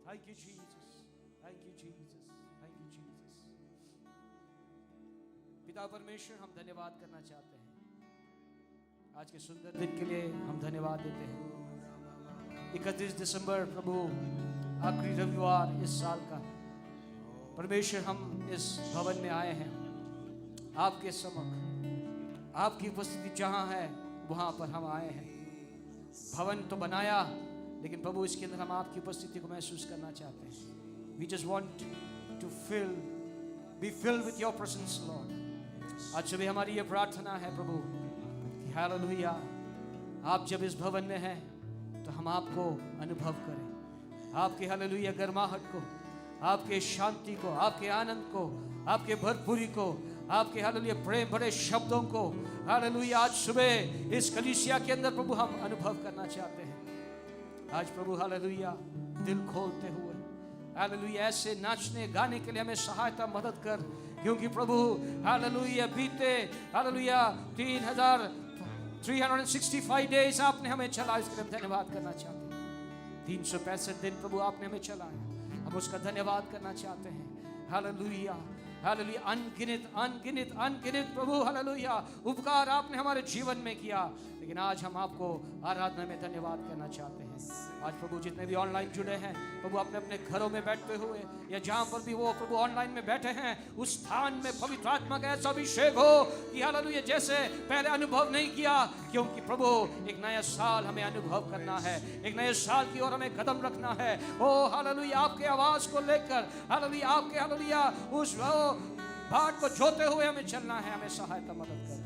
Thank you Jesus, thank you Jesus, thank you Jesus। पिता परमेश्वर, हम धन्यवाद करना चाहते हैं आज के सुंदर दिन के लिए। हम धन्यवाद देते हैं 31 दिसंबर प्रभु, आखिरी रविवार इस साल का। परमेश्वर, हम इस भवन में आए हैं आपके समक्ष, आपकी उपस्थिति जहाँ है वहाँ पर हम आए हैं। भवन तो बनाया, लेकिन प्रभु इसके अंदर हम आपकी उपस्थिति को महसूस करना चाहते हैं। We just want to be filled with your presence, Lord। आज सुबह हमारी ये प्रार्थना है प्रभु कि हालेलुया, आप जब इस भवन में हैं तो हम आपको अनुभव करें, आपके हालेलुया गर्माहट को, आपके शांति को, आपके आनंद को, आपके भरपूरी को, आपके हालेलुया प्रेम भरे शब्दों को हालेलुया आज सुबह इस कलीसिया के अंदर प्रभु हम अनुभव करना चाहते हैं। आज प्रभु हालेलुया दिल खोलते हुए हालेलुया ऐसे नाचने गाने के लिए हमें सहायता मदद कर, क्योंकि प्रभु हालेलुया बीते हालेलुया 365 डेज आपने हमें चला, इसके लिए हम धन्यवाद करना चाहते हैं। 365 दिन प्रभु आपने हमें चलाया, हम उसका धन्यवाद करना चाहते हैं। हालेलुया हालेलुया, अनगिनत अनगिनत अनगिनत प्रभु हालेलुया उपकार आपने हमारे जीवन में किया, लेकिन आज हम आपको आराधना में धन्यवाद करना चाहते हैं। आज प्रभु जितने भी ऑनलाइन जुड़े हैं प्रभु, अपने अपने घरों में बैठते हुए या जहाँ पर भी वो प्रभु ऑनलाइन में बैठे हैं, उस स्थान में पवित्र आत्मा का ऐसा अभिषेक हो कि हालेलुया जैसे पहले अनुभव नहीं किया, क्योंकि प्रभु एक नया साल हमें अनुभव करना है, एक नए साल की ओर हमें कदम रखना है। ओ हालेलुया, आपके आवाज को लेकर हालेलुया, आपके हालेलुया उस बाट को जोते हुए हमें चलना है, हमें सहायता मदद कर।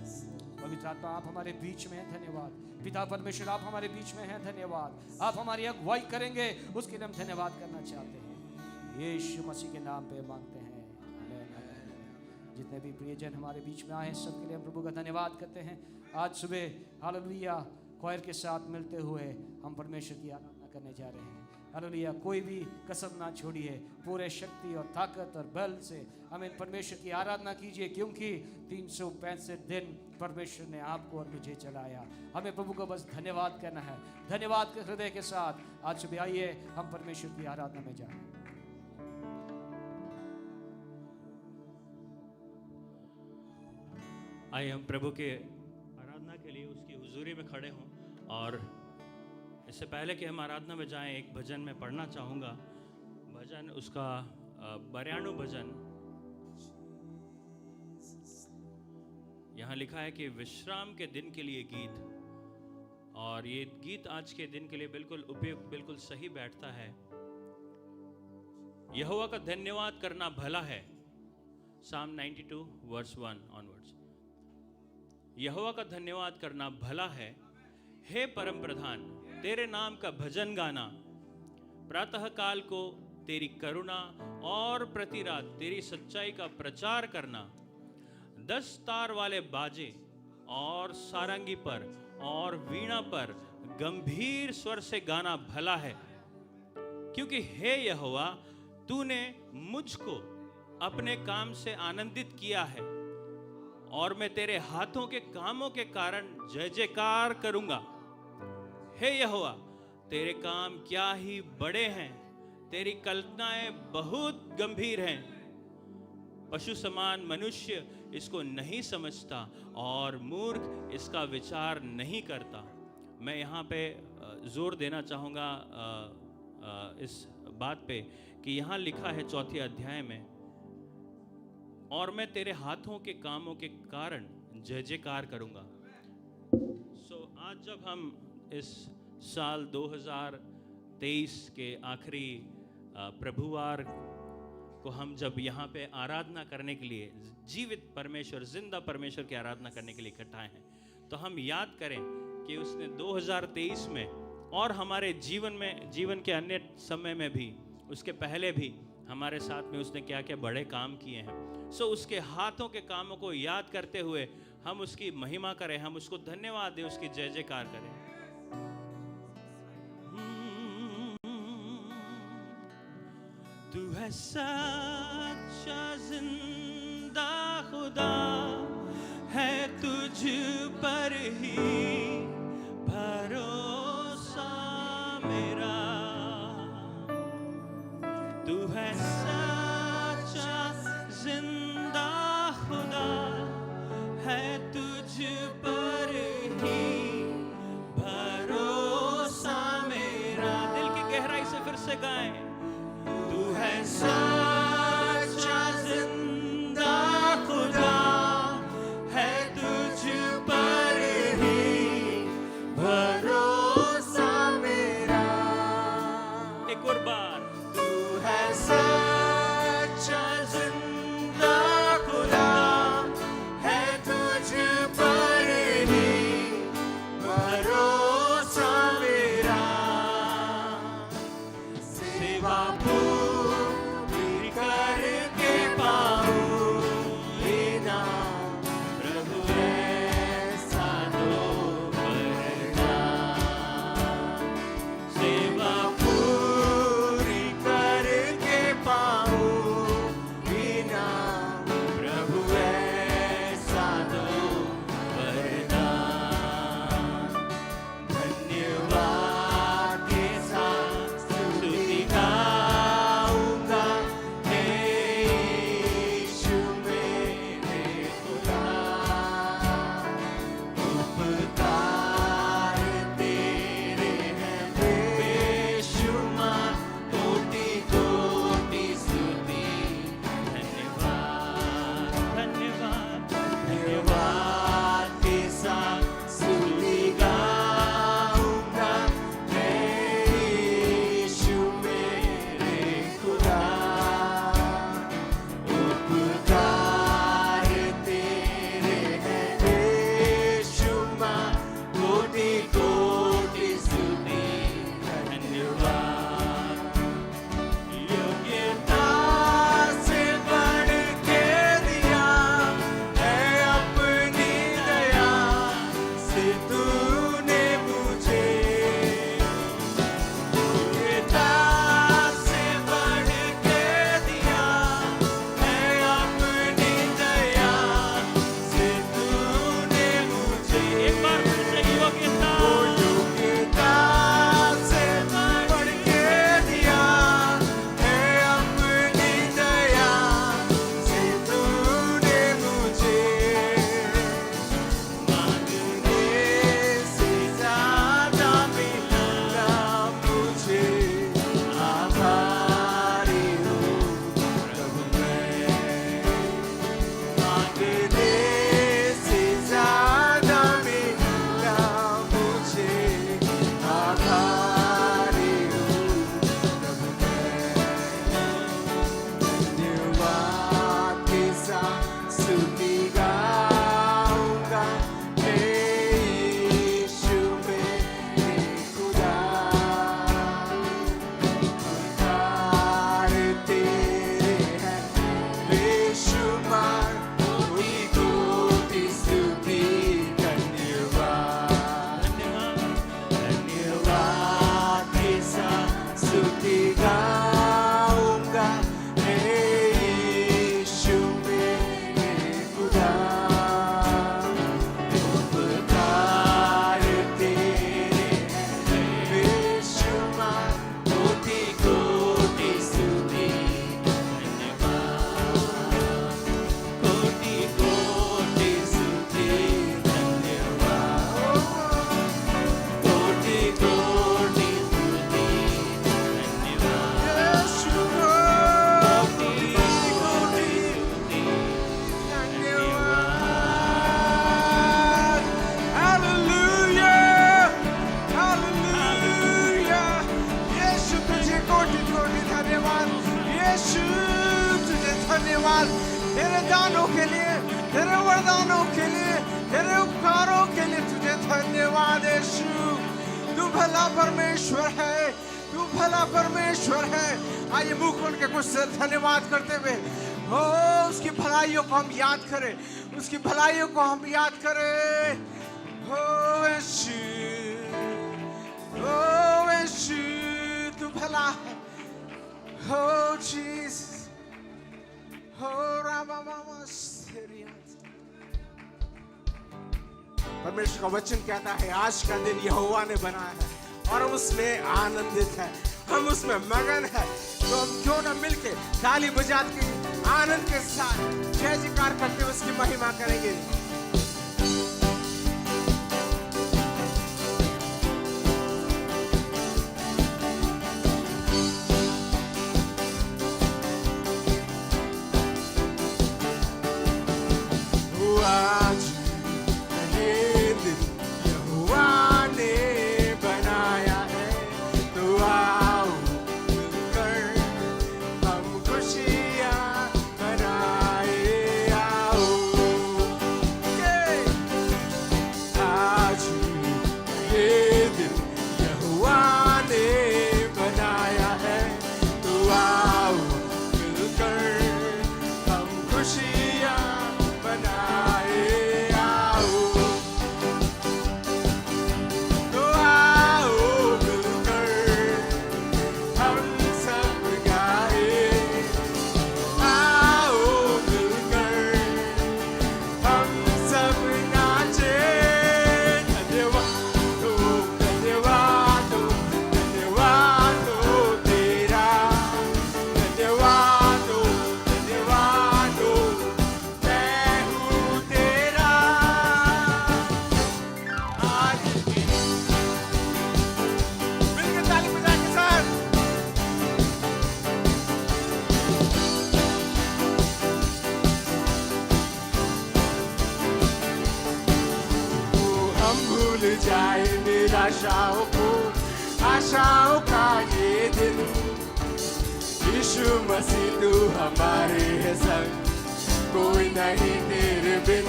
पवित्र आत्मा आप हमारे बीच में हैं, धन्यवाद। पिता परमेश्वर आप हमारे बीच में हैं, धन्यवाद। आप हमारी अगुवाई करेंगे, उसके लिए हम धन्यवाद करना चाहते हैं। यीशु मसीह के नाम पे मांगते हैं, आमीन। जितने भी प्रियजन हमारे बीच में आए हैं सबके लिए हम प्रभु का धन्यवाद करते हैं। आज सुबह हालेलुया क्वायर के साथ मिलते हुए हम परमेश्वर की आराधना करने जा रहे हैं। हालेलुया, कोई भी कसर ना छोड़िए, पूरे शक्ति और ताकत और बल से हमें परमेश्वर की आराधना कीजिए, क्योंकि 365 दिन परमेश्वर ने आपको और मुझे चलाया। हमें प्रभु को बस धन्यवाद करना है। धन्यवाद के हृदय के साथ आज सुबह आइए हम परमेश्वर की आराधना में जाएं। आइए हम प्रभु के आराधना के लिए उसकी हुजूरी में खड़े हों, और इससे पहले कि हम आराधना में जाएं एक भजन में पढ़ना चाहूँगा। भजन उसका बरयाणु भजन। यहाँ लिखा है कि विश्राम के दिन के लिए गीत, और ये गीत आज के दिन के लिए बिल्कुल उपयुक्त, बिल्कुल सही बैठता है। यहोवा का धन्यवाद करना भला है। Psalm 92 verse 1 onwards. यहोवा का धन्यवाद करना भला है, हे परम प्रधान तेरे नाम का भजन गाना। प्रातः काल को तेरी करुणा और प्रति रात तेरी सच्चाई का प्रचार करना। 10 तार वाले बाजे और सारंगी पर और वीणा पर गंभीर स्वर से गाना भला है, क्योंकि हे यहोवा तूने मुझको अपने काम से आनंदित किया है, और मैं तेरे हाथों के कामों के कारण जय जयकार करूंगा। हे यहोवा तेरे काम क्या ही बड़े हैं, तेरी कल्पनाएं बहुत गंभीर हैं। पशु समान मनुष्य इसको नहीं समझता और मूर्ख इसका विचार नहीं करता। मैं यहाँ पे जोर देना चाहूँगा इस बात पे कि यहाँ लिखा है 4 अध्याय में, और मैं तेरे हाथों के कामों के कारण जय जयकार करूँगा। आज जब हम इस साल 2023 के आखिरी प्रभुवार को हम जब यहाँ पे आराधना करने के लिए, जीवित परमेश्वर, जिंदा परमेश्वर की आराधना करने के लिए इकट्ठा हैं, तो हम याद करें कि उसने 2023 में और हमारे जीवन के अन्य समय में भी, उसके पहले भी हमारे साथ में उसने क्या क्या बड़े काम किए हैं। उसके हाथों के कामों को याद करते हुए हम उसकी महिमा करें, हम उसको धन्यवाद दें, उसकी जय जयकार करें। तू है सच्चा जिंदा खुदा, है तुझ पर ही भरोसा मेरा। पर ही भरोसा मेरा। दिल की गहराई से फिर से गाएं। तू है सच्चा जिंदा खुदा, है तुझ पर ही भरोसा मेरा। एक और बार। तू है सच्चा जिंदा खुदा, है तुझ पर ही भरोसा मेरा। सेवा पूरी करके पाऊं बिना प्रभु ऐसा दो वरदान। सेवा पूरी करके पाऊं बिना प्रभु ऐसा दो वरदान। धन्यवाद के साथ स्तुति गाऊंगा, हे यीशु मेरे खुदा। उपकार तेरे हैं बेशुमार, कोटि कोटि स्तुति। धन्यवाद धन्यवाद धन्यवाद के साथ स्तुति गाऊंगा, हे यीशु मेरे खुदा। उपकार तेरे हैं बेशुमार, कोटि कोटि स्तुति। धन्यवाद। योग्यता से बढ़ के दिया है अपनी दया से तूने मुझे। योग्यता से बढ़ के दिया है अपनी दया से तूने मुझे। एक बार फिर से योग्यता। योग्यता से बढ़ के दिया है अपनी दया से तूने मुझे। मांगने से ज्यादा मिला मुझे, आभारी हूँ प्रभु मैं। मांगने से ज्यादा मिला मुझे, आभारी हूँ प्रभु मैं। धन्यवाद के साथ स्तुति गाऊंगा, हे यीशु मेरे खुदा। उपकार तेरे हैं बेशुमार, कोटि कोटि स्तुति। धन्यवाद धन्यवाद के साथ स्तुति गाऊंगा, हे यीशु मेरे खुदा। उपकार तेरे हैं बेशुमार, कोटि कोटि स्तुति। धन्यवाद। कोटि कोटि स्तुति। धन्यवाद। कोटि कोटि स्तुति। धन्यवाद। कोटि कोटि स्तुति। धन्यवाद। हालेलुया हालेलुया। यीशु तुझे कोटि कोटि धन्यवाद। यीशु तुझे धन्यवाद तेरे दानों के लिए, तेरे वरदानों के लिए, तेरे उपकारों के लिए तुझे धन्यवाद। यीशु तू भला परमेश्वर है, तू भला परमेश्वर है। आइए मुंह खोल के कुछ धन्यवाद करते हुए हो उसकी भलाइयों को हम याद करें, उसकी भलाइयों को हम याद करें। हो यीशु, तू भला है। हो जीसस, हो रामा मामा सेरिया। परमेश्वर का वचन कहता है आज का दिन यहोवा ने बनाया है और हम उसमें आनंदित है, हम उसमें मगन है। तो हम क्यों ना मिलके ताली बजा के आनंद के साथ जय जयकार करते हुए उसकी महिमा करेंगे। जाए निराशाओं को, आशाओं का ये दिन। यीशु मसीह तू हमारे है संग, कोई नहीं तेरे बिन।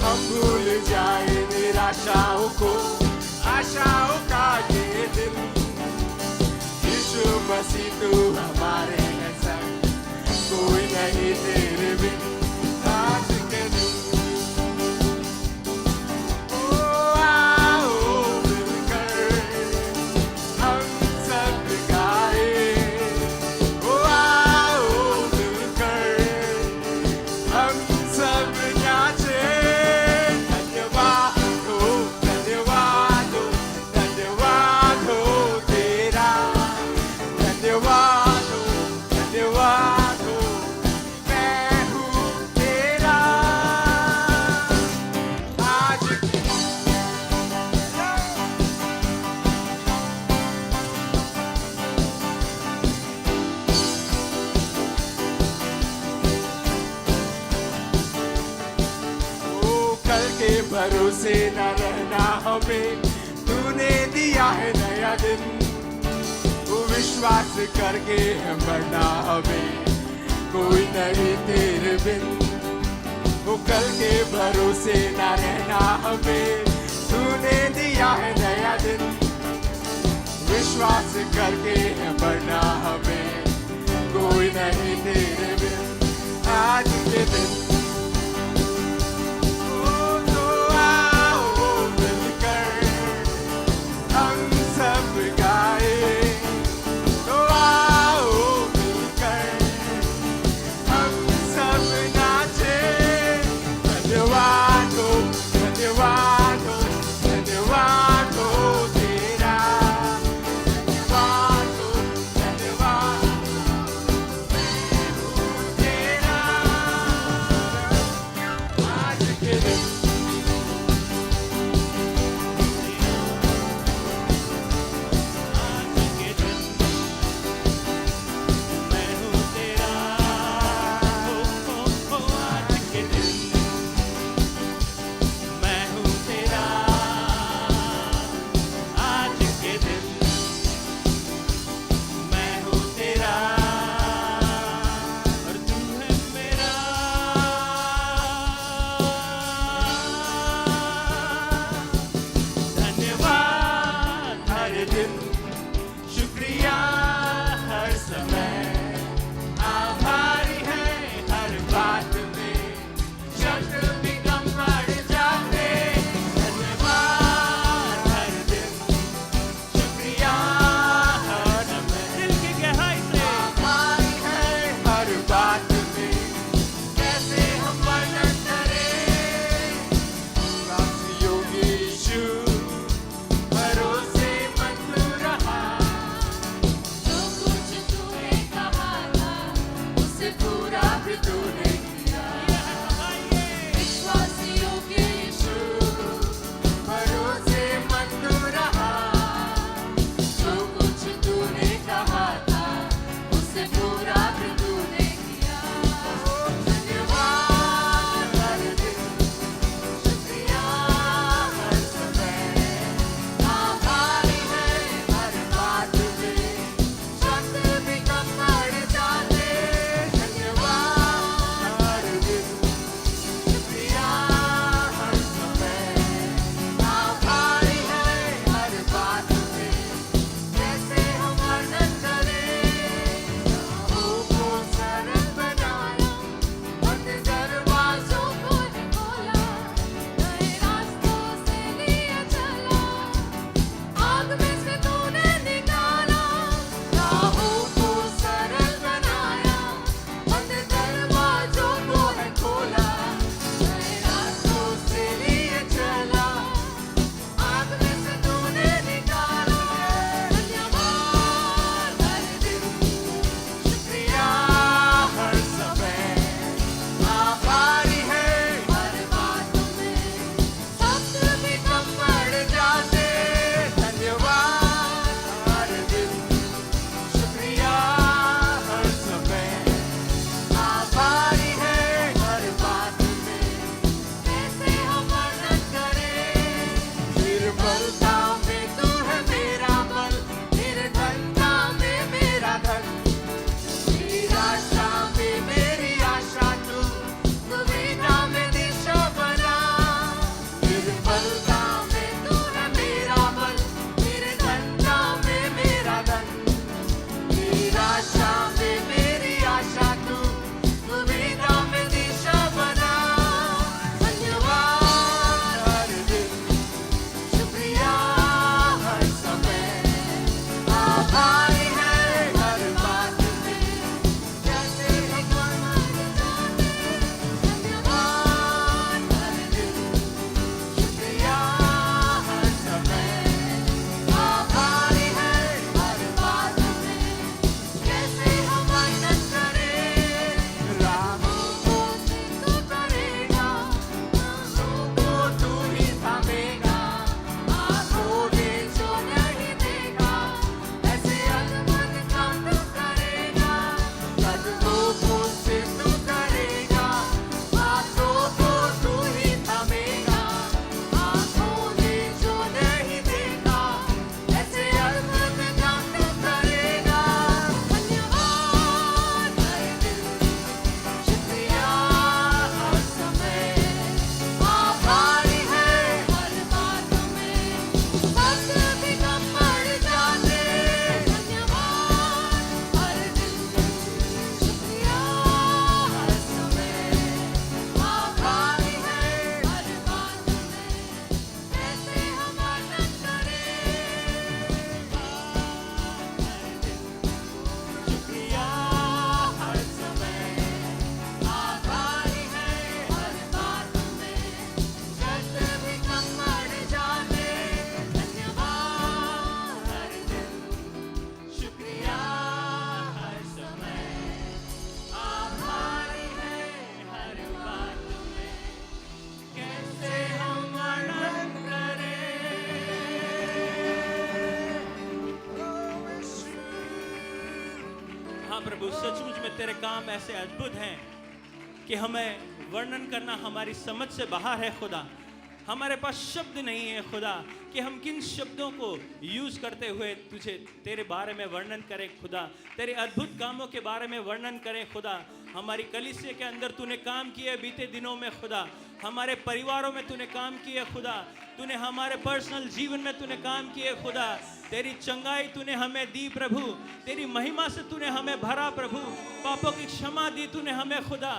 हम भूल जाए निराशाओं को, आशाओं का ये दिन। यीशु मसीह तू हमारे है संग, कोई नहीं तेरे बिन। आज के दिन भरोसे न रहना हमें, तूने दिया है नया दिन। वो विश्वास करके हम बढ़ना हमें, कोई नहीं तेरे बिन। वो कल के भरोसे न रहना हमें, तूने दिया है नया दिन। विश्वास करके हम बढ़ना हमें, कोई नहीं तेरे बिन। आज के दिन प्रभु, सचमुच में तेरे काम ऐसे अद्भुत हैं कि हमें वर्णन करना हमारी समझ से बाहर है खुदा। हमारे पास शब्द नहीं है खुदा कि हम किन शब्दों को यूज़ करते हुए तुझे तेरे बारे में वर्णन करें खुदा, तेरे अद्भुत कामों के बारे में वर्णन करें खुदा। हमारी कलीसिया के अंदर तूने काम किए बीते दिनों में खुदा, हमारे परिवारों में तूने काम किए खुदा, तूने हमारे पर्सनल जीवन में तूने काम किए खुदा। तेरी चंगाई तूने हमें दी प्रभु, तेरी महिमा से तूने हमें भरा प्रभु, पापों की क्षमा दी तूने हमें खुदा,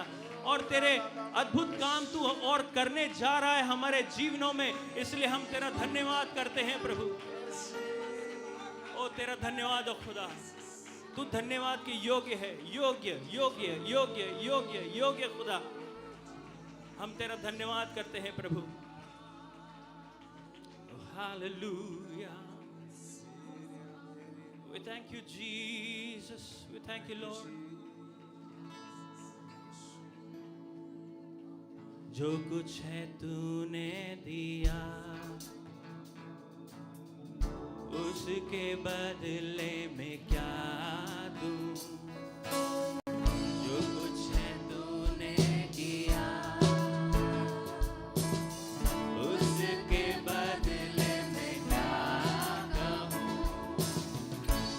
और तेरे अद्भुत काम तू और करने जा रहा है हमारे जीवनों में, इसलिए हम तेरा धन्यवाद करते हैं प्रभु। ओ तेरा धन्यवाद हो खुदा, तू धन्यवाद के योग्य है, योग्य योग्य योग्य योग्य योग्य खुदा। हम तेरा धन्यवाद करते हैं प्रभु। Hallelujah, we thank you Jesus, we thank you Lord। जो कुछ है तूने दिया, उसके बदले में क्या दूं। जो कुछ है तूने किया, उसके बदले में क्या कहूँ।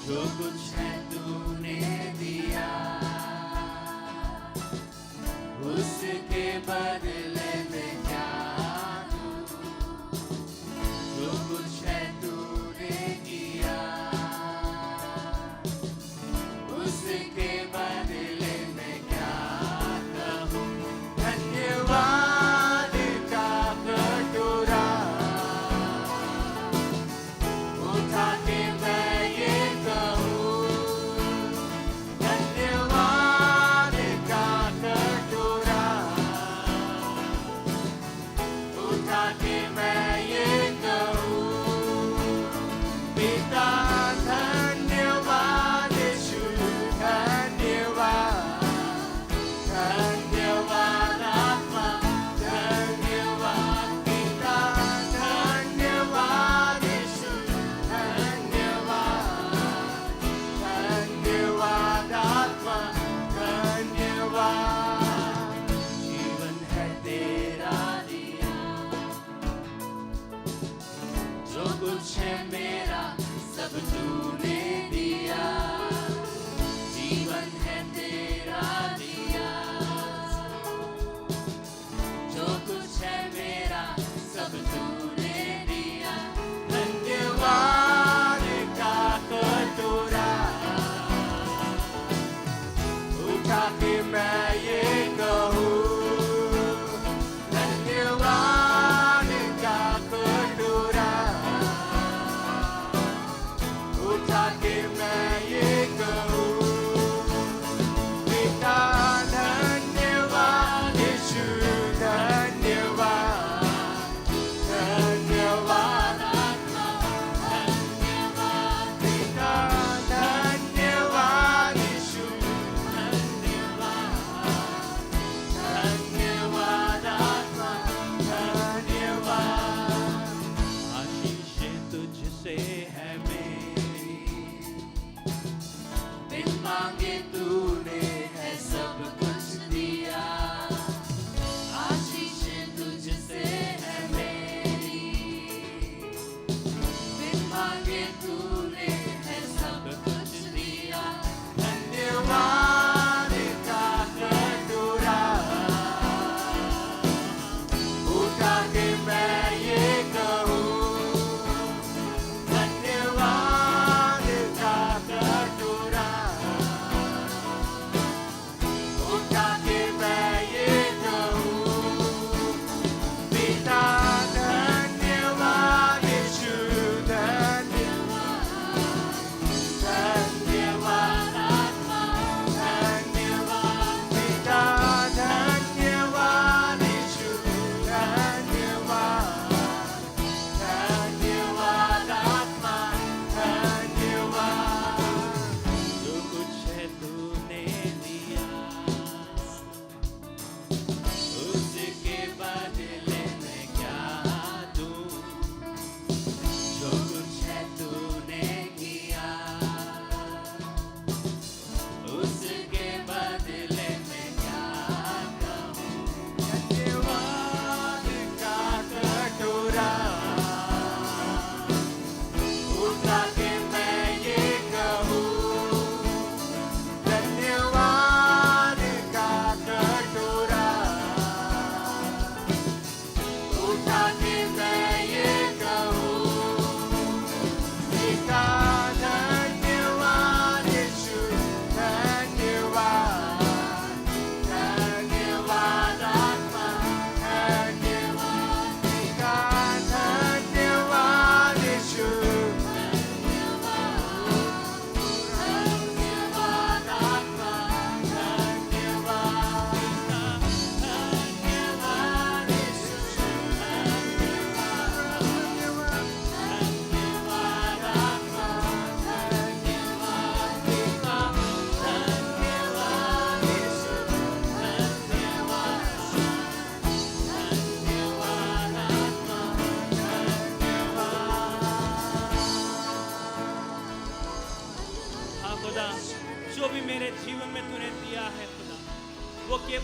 जो कुछ है तूने दिया, उसके बदले में क्या दूं। जो कुछ है तूने किया, उसके बदले में क्या कहूँ। धन्यवाद का कटोरा उठा के मैं ये कहूँ, धन्यवाद का कटोरा उठा के मैं ये कहूँ। पिता धन्यवाद, यीशु धन्यवाद, धन्यवाद आत्मा धन्यवाद, पिता धन्यवाद, यीशु धन्यवाद, धन्यवाद आत्मा धन्यवाद। जीवन है तेरा दिया, जो कुछ है मेरा सब तूने दिया। जीवन है तेरा दिया, जो कुछ है मेरा सब तूने दिया। धन्यवाद का कटोरा उठा के मैं ये कहूँ, धन्यवाद का कटोरा उठा के मैं ये कहूँ। पिता धन्यवाद, यीशु धन्यवाद,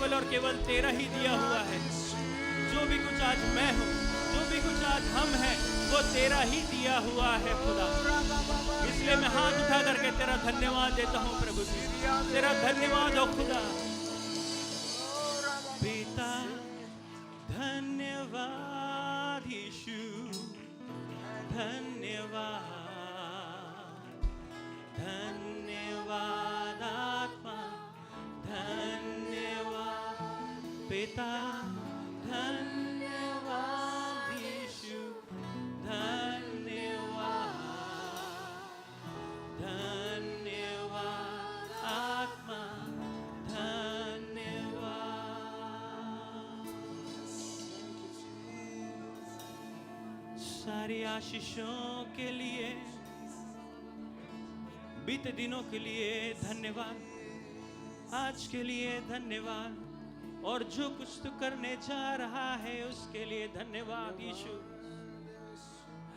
केवल और केवल तेरा ही दिया हुआ है। जो भी कुछ आज मैं हूँ, जो भी कुछ आज हम हैं, वो तेरा ही दिया हुआ है खुदा। इसलिए मैं हाथ उठा करके तेरा धन्यवाद देता हूँ प्रभु जी। तेरा धन्यवाद हो खुदा। पिता धन्यवाद, यीशु धन्यवाद, धन्यवाद आत्मा धन्यवाद, पिता धन्यवाद, यीशु धन्यवाद, धन्यवाद आत्मा धन्यवाद। सारी आशीषों के लिए, बीते दिनों के लिए धन्यवाद, आज के लिए धन्यवाद, और जो कुछ तू करने जा रहा है उसके लिए धन्यवाद यीशु।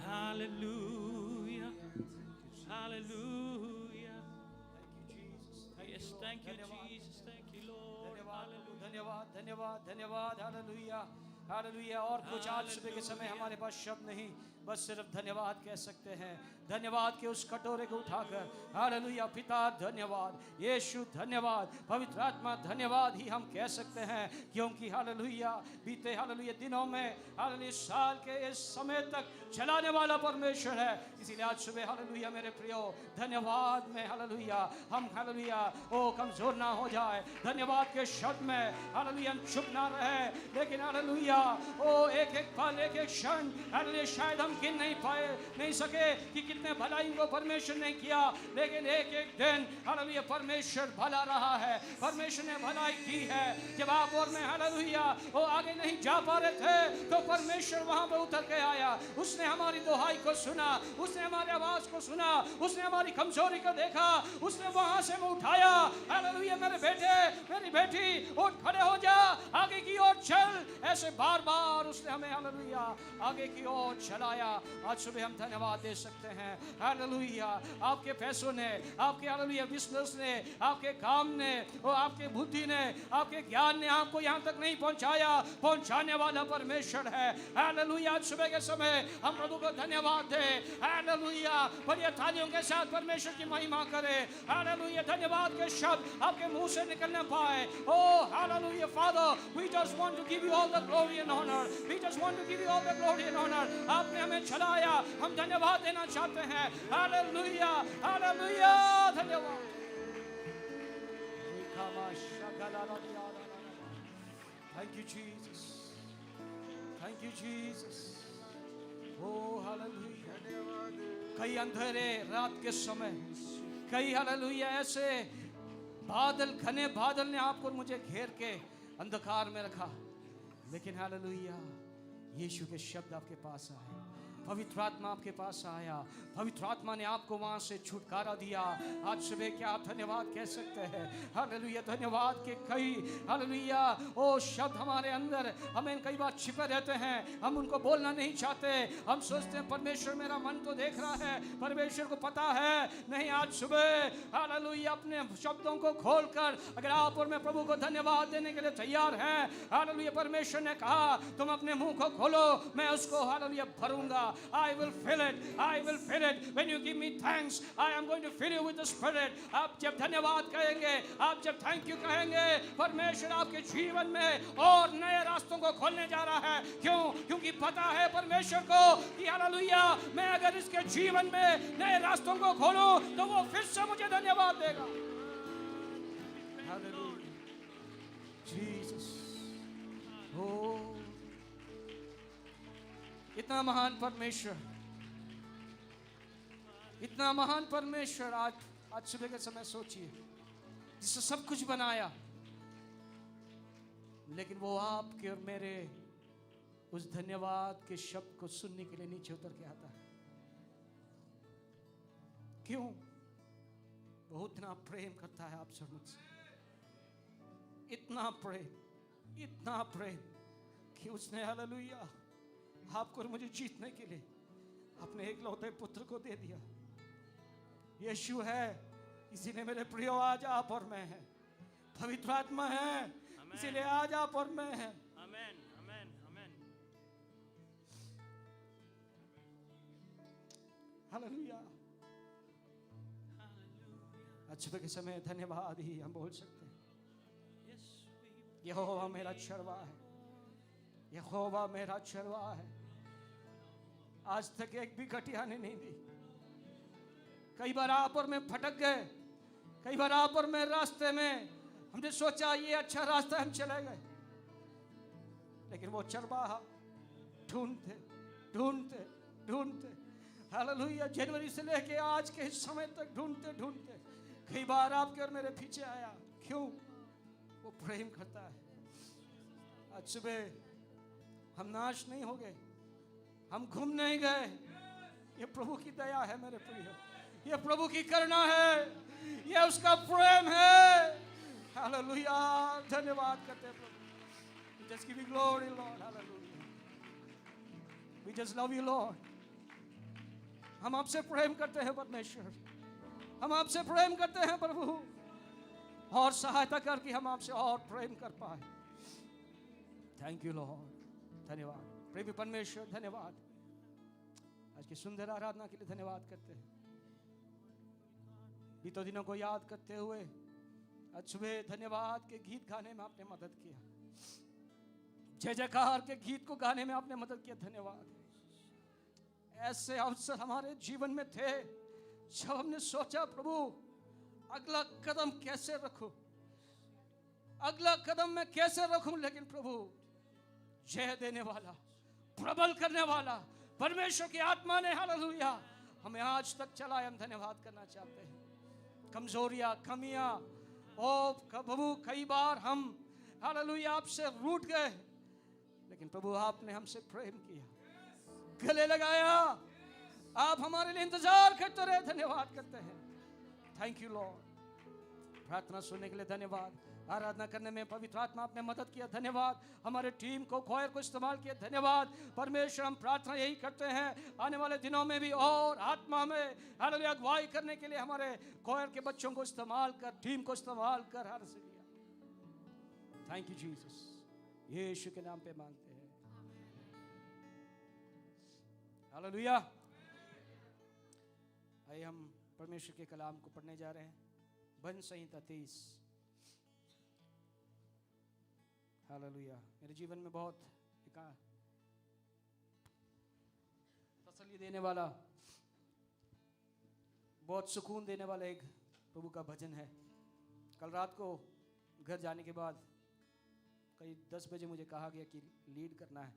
हालेलुया, हालेलुया। Yes, thank you Jesus, thank you Lord. धन्यवाद, धन्यवाद, धन्यवाद। हालेलुया, हालेलुया। और कुछ आज सुबह के समय हमारे पास शब्द नहीं, बस सिर्फ धन्यवाद कह सकते हैं। धन्यवाद के उस कटोरे को उठाकर हालेलुया, पिता धन्यवाद, यीशु धन्यवाद, पवित्र आत्मा धन्यवाद ही हम कह सकते हैं, क्योंकि हालेलुया बीते हालेलुया दिनों में हालेलुया साल के इस समय तक चलाने वाला परमेश्वर है। इसीलिए आज सुबह हालेलुया मेरे प्रियो, धन्यवाद में हालेलुया हम हालेलुया कमजोर ना हो जाए। धन्यवाद के शब्द में हालेलुया हम चुप ना रहे, लेकिन हालेलुया एक एक पल, एक एक क्षण हालेलुया शायद हम गिन नहीं सके कि कितने भलाई को परमेश्वर ने किया, लेकिन एक एक दिन हालेलुया परमेश्वर भला रहा है। परमेश्वर ने भलाई की है। जब आप और मैं हालेलुया आगे नहीं जा पा रहे थे, तो परमेश्वर वहां पर उतर के आया। उसने हमारी दुहाई को सुना, उसने हमारी आवाज को सुना, उसने हमारी कमजोरी को देखा, उसने वहां से हमें उठाया। हालेलुया मेरे बेटे, मेरी बेटी, उठ खड़े हो जा, आगे की ओर चल। ऐसे बार बार उसने हमें हालेलुया आगे की ओर चलाया। आज सुबह हम धन्यवाद दे सकते हैं। हालेलुया आपके पैसों ने, आपके हालेलुया बिजनेस ने, आपके काम ने, और आपके बुद्धि ने, आपके ज्ञान ने आपको यहाँ तक नहीं पहुँचाया, पहुँचाने वाला परमेश्वर है। हालेलुया आज सुबह के समय हम प्रभु को धन्यवाद दें। हालेलुया बड़ी तालियों के साथ परमेश्वर की महिमा करें। हालेलुया धन्यवाद के शब्द आपके मुंह से निकलने पाए। O hallelujah Father, we just want to give you all the glory and honour, we just want to give you all the glory and honour. आपने हमें चलाया, हम धन्यवाद देना चाहते हैं। हालेलुया, हालेलुया, धन्यवाद। Thank you Jesus, thank you Jesus. ओ हालेलुया। कई अंधेरे रात के समय, कई हालेलुया ऐसे बादल, घने बादल ने आपको मुझे घेर के अंधकार में रखा, लेकिन हालेलुया यीशु के शब्द आपके पास आए, पवित्र आत्मा आपके पास आया, पवित्र आत्मा ने आपको वहां से छुटकारा दिया। आज सुबह क्या आप धन्यवाद कह सकते हैं? हालेलुया धन्यवाद के कई हालेलुया शब्द हमारे अंदर हमें कई बार छिपे रहते हैं, हम उनको बोलना नहीं चाहते। हम सोचते हैं परमेश्वर मेरा मन तो देख रहा है, परमेश्वर को पता है। नहीं, आज सुबह हालेलुया अपने शब्दों को खोलकर अगर आप और मैं प्रभु को धन्यवाद देने के लिए तैयार हैं, हालेलुया परमेश्वर ने कहा तुम अपने मुंह को खोलो, मैं उसको hallelujah भरूंगा। I will fill it, I will fill it. When you give me thanks, I am going to fill you with the Spirit. आप जब धन्यवाद कहेंगे, आप जब थैंक यू कहेंगे, परमेश्वर आपके जीवन में और नए रास्तों को खोलने जा रहा है। क्यों? क्योंकि पता है परमेश्वर को कि हालेलुया मैं अगर इसके जीवन में नए रास्तों को खोलूं तो वो फिर से मुझे धन्यवाद देगा। Hallelujah Jesus. ओ इतना महान परमेश्वर, इतना महान परमेश्वर आज सुबह के समय सोचिए, जिसने सब कुछ बनाया, लेकिन वो आपके और मेरे उस धन्यवाद के शब्द को सुनने के लिए नीचे उतर के आता है। क्यों? वो इतना प्रेम करता है आपसे मुझसे, इतना प्रेम कि उसने हालेलुया आपको और मुझे जीतने के लिए अपने एकलौते पुत्र को दे दिया। यीशु है, इसीलिए मेरे प्रियो आज आप और मैं हैं। पवित्र आत्मा है, इसीलिए आज आप और मैं हैं। आमेन, आमेन, आमेन। हालेलुया। आज सुबह के समय धन्यवाद ही हम बोल सकते हैं। यहोवा मेरा चरवा है, यहोवा मेरा चरवा है। आज तक एक भी घटिया ने नहीं दी। कई बार आप और मैं भटक गए, कई बार आप और मैं रास्ते में हमने सोचा ये अच्छा रास्ता, हम चले गए, लेकिन वो चरवाहा ढूंढते ढूंढते ढूंढते, हालेलुया, जनवरी से लेके आज के समय तक ढूंढते ढूंढते कई बार आपके और मेरे पीछे आया। क्यों? वो प्रेम करता है। आज सुबह हम नाश नहीं हो गए, हम घूम नहीं गए। ये प्रभु की दया है मेरे प्रिय, ये प्रभु की करुणा है, ये उसका प्रेम है। हालेलुया, धन्यवाद करते हैं प्रभु। We just give you glory, Lord. Hallelujah. We just love you, Lord. हम आपसे प्रेम करते हैं परमेश्वर, हम आपसे प्रेम करते हैं प्रभु, और सहायता कर कि हम आपसे और प्रेम कर पाए। थैंक यू लॉर्ड, धन्यवाद प्रेमी परमेश्वर, धन्यवाद आज की सुंदर आराधना के लिए धन्यवाद करते हैं। बीते दिनों को याद करते हुए आज सुबह धन्यवाद के गीत गाने में आपने मदद किया, जय जयकार के गीत को गाने में आपने मदद किया। धन्यवाद। ऐसे अवसर हमारे जीवन में थे जब हमने सोचा प्रभु अगला कदम कैसे रखूं, अगला कदम मैं कैसे रखूं, लेकिन प्रभु जय देने वाला, प्रबल करने वाला परमेश्वर की आत्मा ने, हालेलुया, हमें आज तक चलाया। हम धन्यवाद करना चाहते हैं। कमजोरियां, कमियां, ओ प्रभु कई बार हम, हालेलुया, आपसे रूठ गए, लेकिन प्रभु आपने हमसे प्रेम किया, गले लगाया, आप हमारे लिए इंतजार करते रहे। धन्यवाद करते हैं। Thank you Lord. प्रार्थना सुनने के लिए धन्यवाद, आराधना करने में पवित्र आत्मा आपने मदद किया। धन्यवाद। हमारे टीम को, खोयर को इस्तेमाल किया। धन्यवाद परमेश्वर। हम प्रार्थना यही करते हैं आने वाले दिनों में भी और आत्मा में, हालेलुया, अगुवाई करने के लिए हमारे खोयर के बच्चों को इस्तेमाल कर, टीम को इस्तेमाल कर। हालेलुया, थैंक यू जीसस। यीशु के नाम पे मांगते हैं, हालेलुया। आइए हम परमेश्वर के कलाम को पढ़ने जा रहे हैं। भजन संहिता 23। हालेलुया। मेरे जीवन में बहुत एक तसल्ली देने वाला, बहुत सुकून देने वाला एक प्रभु का भजन है। कल रात को घर जाने के बाद करीब 10 बजे मुझे कहा गया कि लीड करना है।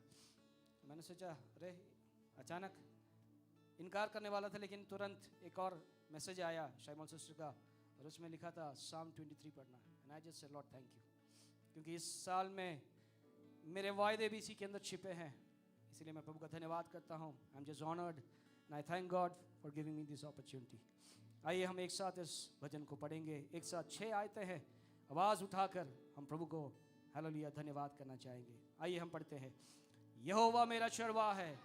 मैंने सोचा अरे, अचानक इनकार करने वाला था, लेकिन तुरंत एक और मैसेज आया शाइमोन सिस्टर का, और उसमें लिखा था साम 23 पढ़ना। And I just said Lord thank you, क्योंकि इस साल में मेरे वायदे भी इसी के अंदर छिपे हैं। इसलिए मैं प्रभु का धन्यवाद करता हूँ। I am just honoured and I thank God for giving me this opportunity. आइए हम एक साथ इस भजन को पढ़ेंगे। एक साथ 6 आयतें हैं। आवाज़ उठाकर हम प्रभु को हालेलुया धन्यवाद करना चाहेंगे। आइए हम पढ़ते हैं। यहोवा मेरा चरवाहा है,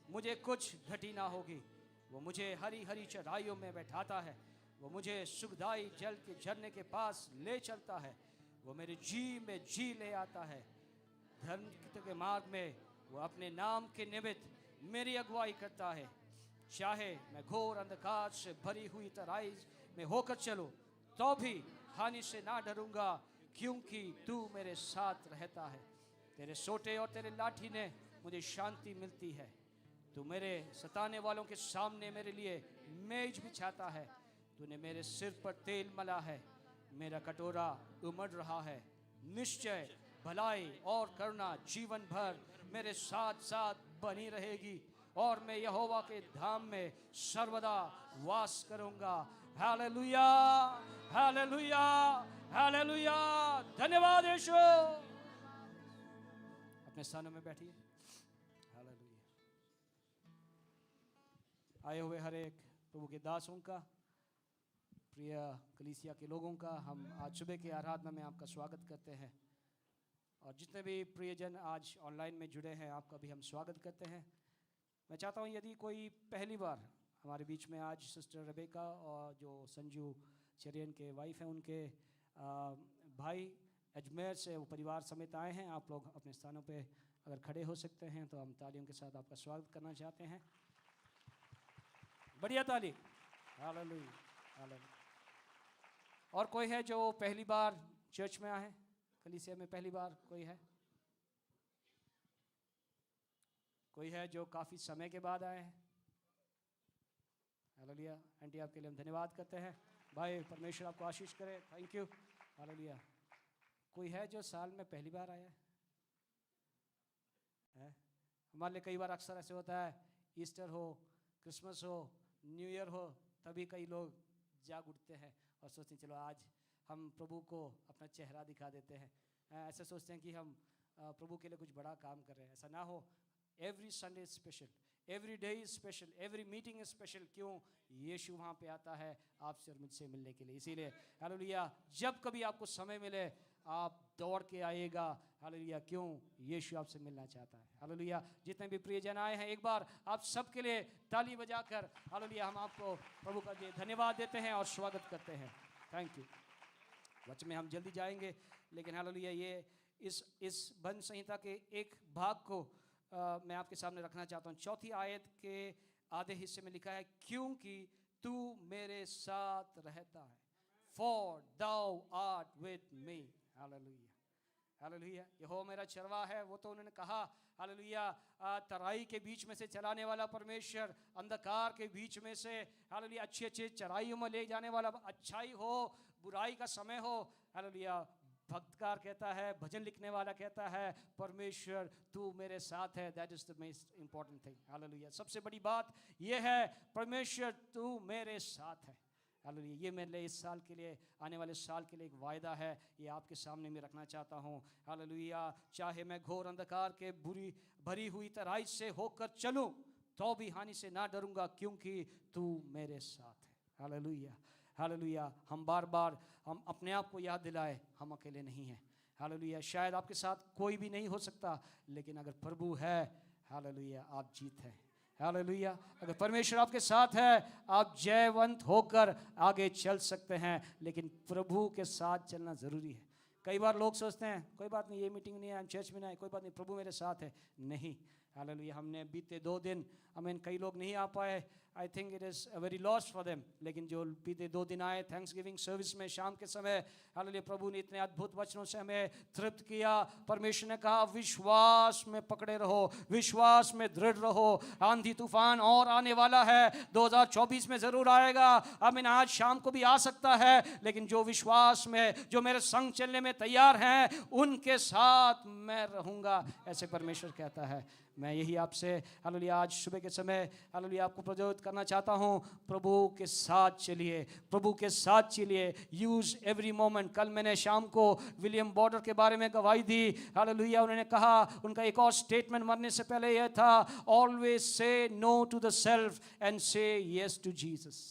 मुझे कुछ घटी ना होगी। वो मुझे हरी हरी चराइयों में बैठाता है, वो मुझे सुखदाई जल के झरने के पास ले चलता है। वो मेरे जी में जी ले आता है। धर्म के मार्ग में वो अपने नाम के निमित्त मेरी अगुवाई करता है। चाहे मैं घोर अंधकार से भरी हुई तराई में होकर चलूं, तो भी हानि से ना डरूंगा, क्योंकि तू मेरे साथ रहता है। तेरे सोटे और तेरे लाठी ने मुझे शांति मिलती है। तू मेरे सताने वालों के सामने मेरे लिए मेज बिछाता है। तूने मेरे सिर पर तेल मला है, मेरा कटोरा उमड़ रहा है। निश्चय भलाई और करुणा जीवन भर मेरे साथ साथ बनी रहेगी, और मैं यहोवा के धाम में सर्वदा वास करूंगा। हालेलुया, हालेलुया, हालेलुया। धन्यवाद यीशु। अपने स्थानों में बैठिए। हालेलुया। आए हुए हर एक प्रभु के दासों का, प्रिय कलीसिया के लोगों का हम आज सुबह की आराधना में आपका स्वागत करते हैं। और जितने भी प्रियजन आज ऑनलाइन में जुड़े हैं, आपका भी हम स्वागत करते हैं। मैं चाहता हूं यदि कोई पहली बार हमारे बीच में आज सिस्टर रेबेका और जो संजू चरियन के वाइफ हैं, उनके भाई अजमेर से वो परिवार समेत आए हैं। आप लोग अपने स्थानों पे अगर खड़े हो सकते हैं तो हम तालियों के साथ आपका स्वागत करना चाहते हैं। बढ़िया ताली। हालेलुया, हालेलुया। और कोई है जो पहली बार चर्च में आए हैं, कलीसिया में पहली बार कोई है? कोई है जो काफ़ी समय के बाद आए हैं? हालेलुया। आंटी आपके लिए हम धन्यवाद करते हैं। भाई परमेश्वर आपको आशीष करे, थैंक यू। हालेलुया। कोई है जो साल में पहली बार आया है? हमारे लिए कई बार अक्सर ऐसे होता है, ईस्टर हो, क्रिसमस हो, न्यू ईयर हो, तभी कई लोग जाग उठते हैं और सोचते हैं चलो आज हम प्रभु को अपना चेहरा दिखा देते हैं। ऐसे सोचते हैं कि हम प्रभु के लिए कुछ बड़ा काम कर रहे हैं। ऐसा ना हो। Every Sunday is special, every day is special, every meeting is special. क्यों? यीशु वहाँ पे आता है आपसे और मुझसे मिलने के लिए। इसीलिए हालेलुया, जब कभी आपको समय मिले आप दौड़ के आइएगा। हालेलुया। क्यों? यीशु आपसे मिलना चाहता है। हालेलुया। जितने भी प्रियजन आए हैं, एक बार आप सबके लिए ताली बजाकर हालेलुया हम आपको प्रभु का धन्यवाद देते हैं और स्वागत करते हैं। Thank you. वचन में हम जल्दी जाएंगे, लेकिन हालेलुया ये इस भजन संहिता के एक भाग को मैं आपके सामने रखना चाहता हूँ। चौथी आयत के आधे हिस्से में लिखा है, क्योंकि तू मेरे साथ रहता है, for thou art with me। हालेलुया, हालेलुया। यहोवा मेरा चरवाहा है। वो तो उन्होंने कहा हालेलुया, तराई के बीच में से चलाने वाला परमेश्वर, अंधकार के बीच में से हालेलुया अच्छी अच्छी चराइयों में ले जाने वाला, अच्छाई हो बुराई का समय हो, हालेलुया भक्तकार कहता है, भजन लिखने वाला कहता है, परमेश्वर तू मेरे साथ है। That is the most important thing. Hallelujah. सबसे बड़ी बात यह है, परमेश्वर तू मेरे साथ है। हालेलुया। ये मेरे लिए इस साल के लिए, आने वाले साल के लिए एक वायदा है, ये आपके सामने मैं रखना चाहता हूँ। हालेलुया। चाहे मैं घोर अंधकार के भरी हुई तराई से होकर चलूं तो भी हानि से ना डरूंगा, क्योंकि तू मेरे साथ है। Hallelujah, hallelujah. हम बार बार हम अपने आप को याद दिलाए, हम अकेले नहीं हैं। हालेलुया। शायद आपके साथ कोई भी नहीं हो सकता, लेकिन अगर प्रभु है, हालेलुया, आप जीत हैं। हालेलुया। अगर परमेश्वर आपके साथ है, आप जयवंत होकर आगे चल सकते हैं, लेकिन प्रभु के साथ चलना ज़रूरी है। कई बार लोग सोचते हैं कोई बात नहीं, ये मीटिंग नहीं है, चर्च में नहीं है, कोई बात नहीं, प्रभु मेरे साथ है। नहीं। हालेलुया। हमने बीते 2 दिन, कई लोग नहीं आ पाए, I think it is a very loss for them, लेकिन जो बीते 2 दिन आए थैंक्स गिविंग सर्विस में शाम के समय, हालेलुया, प्रभु ने इतने अद्भुत वचनों से हमें तृप्त किया। परमेश्वर ने कहा विश्वास में पकड़े रहो, विश्वास में दृढ़ रहो। आंधी तूफान और आने वाला है, 2024 में ज़रूर आएगा। आज शाम को भी आ सकता है, लेकिन जो विश्वास में, जो मेरे संग चलने में तैयार हैं, उनके साथ मैं रहूँगा, ऐसे परमेश्वर कहता है। मैं यही आपसे हालेलुया आज सुबह के समय हालेलुया आपको प्रचोदित करना चाहता हूँ, प्रभु के साथ चलिए, प्रभु के साथ चलिए। Use every moment. कल मैंने शाम को विलियम बॉर्डर के बारे में गवाही दी। हालेलुया। उन्होंने कहा, उनका एक और स्टेटमेंट मरने से पहले यह था, always say no to the self and say yes to Jesus.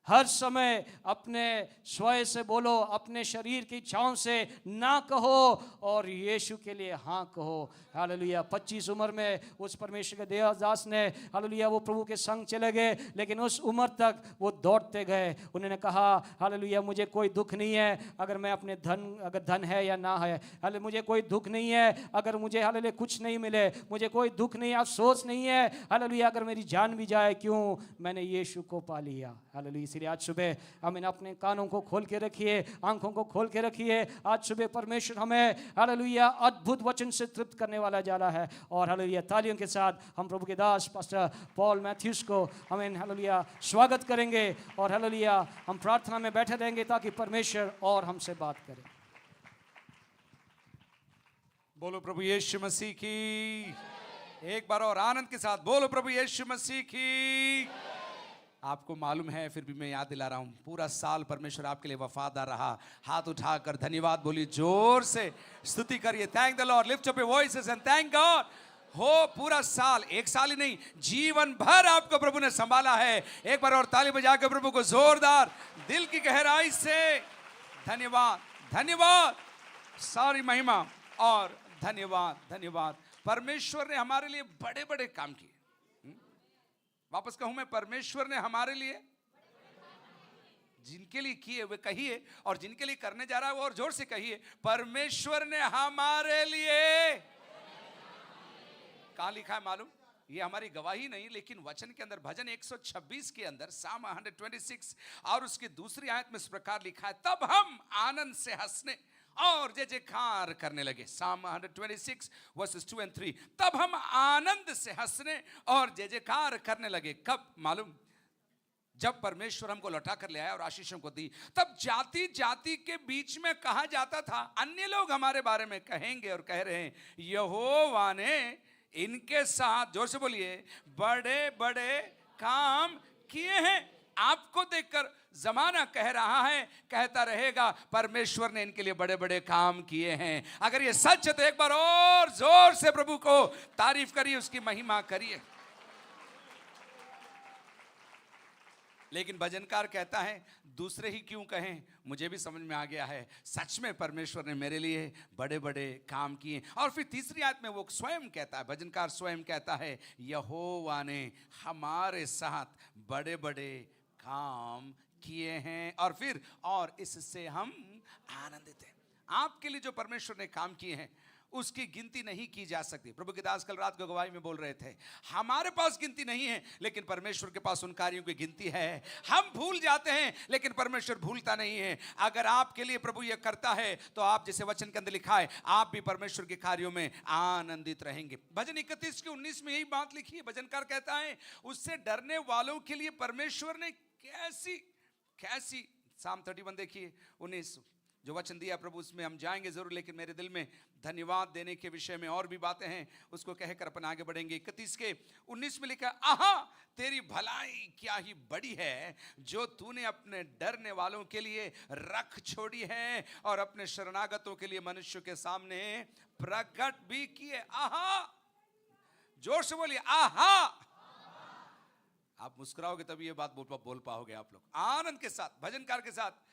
हर समय अपने स्वयं से बोलो, अपने शरीर की इच्छाओं से ना कहो और यीशु के लिए हाँ कहो। हालेलुया। 25 उम्र में उस परमेश्वर के देवदास ने हालेलुया वो प्रभु के संग चले गए, लेकिन उस उम्र तक वो दौड़ते गए। उन्होंने कहा हालेलुया मुझे कोई दुख नहीं है अगर मैं अपने अगर धन है या ना है, हालेलुया मुझे कोई दुख नहीं है अगर मुझे हालेलुया कुछ नहीं मिले, मुझे कोई दुख नहीं, अफसोस नहीं है हालेलुया अगर मेरी जान भी जाए। क्यों? मैंने यीशु को पा लिया। हालेलुया। इसलिए आज सुबह हम अपने कानों को खोल के रखिए, आंखों को खोल के रखिए। आज सुबह परमेश्वर हमें हालेलुया अद्भुत वचन से तृप्त करने वाला जा रहा है। और हालेलुया तालियों के साथ हम प्रभु के दास पास्टर पॉल मैथ्यूस को हमें हालेलुया स्वागत करेंगे और हालेलुया हम प्रार्थना में बैठे रहेंगे ताकि परमेश्वर और हमसे बात करे। बोलो प्रभु यीशु मसीह की। एक बार और आनंद के साथ बोलो प्रभु यीशु मसीह की। आपको मालूम है, फिर भी मैं याद दिला रहा हूं, पूरा साल परमेश्वर आपके लिए वफादार रहा। हाथ उठाकर धन्यवाद बोलिए, जोर से स्तुति करिए। Thank the Lord, lift up your voices and thank God. हो पूरा साल, एक साल ही नहीं, जीवन भर आपको प्रभु ने संभाला है। एक बार और ताली बजाकर प्रभु को जोरदार दिल की गहराई से धन्यवाद, धन्यवाद, सारी महिमा और धन्यवाद, धन्यवाद। परमेश्वर ने हमारे लिए बड़े बड़े काम किए। वापस कहूं मैं, परमेश्वर ने हमारे लिए जिनके लिए किए वे कहिए, और जिनके लिए करने जा रहा है वो और जोर से कहिए, परमेश्वर ने हमारे लिए। कहां लिखा है मालूम? ये हमारी गवाही नहीं, लेकिन वचन के अंदर भजन 126 के अंदर साम 126 और उसकी दूसरी आयत में इस प्रकार लिखा है, तब हम आनंद से हंसने और जय जयकार करने लगे। साम 126 वर्सेस 2 and 3। तब हम आनंद से हंसने और जय जयकार करने लगे। कब मालूम? जब परमेश्वर हमको लौटा कर ले आया और आशीषों को दी। तब जाति जाति के बीच में कहा जाता था, अन्य लोग हमारे बारे में कहेंगे और कह रहे हैं, यहोवा ने इनके साथ, जोर से बोलिए, बड़े बड़े काम किए हैं। आपको देखकर जमाना कह रहा है, कहता रहेगा, परमेश्वर ने इनके लिए बड़े बड़े काम किए हैं। अगर ये सच है तो एक बार और जोर से प्रभु को तारीफ करिए, उसकी महिमा करिए। लेकिन भजनकार कहता है, दूसरे ही क्यों कहें, मुझे भी समझ में आ गया है, सच में परमेश्वर ने मेरे लिए बड़े बड़े काम किए। और फिर तीसरी आयत में वो स्वयं कहता है, भजनकार स्वयं कहता है, यहोवा ने हमारे साथ बड़े बड़े काम किए हैं, और फिर और इससे हम आनंदित हैं। आपके लिए जो परमेश्वर ने काम किए हैं उसकी गिनती नहीं की जा सकती। प्रभु के दास कल रात को गवाही में बोल रहे थे, हमारे पास गिनती नहीं है, लेकिन परमेश्वर के पास उन कार्यों की गिनती है। हम भूल जाते हैं, लेकिन परमेश्वर भूलता नहीं है। अगर आपके लिए प्रभु ये करता है तो आप, जैसे वचन के अंदर लिखा है, आप भी परमेश्वर के कार्यों में आनंदित रहेंगे। भजन 31 के 19 में यही बात लिखी है। भजनकार कहता है, उससे डरने वालों के लिए परमेश्वर ने कैसी साम 31 देखिए 19 जो वचन दिया प्रभु, उसमें हम जाएंगे जरूर, लेकिन मेरे दिल में धन्यवाद देने के विषय में और भी बातें हैं, उसको कहकर अपन आगे बढ़ेंगे। 31 के 19 में लिखा, आहा तेरी भलाई क्या ही बड़ी है, जो तूने अपने डरने वालों के लिए रख छोड़ी है और अपने शरणागतों के लिए मनुष्यों के सामने प्रकट भी किए। आहा, जोर से बोलिए, आहा। आप मुस्कुराओगे तभी ये बात बोल पाओगे आप लोग आनंद के साथ, भजनकार के साथ।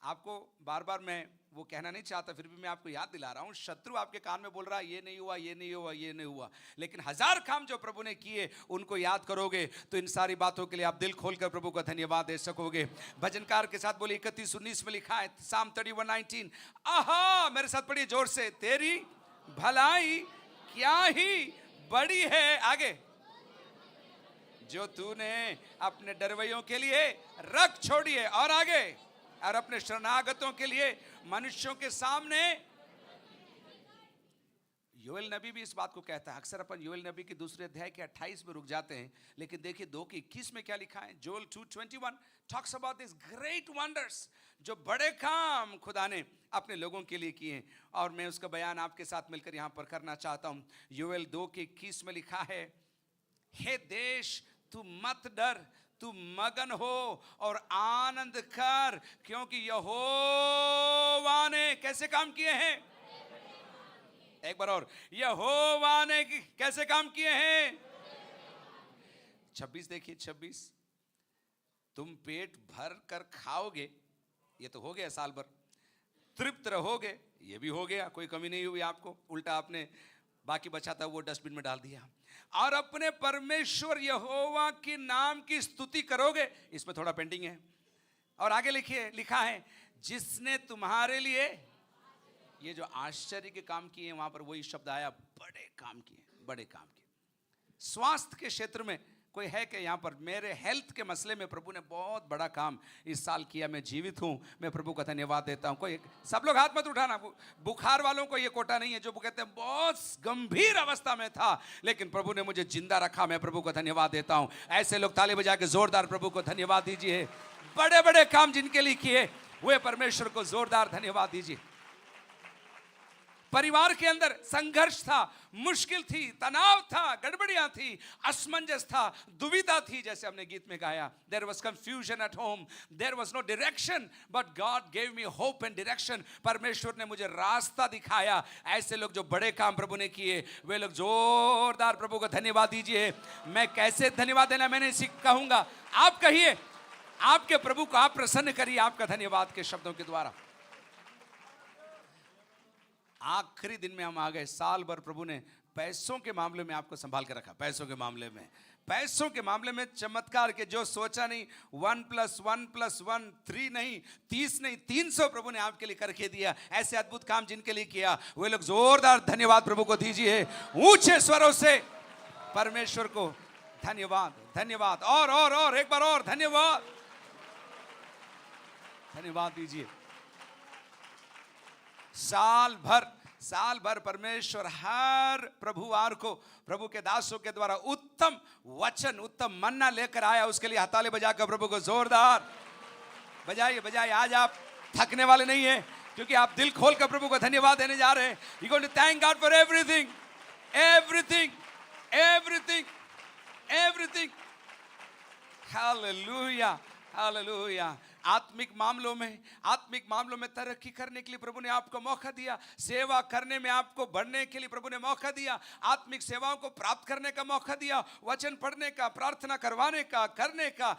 आपको बार बार मैं वो कहना नहीं चाहता, फिर भी मैं आपको याद दिला रहा हूं, शत्रु आपके कान में बोल रहा है, ये नहीं हुआ, ये नहीं हुआ, ये नहीं हुआ, लेकिन 1000 काम जो प्रभु ने किए उनको याद करोगे तो इन सारी बातों के लिए आप दिल खोलकर प्रभु को धन्यवाद दे सकोगे। भजनकार के साथ बोलिए, 31:19 में लिखा है, साम 31:19, आहा, मेरे साथ पढ़िए जोर से, तेरी भलाई क्या ही बड़ी है, आगे, जो तूने अपने डरवैयों के लिए रख छोड़ी है, और आगे, और अपने शरणागतों के लिए मनुष्यों के सामने। योएल नबी भी इस बात को कहता है। अक्सर अपन योएल नबी के दूसरे अध्याय के 28 में रुक जाते हैं, लेकिन देखिए 2 के 21 में क्या लिखा है। Joel 2:21 talks about this great wonders, जो बड़े काम खुदा ने अपने लोगों के लिए किए, और मैं उसका बयान आपके साथ मिलकर यहां पर करना चाहता हूं। योएल 2 के 21 में लिखा है, हे देश तू मत डर, तू मगन हो और आनंद कर, क्योंकि यहोवा ने कैसे काम किए हैं। एक बार और, यहोवा ने कैसे काम किए हैं। 26 देखिए, 26, तुम पेट भर कर खाओगे, ये तो हो गया साल भर, तृप्त रहोगे, ये भी हो गया, कोई कमी नहीं हुई आपको, उल्टा आपने बाकी बचा था वो डस्टबिन में डाल दिया, और अपने परमेश्वर यहोवा के नाम की स्तुति करोगे। इसमें थोड़ा पेंडिंग है, और आगे लिखिए, लिखा है, जिसने तुम्हारे लिए ये जो आश्चर्य के काम किए, वहां पर वही शब्द आया, बड़े काम किए, बड़े काम किए। स्वास्थ्य के क्षेत्र में कोई है कि यहाँ पर, मेरे हेल्थ के मसले में प्रभु ने बहुत बड़ा काम इस साल किया, मैं जीवित हूँ, मैं प्रभु का धन्यवाद देता हूँ। कोई, सब लोग हाथ मत उठाना, बुखार वालों को ये कोटा नहीं है, जो कहते हैं बहुत गंभीर अवस्था में था लेकिन प्रभु ने मुझे जिंदा रखा, मैं प्रभु को धन्यवाद देता हूँ। ऐसे लोग ताली बजा के जोरदार प्रभु को धन्यवाद दीजिए। बड़े बड़े काम जिनके लिए किए वे परमेश्वर को जोरदार धन्यवाद दीजिए। परिवार के अंदर संघर्ष था, मुश्किल थी, तनाव था, गड़बड़ियां थी, असमंजस था, दुविधा थी, जैसे हमने गीत में गाया, there was confusion at home, there was no direction, but God gave me hope and direction. परमेश्वर ने मुझे रास्ता दिखाया। ऐसे लोग जो बड़े काम प्रभु ने किए, वे लोग जोरदार प्रभु को धन्यवाद दीजिए। मैं कैसे धन्यवाद देना मैंने कहूंगा, आप कहिए, आपके प्रभु को आप प्रसन्न करिए आपका धन्यवाद के शब्दों के द्वारा। आखिरी दिन में हम आ गए, साल भर प्रभु ने पैसों के मामले में आपको संभाल के रखा। पैसों के मामले में चमत्कार के जो सोचा नहीं, 1 + 1 + 1 3 नहीं, 30 नहीं, 300 प्रभु ने आपके लिए करके दिया। ऐसे अद्भुत काम जिनके लिए किया, वे लोग जोरदार धन्यवाद प्रभु को दीजिए ऊंचे स्वरों से। परमेश्वर को धन्यवाद, धन्यवाद, और एक बार और धन्यवाद, धन्यवाद दीजिए। साल भर परमेश्वर हर प्रभुवार को प्रभु के दासों के द्वारा उत्तम वचन, उत्तम मन्ना लेकर आया। उसके लिए हथाले बजाकर प्रभु को जोरदार बजाइए। आज आप थकने वाले नहीं हैं, क्योंकि आप दिल खोलकर प्रभु को धन्यवाद देने जा रहे हैं। You going to thank God for everything. Hallelujah. आत्मिक मामलों में तरक्की करने के लिए प्रभु ने आपको मौका दिया। सेवा करने में आपको बढ़ने के लिए प्रभु ने मौका दिया। आत्मिक सेवाओं को प्राप्त करने का मौका दिया। वचन पढ़ने का, प्रार्थना करवाने का, करने का,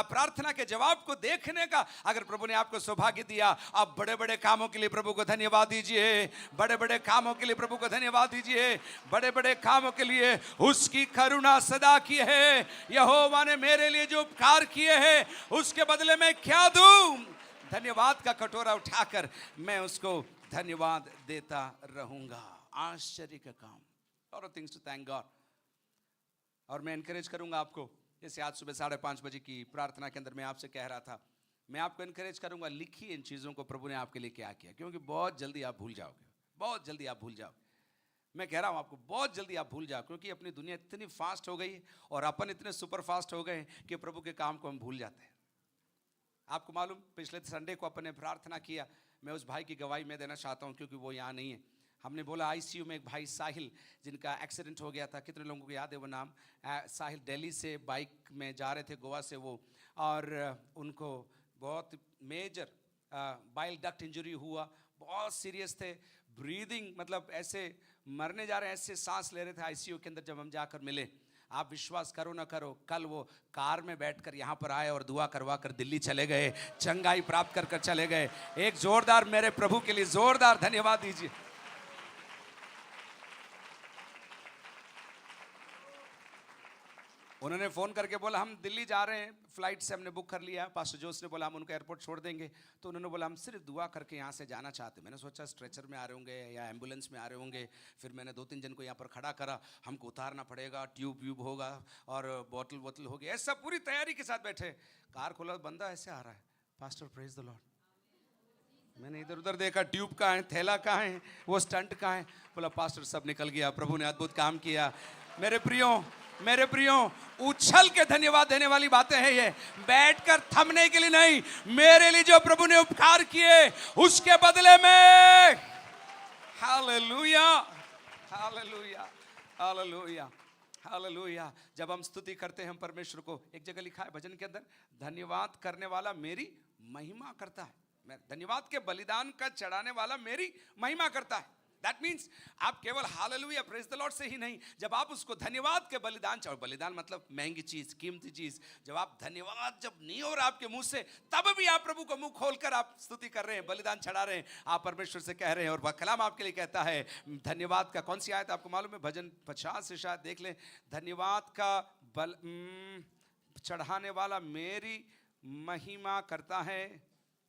प्रार्थना के जवाब को देखने का अगर प्रभु ने आपको सौभाग्य दिया, आप बड़े-बड़े कामों के लिए प्रभु को धन्यवाद दीजिए। बड़े-बड़े कामों के लिए प्रभु को धन्यवाद दीजिए। बड़े-बड़े कामों के लिए उसकी करुणा सदा की है। यहोवा ने मेरे लिए जो उपकार किए हैं, उसके बदले मैं क्या दूं? धन्यवाद का कटोरा उठाकर मैं उसको धन्यवाद देता रहूंगा। आश्चर्य का काम, और थिंग्स टू थैंक गॉड। और मैं एनकरेज करूंगा आपको, जैसे आज सुबह 5:30 बजे की प्रार्थना के अंदर मैं आपसे कह रहा था, मैं आपको एनकरेज करूंगा, लिखिए इन चीजों को प्रभु ने आपके लिए क्या किया, क्योंकि बहुत जल्दी आप भूल जाओगे। मैं कह रहा हूं आपको, बहुत जल्दी आप भूल जाओ, क्योंकि अपनी दुनिया इतनी फास्ट हो गई और अपन इतने सुपर फास्ट हो गए कि प्रभु के काम को हम भूल जाते हैं। आपको मालूम, पिछले संडे को अपन ने प्रार्थना किया। मैं उस भाई की गवाही में देना चाहता हूं, क्योंकि वो यहाँ नहीं है। हमने बोला आईसीयू में एक भाई साहिल, जिनका एक्सीडेंट हो गया था। कितने लोगों को याद है वो नाम? साहिल दिल्ली से बाइक में जा रहे थे, गोवा से वो, और उनको बहुत मेजर बाइल डक्ट इंजरी हुआ। बहुत सीरियस थे, ब्रीदिंग मतलब ऐसे मरने जा रहे हैं, ऐसे सांस ले रहे थे आईसीयू के अंदर। जब हम जाकर मिले, आप विश्वास करो ना करो, कल वो कार में बैठकर यहाँ पर आए और दुआ करवा कर दिल्ली चले गए, चंगाई प्राप्त कर चले गए। एक जोरदार मेरे प्रभु के लिए जोरदार धन्यवाद दीजिए। उन्होंने फ़ोन करके बोला हम दिल्ली जा रहे हैं, फ़्लाइट से हमने बुक कर लिया। पास्टर जोस ने बोला हम उनको एयरपोर्ट छोड़ देंगे। तो उन्होंने बोला हम सिर्फ दुआ करके यहाँ से जाना चाहते। मैंने सोचा स्ट्रेचर में आ रहे होंगे या एम्बुलेंस में आ रहे होंगे। फिर मैंने 2-3 जन को यहाँ पर खड़ा करा, हमको उतारना पड़ेगा, ट्यूब होगा और बोतल होगी, ऐसा पूरी तैयारी के साथ बैठे। कार खोला, बंदा ऐसे आ रहा है, पास्टर प्रेज द लॉर्ड। मैंने इधर उधर देखा, ट्यूब कहाँ है, थैला कहाँ है, वो स्टंट कहाँ है। बोला पास्टर सब निकल गया, प्रभु ने अद्भुत काम किया। मेरे प्रियो, उछल के धन्यवाद देने वाली बातें हैं ये, बैठकर थमने के लिए नहीं। मेरे लिए जो प्रभु ने उपकार किए, उसके बदले में हालेलुया, हालेलुया, हालेलुया, हालेलुया। जब हम स्तुति करते हैं हम परमेश्वर को, एक जगह लिखा है भजन के अंदर, धन्यवाद करने वाला मेरी महिमा करता है। मैं धन्यवाद के बलिदान का चढ़ाने वाला मेरी महिमा करता है। That means आप केवल हालेलुया प्रेज द लॉर्ड से ही नहीं, जब आप उसको धन्यवाद के बलिदान चाहो, बलिदान मतलब महंगी चीज, कीमती चीज, जब आप धन्यवाद जब नहीं हो रहा आपके मुंह से, तब भी आप प्रभु को मुंह खोलकर आप स्तुति कर रहे हैं, बलिदान चढ़ा रहे हैं, आप परमेश्वर से कह रहे हैं। और वह कलाम आपके लिए कहता है धन्यवाद का, कौन सी आयत आपको मालूम है? भजन 50 से शायद देख लें। धन्यवाद का बल चढ़ाने वाला मेरी महिमा करता है।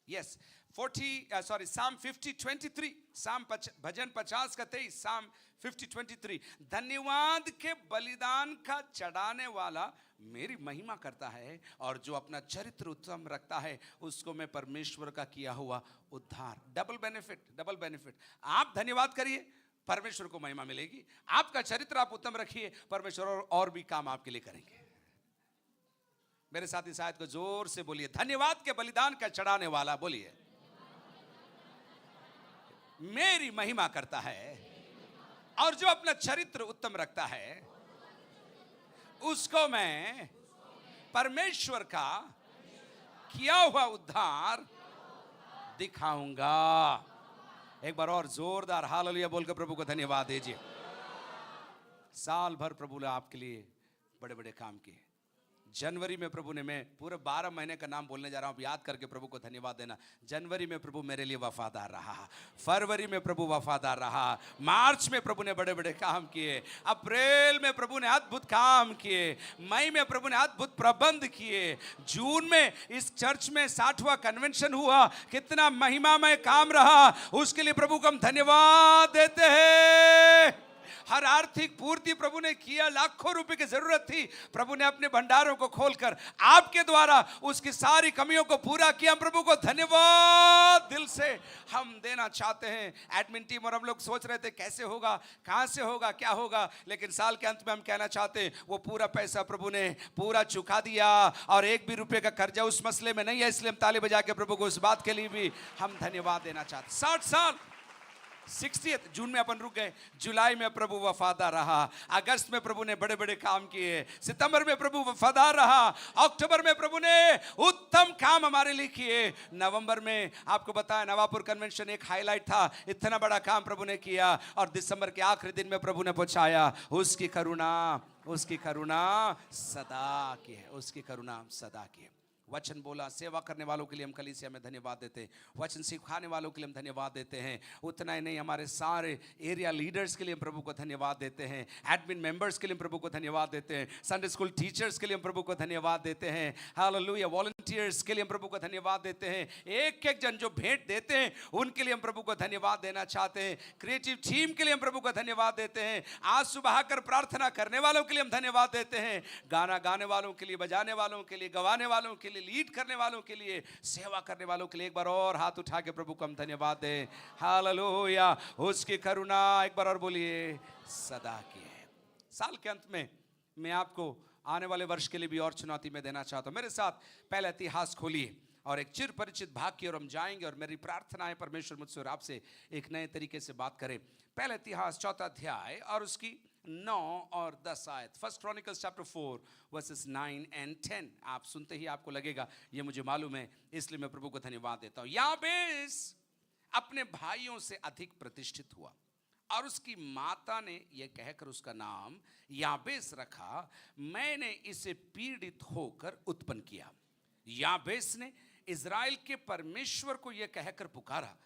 यस, Psalm 50:23, भजन 50 का 23, Psalm 50:23। धन्यवाद के बलिदान का चढ़ाने वाला मेरी महिमा करता है, और जो अपना चरित्र उत्तम रखता है उसको मैं परमेश्वर का किया हुआ उद्धार। Double benefit. आप धन्यवाद करिए, परमेश्वर को महिमा मिलेगी। आपका चरित्र आप उत्तम रखिए, परमेश्वर और भी काम आपके लिए करेंगे। मेरे साथ इस आयत को जोर से बोलिए, धन्यवाद के बलिदान का चढ़ाने वाला, बोलिए, मेरी महिमा करता है, और जो अपना चरित्र उत्तम रखता है उसको मैं परमेश्वर का किया हुआ उद्धार दिखाऊंगा। एक बार और जोरदार हालेलुया बोलकर प्रभु को धन्यवाद दीजिए। साल भर प्रभु ने आपके लिए बड़े बड़े काम किए। जनवरी में प्रभु ने, मैं पूरे 12 महीने का नाम बोलने जा रहा हूँ, याद करके प्रभु को धन्यवाद देना। जनवरी में प्रभु मेरे लिए वफादार रहा, फरवरी में प्रभु वफादार रहा, मार्च में प्रभु ने बड़े बड़े काम किए, अप्रैल में प्रभु ने अद्भुत काम किए, मई में प्रभु ने अद्भुत प्रबंध किए, जून में इस चर्च में 60वां कन्वेंशन हुआ, कितना महिमामय काम रहा, उसके लिए प्रभु को हम धन्यवाद देते हैं। हर आर्थिक पूर्ति प्रभु ने किया, लाखों रुपए की जरूरत थी, प्रभु ने अपने भंडारों को खोलकर आपके द्वारा उसकी सारी कमियों को पूरा किया। हम प्रभु को धन्यवाद दिल से हम देना चाहते हैं। एडमिन टीम और हम लोग सोच रहे थे कैसे होगा, कहां से होगा, क्या होगा, लेकिन साल के अंत में हम कहना चाहते हैं वो पूरा पैसा प्रभु ने पूरा चुका दिया और एक भी रुपए का कर्जा उस मसले में नहीं है। इसलिए हम ताली बजा के प्रभु को उस बात के लिए भी हम धन्यवाद देना चाहते हैं। 60 साल 60th जून में अपन रुक गए, जुलाई में प्रभु वफादार रहा, अगस्त में प्रभु ने बड़े बड़े काम किए, सितंबर में प्रभु वफादार रहा, अक्टूबर में प्रभु ने उत्तम काम हमारे लिए किए, नवंबर में आपको बताया नवापुर कन्वेंशन एक हाईलाइट था, इतना बड़ा काम प्रभु ने किया, और दिसंबर के आखिरी दिन में प्रभु ने पहुंचाया। उसकी करुणा सदा की है, उसकी करुणा सदा की है। वचन बोला, सेवा करने वालों के लिए हम कलीसिया में धन्यवाद देते हैं, वचन सिखाने वालों के लिए हम धन्यवाद देते हैं। उतना ही नहीं, हमारे सारे एरिया लीडर्स के लिए हम प्रभु को धन्यवाद देते हैं, एडमिन मेंबर्स के लिए हम प्रभु को धन्यवाद देते हैं, संडे स्कूल टीचर्स के लिए हम प्रभु को धन्यवाद देते हैं, हालेलुया, वॉलंटियर्स के लिए हम प्रभु को धन्यवाद देते हैं। एक एक जन जो भेंट देते हैं उनके लिए हम प्रभु को धन्यवाद देना चाहते हैं। क्रिएटिव टीम के लिए हम प्रभु को धन्यवाद देते हैं। आंसू बहाकर प्रार्थना करने वालों के लिए हम धन्यवाद देते हैं। गाना गाने वालों के लिए, बजाने वालों के लिए, गवाने वालों के लिए, लीड करने वालों के लिए, सेवा करने वालों के लिए एक बार और हाथ उठा के प्रभु को हम धन्यवाद दें। हालेलुया, उसकी करुणा एक बार और बोलिए सदा की है। साल के अंत में मैं आपको आने वाले वर्ष के लिए भी और चुनौती में देना चाहता हूं। मेरे साथ पहला इतिहास खोलिए और एक चिर परिचित भाग की ओर हम जाएंगे, और मेरी प्रार्थना है परमेश्वर मुझसे और आपसे एक नए तरीके से बात करें। पहला इतिहास 4 अध्याय और उसकी 9 और 10 आयत। First chronicles chapter 4 versus 9 and 10। आप सुनते ही आपको लगेगा ये मुझे मालूम है, इसलिए मैं प्रभु को धन्यवाद देता हूं। याबेस अपने भाइयों से अधिक प्रतिष्ठित हुआ और उसकी माता ने यह कहकर उसका नाम याबेस रखा, मैंने इसे पीड़ित होकर उत्पन्न किया। याबेस ने इज़राइल के परमेश्वर को यह कहकर पुकारा,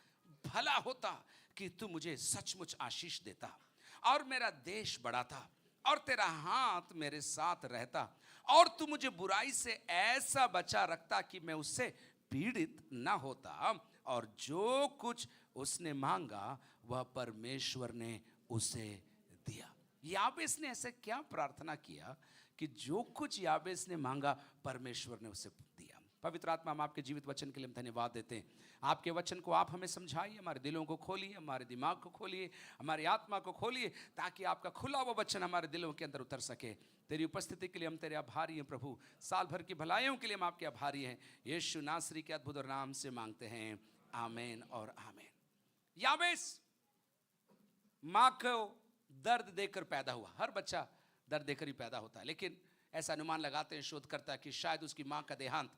भला होता कि तू मुझे सचमुच आशीष देता और मेरा देश बढ़ाता और तेरा हाथ मेरे साथ रहता और तू मुझे बुराई से ऐसा बचा रखता कि मैं उससे पीड़ित ना होता। और जो कुछ उसने मांगा वह परमेश्वर ने उसे दिया। याबेस ने ऐसे क्या प्रार्थना किया कि जो कुछ याबेस ने मांगा परमेश्वर ने उसे दिया। पवित्र आत्मा, हम आपके जीवित वचन के लिए हम धन्यवाद देते हैं। आपके वचन को आप हमें समझाइए, हमारे दिलों को खोलिए, हमारे दिमाग को खोलिए, हमारी आत्मा को खोलिए, ताकि आपका खुला हुआ वचन हमारे दिलों के अंदर उतर सके। तेरी उपस्थिति के लिए हम तेरे आभारी हैं प्रभु। साल भर की भलाइयों के लिए हम आपके आभारी हैं। यीशु नासरी के अद्भुत नाम से मांगते हैं, आमीन और आमीन। याबेस माँ को दर्द देकर पैदा हुआ। हर बच्चा दर्द देकर ही पैदा होता है, लेकिन ऐसा अनुमान लगाते हैं शोधकर्ता कि शायद उसकी माँ का देहांत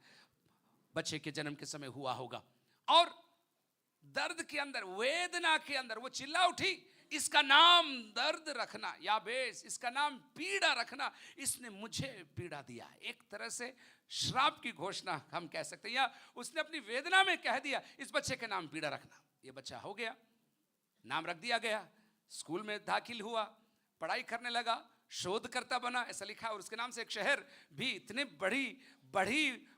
बच्चे के जन्म के समय हुआ होगा। और दर्द के अंदर, वेदना के अंदर वो चिल्ला उठी, इसका नाम दर्द रखना, याबेस, इसका नाम पीड़ा रखना, इसने मुझे पीड़ा दिया। एक तरह से श्राप की घोषणा हम कह सकते हैं, या उसने अपनी वेदना में कह दिया इस बच्चे के नाम पीड़ा रखना। ये बच्चा हो गया, नाम रख दिया गया, स्कूल में दाखिल हुआ, पढ़ाई करने लगा, शोधकर्ता बना, ऐसा लिखा है। और उसके नाम से एक शहर भी, इतने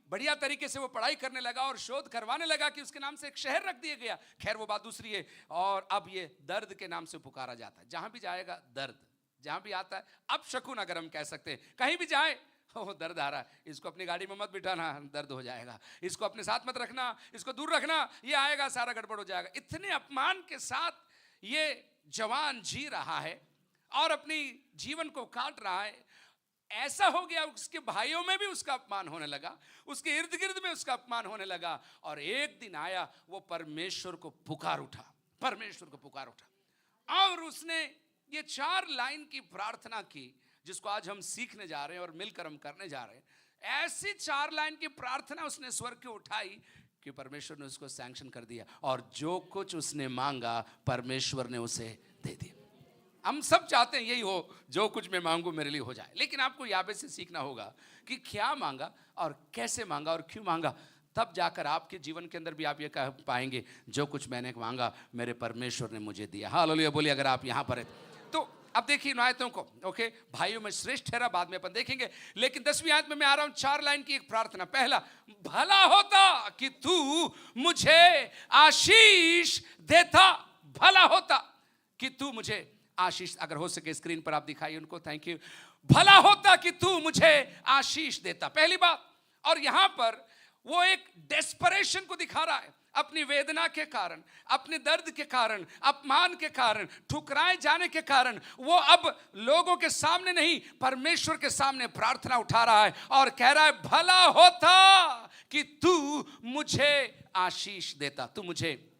बढ़िया तरीके से वो पढ़ाई करने लगा और शोध करवाने लगा कि उसके नाम से एक शहर रख दिया गया। खैर वो बात दूसरी है। और अब ये दर्द के नाम से पुकारा जाता है। जहां भी जाएगा दर्द, जहां भी आता है अब शकुन, अगर हम कह सकते हैं, कहीं भी जाए हो दर्द आ रहा है, इसको अपनी गाड़ी में मत बिठाना, दर्द हो जाएगा, इसको अपने साथ मत रखना, इसको दूर रखना, ये आएगा सारा गड़बड़ हो जाएगा। इतने अपमान के साथ ये जवान जी रहा है और अपनी जीवन को काट रहा है। ऐसा हो गया, उसके भाइयों में भी उसका अपमान होने लगा, उसके इर्द गिर्द में उसका अपमान होने लगा। और एक दिन आया, वो परमेश्वर को पुकार उठा, परमेश्वर को पुकार उठा, और उसने ये 4 लाइन की प्रार्थना की, जिसको आज हम सीखने जा रहे हैं और मिलकर हम करने जा रहे हैं। ऐसी 4 लाइन की प्रार्थना उसने स्वर्ग की उठाई कि परमेश्वर ने उसको सैंक्शन कर दिया, और जो कुछ उसने मांगा परमेश्वर ने उसे दे दिया। हम सब चाहते हैं यही हो, जो कुछ मैं मांगू मेरे लिए हो जाए। लेकिन आपको याबेस से सीखना होगा कि क्या मांगा और कैसे मांगा और क्यों मांगा। तब जाकर आपके जीवन के अंदर भी आप ये कह पाएंगे, जो कुछ मैंने मांगा मेरे परमेश्वर ने मुझे दिया। हालेलुया बोलिए अगर आप यहाँ पर है तो। अब देखिए इन आयतों को, ओके भाइयों में श्रेष्ठ ठहरा, बाद में अपन देखेंगे। लेकिन 10वीं आयत में मैं आ रहा हूं, 4 लाइन की एक प्रार्थना। पहला, भला होता कि तू मुझे आशीष देता, भला होता कि तू मुझे आशीष, अगर हो सके स्क्रीन पर आप दिखाइए उनको, थैंक यू। भला होता कि तू मुझे आशीष देता, पहली बात। और यहां पर वो एक डेस्परेशन को दिखा रहा है, अपनी वेदना के कारण, अपने दर्द के कारण, अपमान के कारण, ठुकराए जाने के कारण वो अब लोगों के सामने नहीं, परमेश्वर के सामने प्रार्थना उठा रहा है और कह रहा है, भला होता कि तू मुझे आशीष देता, तू मुझे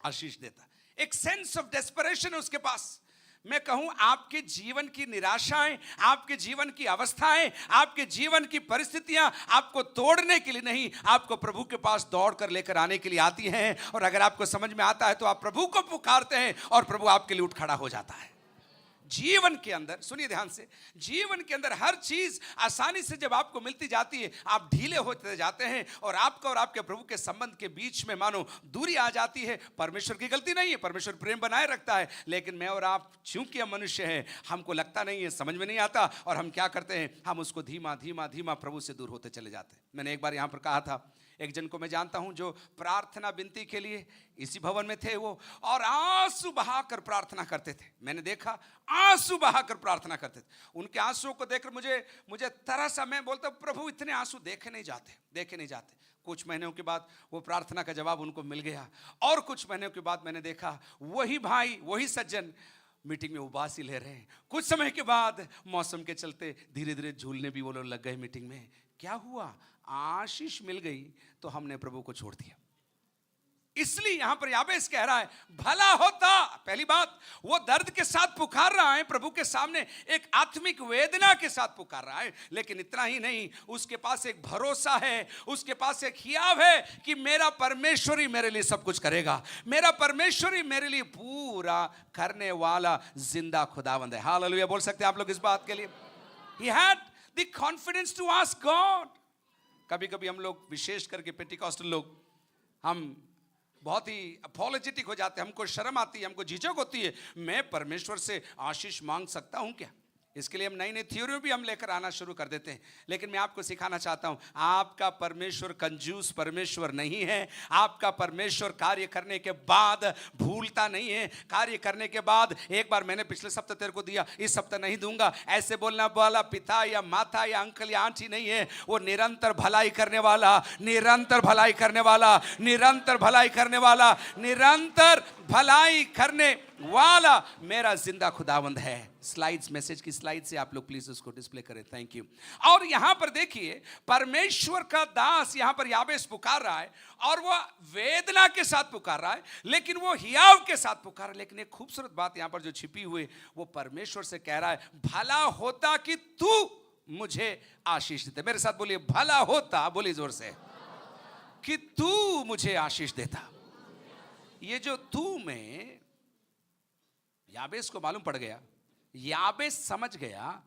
आशीष देता। एक सेंस ऑफ डेस्परेशन है उसके पास। मैं कहूं आपके जीवन की निराशाएं, आपके जीवन की अवस्थाएं, आपके जीवन की परिस्थितियां आपको तोड़ने के लिए नहीं, आपको प्रभु के पास दौड़ कर लेकर आने के लिए आती हैं। और अगर आपको समझ में आता है तो आप प्रभु को पुकारते हैं और प्रभु आपके लिए उठ खड़ा हो जाता है। जीवन के अंदर, सुनिए ध्यान से, जीवन के अंदर हर चीज आसानी से जब आपको मिलती जाती है, आप ढीले होते जाते हैं और आपका और आपके प्रभु के संबंध के बीच में मानो दूरी आ जाती है। परमेश्वर की गलती नहीं है, परमेश्वर प्रेम बनाए रखता है, लेकिन मैं और आप चूंकि हम मनुष्य हैं, हमको लगता नहीं है, समझ में नहीं आता, और हम क्या करते हैं, हम उसको धीमा धीमा धीमा प्रभु से दूर होते चले जाते हैं। मैंने एक बार यहां पर कहा था, एक जन को मैं जानता हूं जो प्रार्थना विनती के लिए इसी भवन में थे वो, और आंसू बहाकर प्रार्थना करते थे। मैंने देखा आंसू बहाकर प्रार्थना करते थे। उनके आंसुओं को देखकर मुझे तरस सा, मैं बोलता प्रभु इतने आंसू देखे नहीं जाते। कुछ महीनों के बाद वो प्रार्थना का जवाब उनको मिल गया, और कुछ महीनों के बाद मैंने देखा वही भाई, वही सज्जन मीटिंग में उबासी ले रहे हैं। कुछ समय के बाद मौसम के चलते धीरे धीरे झूलने भी वो लोग लग गए मीटिंग में। क्या हुआ? आशीष मिल गई तो हमने प्रभु को छोड़ दिया। इसलिए यहां पर याबेस कह रहा है, भला होता, पहली बात, वो दर्द के साथ पुकार रहा है प्रभु के सामने, एक आत्मिक वेदना के साथ पुकार रहा है। लेकिन इतना ही नहीं, उसके पास एक भरोसा है, उसके पास एक हियाव है कि मेरा परमेश्वर ही मेरे लिए सब कुछ करेगा, मेरा परमेश्वर ही मेरे लिए पूरा करने वाला जिंदा खुदावंद है। हालेलुया बोल सकते हैं आप लोग इस बात के लिए। He had the confidence to ask God. कभी कभी हम लोग, विशेष करके पेंटिकॉस्टल लोग, हम बहुत ही अपॉलोजेटिक हो जाते हैं, हमको शर्म आती है, हमको झिझक होती है, मैं परमेश्वर से आशीष मांग सकता हूं क्या? इसके लिए हम नई नई थ्योरी भी हम लेकर आना शुरू कर देते हैं। लेकिन मैं आपको सिखाना चाहता हूं, आपका परमेश्वर कंजूस परमेश्वर नहीं है। आपका परमेश्वर कार्य करने के बाद भूलता नहीं है। कार्य करने के बाद, एक बार मैंने पिछले सप्ताह तेरे को दिया, इस सप्ताह नहीं दूंगा, ऐसे बोलना वाला पिता या माता या अंकल या आंटी नहीं है। वो निरंतर भलाई करने वाला, निरंतर भलाई करने वाला, निरंतर भलाई करने वाला, निरंतर भलाई करने वाला मेरा जिंदा खुदावंद है। स्लाइड्स, मैसेज की स्लाइड से आप लोग प्लीज उसको डिस्प्ले करें, थैंक यू। और यहां पर देखिए, परमेश्वर का दास यहां पर याबेस पुकार रहा है, और वो वेदना के साथ पुकार रहा है, लेकिन वो हियाव के साथ पुकार रहा है। लेकिन एक खूबसूरत बात यहां पर जो छिपी हुई, वो परमेश्वर से कह रहा है, भला होता कि तू मुझे आशीष देता। मेरे साथ बोलिए, भला होता, बोलिए जोर से, कि तू मुझे आशीष देता। ये जो तू में याबेस को मालूम पड़ गया, याबेस समझ गया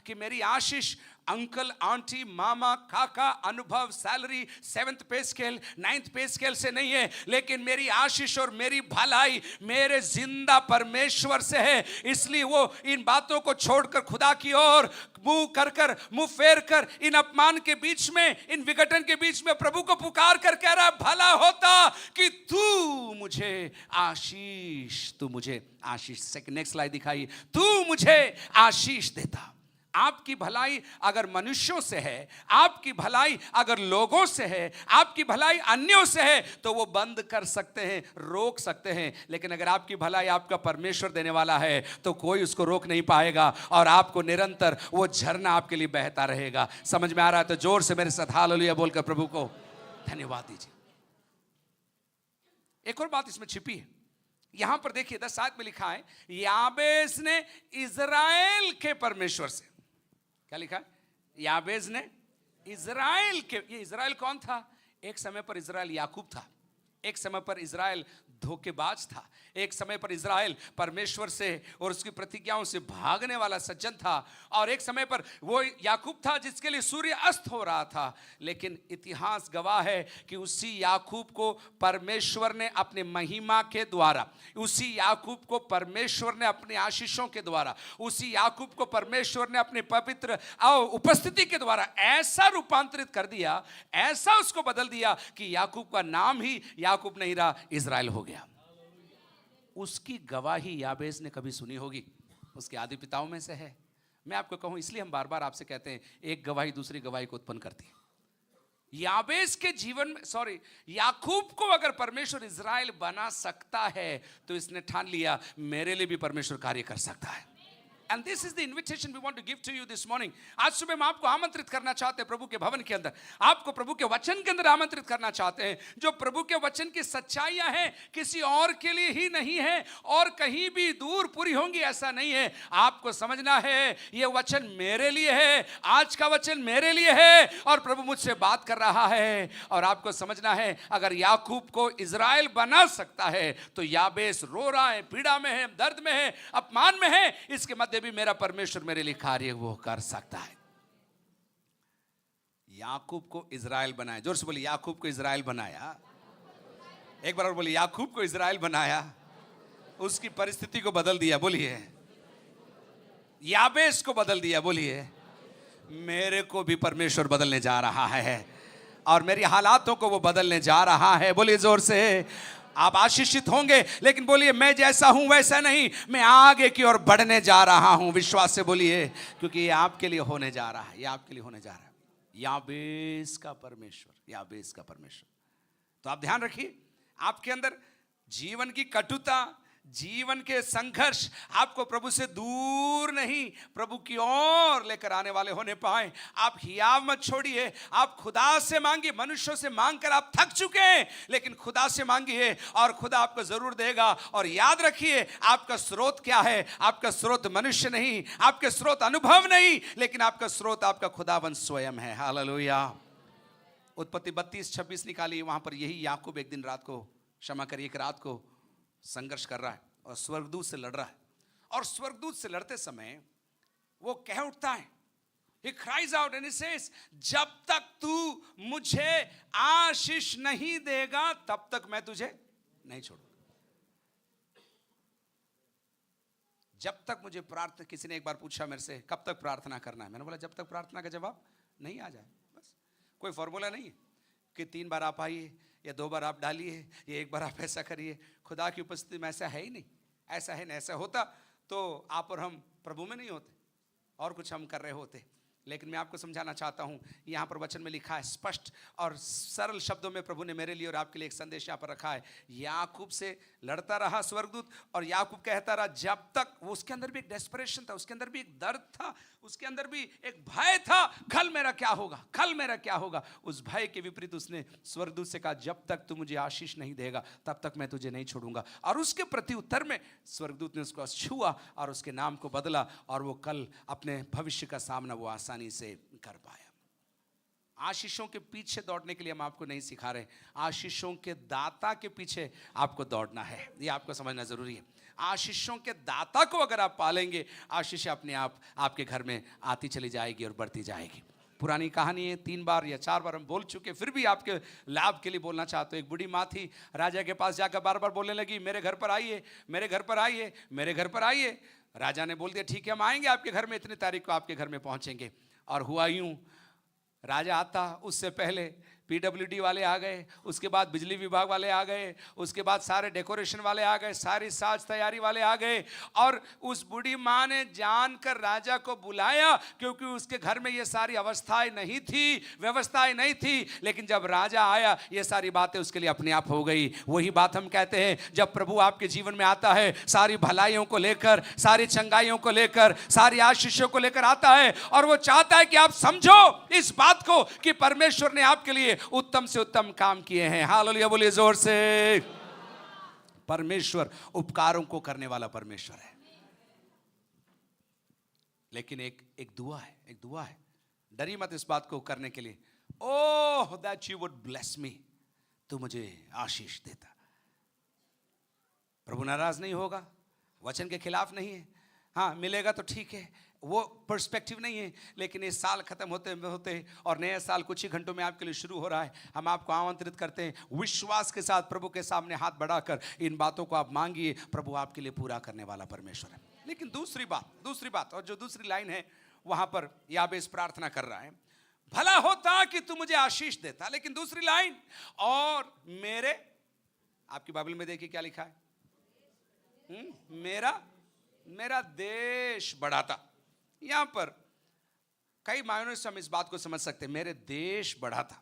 कि मेरी आशीष अंकल, आंटी, मामा, काका, अनुभव, सैलरी, 7th पे स्केल, 9th पे स्केल से नहीं है, लेकिन मेरी आशीष और मेरी भलाई मेरे जिंदा परमेश्वर से है। इसलिए वो इन बातों को छोड़कर खुदा की ओर मुंह फेर कर इन अपमान के बीच में, इन विघटन के बीच में प्रभु को पुकार कर कह रहा है, भला होता कि तू मुझे आशीष, तू मुझे आशीष। सेकंड, नेक्स्ट स्लाइड दिखाइए। तू मुझे आशीष देता। आपकी भलाई अगर मनुष्यों से है, आपकी भलाई अगर लोगों से है, आपकी भलाई अन्यों से है, तो वो बंद कर सकते हैं, रोक सकते हैं। लेकिन अगर आपकी भलाई आपका परमेश्वर देने वाला है, तो कोई उसको रोक नहीं पाएगा, और आपको निरंतर वो झरना आपके लिए बहता रहेगा। समझ में आ रहा है तो जोर से मेरे साथ हालेलुया बोलकर प्रभु को धन्यवाद दीजिए। एक और बात इसमें छिपी है, यहां पर देखिए 10 आयत में लिखा है, याबेस ने इज़राइल के परमेश्वर से, क्या लिखा है? याबेस ने इज़राइल के, ये इज़राइल कौन था? एक समय पर इज़राइल याकूब था, एक समय पर इज़राइल धोखेबाज था, एक समय पर इज़राइल परमेश्वर से और उसकी प्रतिज्ञाओं से भागने वाला सज्जन था, और एक समय पर वो याकूब था जिसके लिए सूर्य अस्त हो रहा था। लेकिन इतिहास गवाह है कि उसी याकूब को परमेश्वर ने अपने महिमा के द्वारा, उसी याकूब को परमेश्वर ने अपनी आशीषों के द्वारा, उसी याकूब को परमेश्वर ने अपने पवित्र उपस्थिति के द्वारा ऐसा रूपांतरित कर दिया, ऐसा उसको बदल दिया कि याकूब का नाम ही याकूब नहीं रहा, इज़राइल हो गया। उसकी गवाही याबेस ने कभी सुनी होगी, उसके आदि पिताओं में से है। मैं आपको कहूं, इसलिए हम बार बार आपसे कहते हैं एक गवाही दूसरी गवाही को उत्पन्न करती है। याबेस के जीवन में याकूब को अगर परमेश्वर इज़राइल बना सकता है तो इसने ठान लिया मेरे लिए भी परमेश्वर कार्य कर सकता है। And this is the invitation we want to give to you this morning. आज सुबह हम आपको आमंत्रित करना चाहते हैं प्रभु के भवन के अंदर, आपको प्रभु के वचन के अंदर आमंत्रित करना चाहते हैं। जो प्रभु के वचन की सच्चाइयां हैं किसी और के लिए ही नहीं है और कहीं भी दूर पूरी होंगी ऐसा नहीं है। आपको समझना है ये वचन मेरे लिए है, आज का वचन मेरे लिए है और प्रभु मुझसे बात कर रहा है। और आपको समझना है अगर याकूब को इज़राइल बना सकता है तो याबेस रो रहा है, पीड़ा में है, दर्द में है, अपमान में है, इसके मध्य भी मेरा परमेश्वर मेरे लिए कार्य वो कर सकता है। याकूब को इज़राइल बनाया, जोर से बोलिए याकूब को इज़राइल बनाया। एक बार और बोलिए याकूब को इज़राइल बनाया, उसकी परिस्थिति को बदल दिया। बोलिए याबेस को बदल दिया। बोलिए मेरे को भी परमेश्वर बदलने जा रहा है और मेरी हालातों को वो बदलने जा रहा है। बोलिए जोर से। आप आशीषित होंगे, लेकिन बोलिए मैं जैसा हूं वैसा नहीं, मैं आगे की ओर बढ़ने जा रहा हूं। विश्वास से बोलिए, क्योंकि ये आपके लिए होने जा रहा है, ये आपके लिए होने जा रहा है। याबेस का परमेश्वर, याबेस का परमेश्वर। तो आप ध्यान रखिए, आपके अंदर जीवन की कटुता, जीवन के संघर्ष आपको प्रभु से दूर नहीं प्रभु की ओर लेकर आने वाले होने पाए। आप हियाव मत छोड़िए, आप खुदा से मांगिए। मनुष्यों से मांगकर आप थक चुके हैं, लेकिन खुदा से मांगिए और खुदा आपको जरूर देगा। और याद रखिए आपका स्रोत क्या है। आपका स्रोत मनुष्य नहीं, आपके स्रोत अनुभव नहीं, लेकिन आपका स्रोत आपका खुदावन स्वयं है। हालेलुया। उत्पत्ति 32:26 निकालिए, वहां पर यही याकूब एक दिन रात को, क्षमा करिए, एक रात को संघर्ष कर रहा है और स्वर्गदूत से लड़ रहा है। और स्वर्गदूत से लड़ते समय वो कह उठता है, he cries out and he says, जब तक तू मुझे आशीष नहीं देगा तब तक मैं तुझे नहीं छोड़ूंगा। जब तक मुझे प्रार्थना, किसी ने एक बार पूछा मेरे से कब तक प्रार्थना करना है, मैंने बोला जब तक प्रार्थना का जवाब नहीं आ जाए। बस कोई फॉर्मूला नहीं है कि 3 बार आप आइए या 2 बार आप डालिए या 1 बार आप ऐसा करिए। खुदा की उपस्थिति में ऐसा है ही नहीं। ऐसा है ना, ऐसा होता तो आप और हम प्रभु में नहीं होते और कुछ हम कर रहे होते। लेकिन मैं आपको समझाना चाहता हूं, यहाँ पर वचन में लिखा है स्पष्ट और सरल शब्दों में प्रभु ने मेरे लिए और आपके लिए एक संदेश यहाँ पर रखा है। याकूब से लड़ता रहा स्वर्गदूत और याकूब कहता रहा जब तक, वो उसके अंदर भी एक डेस्परेशन था, उसके अंदर भी एक दर्द था, उसके अंदर भी एक भय था, कल मेरा क्या होगा, कल मेरा क्या होगा। उस भय के विपरीत उसने स्वर्गदूत से कहा जब तक तू मुझे आशीष नहीं देगा तब तक मैं तुझे नहीं छोड़ूंगा। और उसके प्रति उत्तर में स्वर्गदूत ने उसको छुआ और उसके नाम को बदला और वो कल अपने भविष्य का सामना वो आसानी से कर पाया। आशीषों के पीछे दौड़ने के लिए हम आपको नहीं सिखा रहे, आशीषों के दाता के पीछे आपको दौड़ना है। ये आपको समझना जरूरी है। आशीषों के दाता को अगर आप पालेंगे, आशीष अपने आप आपके घर में आती चली जाएगी और बढ़ती जाएगी। पुरानी कहानी है, 3 बार या 4 बार हम बोल चुके, फिर भी आपके लाभ के लिए बोलना चाहते हो। एक बूढ़ी माँ थी, राजा के पास जाकर बार बार बोलने लगी मेरे घर पर आइए, मेरे घर पर आइए, मेरे घर पर आइए। राजा ने बोल दिया ठीक है हम आएंगे आपके घर में, इतनी तारीख को आपके घर में पहुंचेंगे। और हुआ यूं, राजा आता उससे पहले PWD वाले आ गए, उसके बाद बिजली विभाग वाले आ गए, उसके बाद सारे डेकोरेशन वाले आ गए, सारी साज तैयारी वाले आ गए। और उस बूढ़ी माँ ने जानकर राजा को बुलाया क्योंकि उसके घर में ये सारी अवस्थाएं नहीं थी, व्यवस्थाएं नहीं थी। लेकिन जब राजा आया ये सारी बातें उसके लिए अपने आप हो गई। वही बात हम कहते हैं, जब प्रभु आपके जीवन में आता है सारी भलाइयों को लेकर, सारी चंगाइयों को लेकर, सारी आशीषों को लेकर आता है और वो चाहता है कि आप समझो इस बात को कि परमेश्वर ने आपके लिए उत्तम से उत्तम काम किए हैं। हालेलुया बोलिए जोर से। परमेश्वर उपकारों को करने वाला परमेश्वर है। लेकिन एक दुआ है, एक दुआ है, डरी मत इस बात को करने के लिए। Oh that you would bless me, तू मुझे आशीष देता। प्रभु नाराज नहीं होगा, वचन के खिलाफ नहीं है। हाँ, मिलेगा तो ठीक है, वो पर्सपेक्टिव नहीं है। लेकिन ये साल खत्म होते होते और नया साल कुछ ही घंटों में आपके लिए शुरू हो रहा है। हम आपको आमंत्रित करते हैं, विश्वास के साथ प्रभु के सामने हाथ बढ़ाकर इन बातों को आप मांगिए। प्रभु आपके लिए पूरा करने वाला परमेश्वर है। लेकिन दूसरी बात और जो दूसरी लाइन है, वहां पर याबेस प्रार्थना कर रहा है, भला होता कि तू मुझे आशीष देता। लेकिन दूसरी लाइन, और मेरे, आपकी बाइबल में देखिए क्या लिखा है, मेरा देश बढ़ाता। यहां पर कई मायनों से हम इस बात को समझ सकते हैं, मेरे देश बढ़ाता।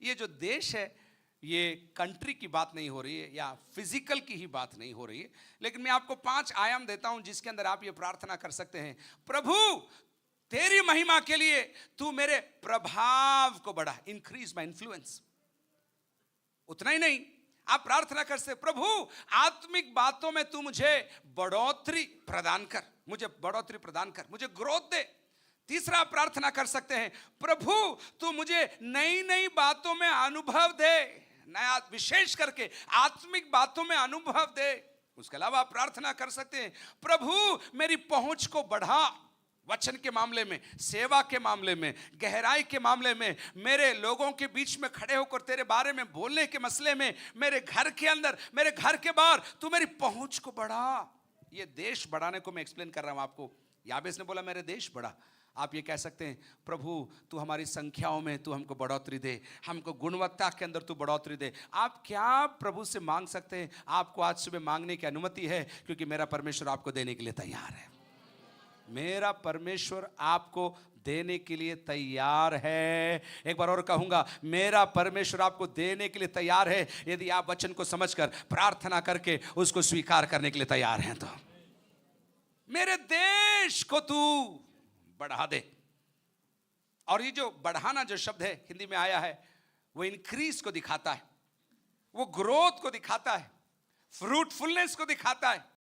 ये जो देश है, ये कंट्री की बात नहीं हो रही है या फिजिकल की ही बात नहीं हो रही है। लेकिन मैं आपको 5 आयाम देता हूं जिसके अंदर आप ये प्रार्थना कर सकते हैं, प्रभु तेरी महिमा के लिए तू मेरे प्रभाव को बढ़ा, इंक्रीज माय इन्फ्लुएंस। उतना ही नहीं, आप प्रार्थना कर सकते, प्रभु आत्मिक बातों में तू मुझे बढ़ोतरी प्रदान कर, मुझे ग्रोथ दे। तीसरा आप प्रार्थना कर सकते हैं, प्रभु तू मुझे नई नई बातों में अनुभव दे, नया विशेष करके आत्मिक बातों में अनुभव दे। उसके अलावा आप प्रार्थना कर सकते हैं, प्रभु मेरी पहुंच को बढ़ा, वचन के मामले में, सेवा के मामले में, गहराई के मामले में, मेरे लोगों के बीच में खड़े होकर तेरे बारे में बोलने के मसले में, मेरे घर के अंदर, मेरे घर के बाहर तू मेरी पहुंच को बढ़ा। ये देश बढ़ाने को मैं एक्सप्लेन कर रहा हूं आपको। याबेस ने बोला मेरे देश बढ़ा। आप ये कह सकते हैं, प्रभु तू हमारी संख्याओं में तू हमको बढ़ोतरी दे, हमको गुणवत्ता के अंदर तू बढ़ोतरी दे। आप क्या प्रभु से मांग सकते हैं? आपको आज सुबह मांगने की अनुमति है, क्योंकि मेरा परमेश्वर आपको देने के लिए तैयार है। मेरा परमेश्वर आपको देने के लिए तैयार है। एक बार और कहूंगा, मेरा परमेश्वर आपको देने के लिए तैयार है, यदि आप वचन को समझकर प्रार्थना करके उसको स्वीकार करने के लिए तैयार हैं तो। मेरे देश को तू बढ़ा दे। और ये जो बढ़ाना जो शब्द है हिंदी में आया है, वो इंक्रीज को दिखाता है, वो ग्रोथ को दिखाता है, फ्रूटफुलनेस को दिखाता है।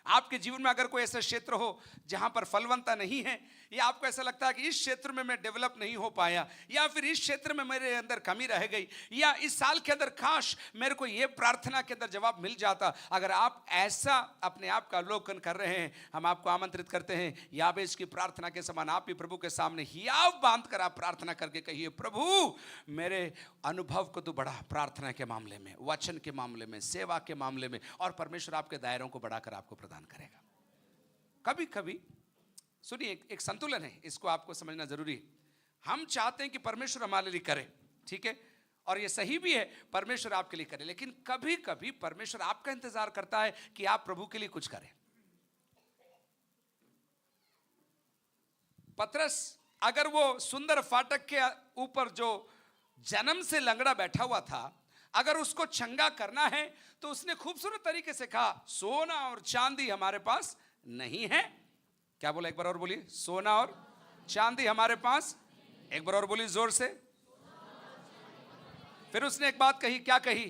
आपके जीवन में अगर कोई ऐसा क्षेत्र हो जहां पर फलवंता नहीं है, या आपको ऐसा लगता है कि इस क्षेत्र में मैं डेवलप नहीं हो पाया, या फिर इस क्षेत्र में मेरे अंदर कमी रह गई, या इस साल के अंदर काश मेरे को ये प्रार्थना के अंदर जवाब मिल जाता, अगर आप ऐसा अपने आप का अवलोकन कर रहे हैं, हम आपको आमंत्रित करते हैं, याबेस की प्रार्थना के समान आप भी प्रभु के सामने हियाव बांध कर आप प्रार्थना करके कहिए, प्रभु मेरे अनुभव को तू बढ़ा, प्रार्थना के मामले में, वचन के मामले में, सेवा के मामले में, और परमेश्वर आपके दायरों को बढ़ाकर आपको प्रदान करेगा। कभी कभी सुनिए, एक संतुलन है, इसको आपको समझना जरूरी है। हम चाहते हैं कि परमेश्वर हमारे लिए करे, ठीक है, और ये सही भी है, परमेश्वर आपके लिए करे। लेकिन कभी कभी परमेश्वर आपका इंतजार करता है कि आप प्रभु के लिए कुछ करें। पतरस, अगर वो सुंदर फाटक के ऊपर जो जन्म से लंगड़ा बैठा हुआ था, अगर उसको चंगा करना है तो उसने खूबसूरत तरीके से कहा, सोना और चांदी हमारे पास नहीं है। क्या बोला? एक बार और बोलिए, सोना और चांदी हमारे पास। एक बार और बोलिए जोर से। फिर उसने एक बात कही, क्या कही?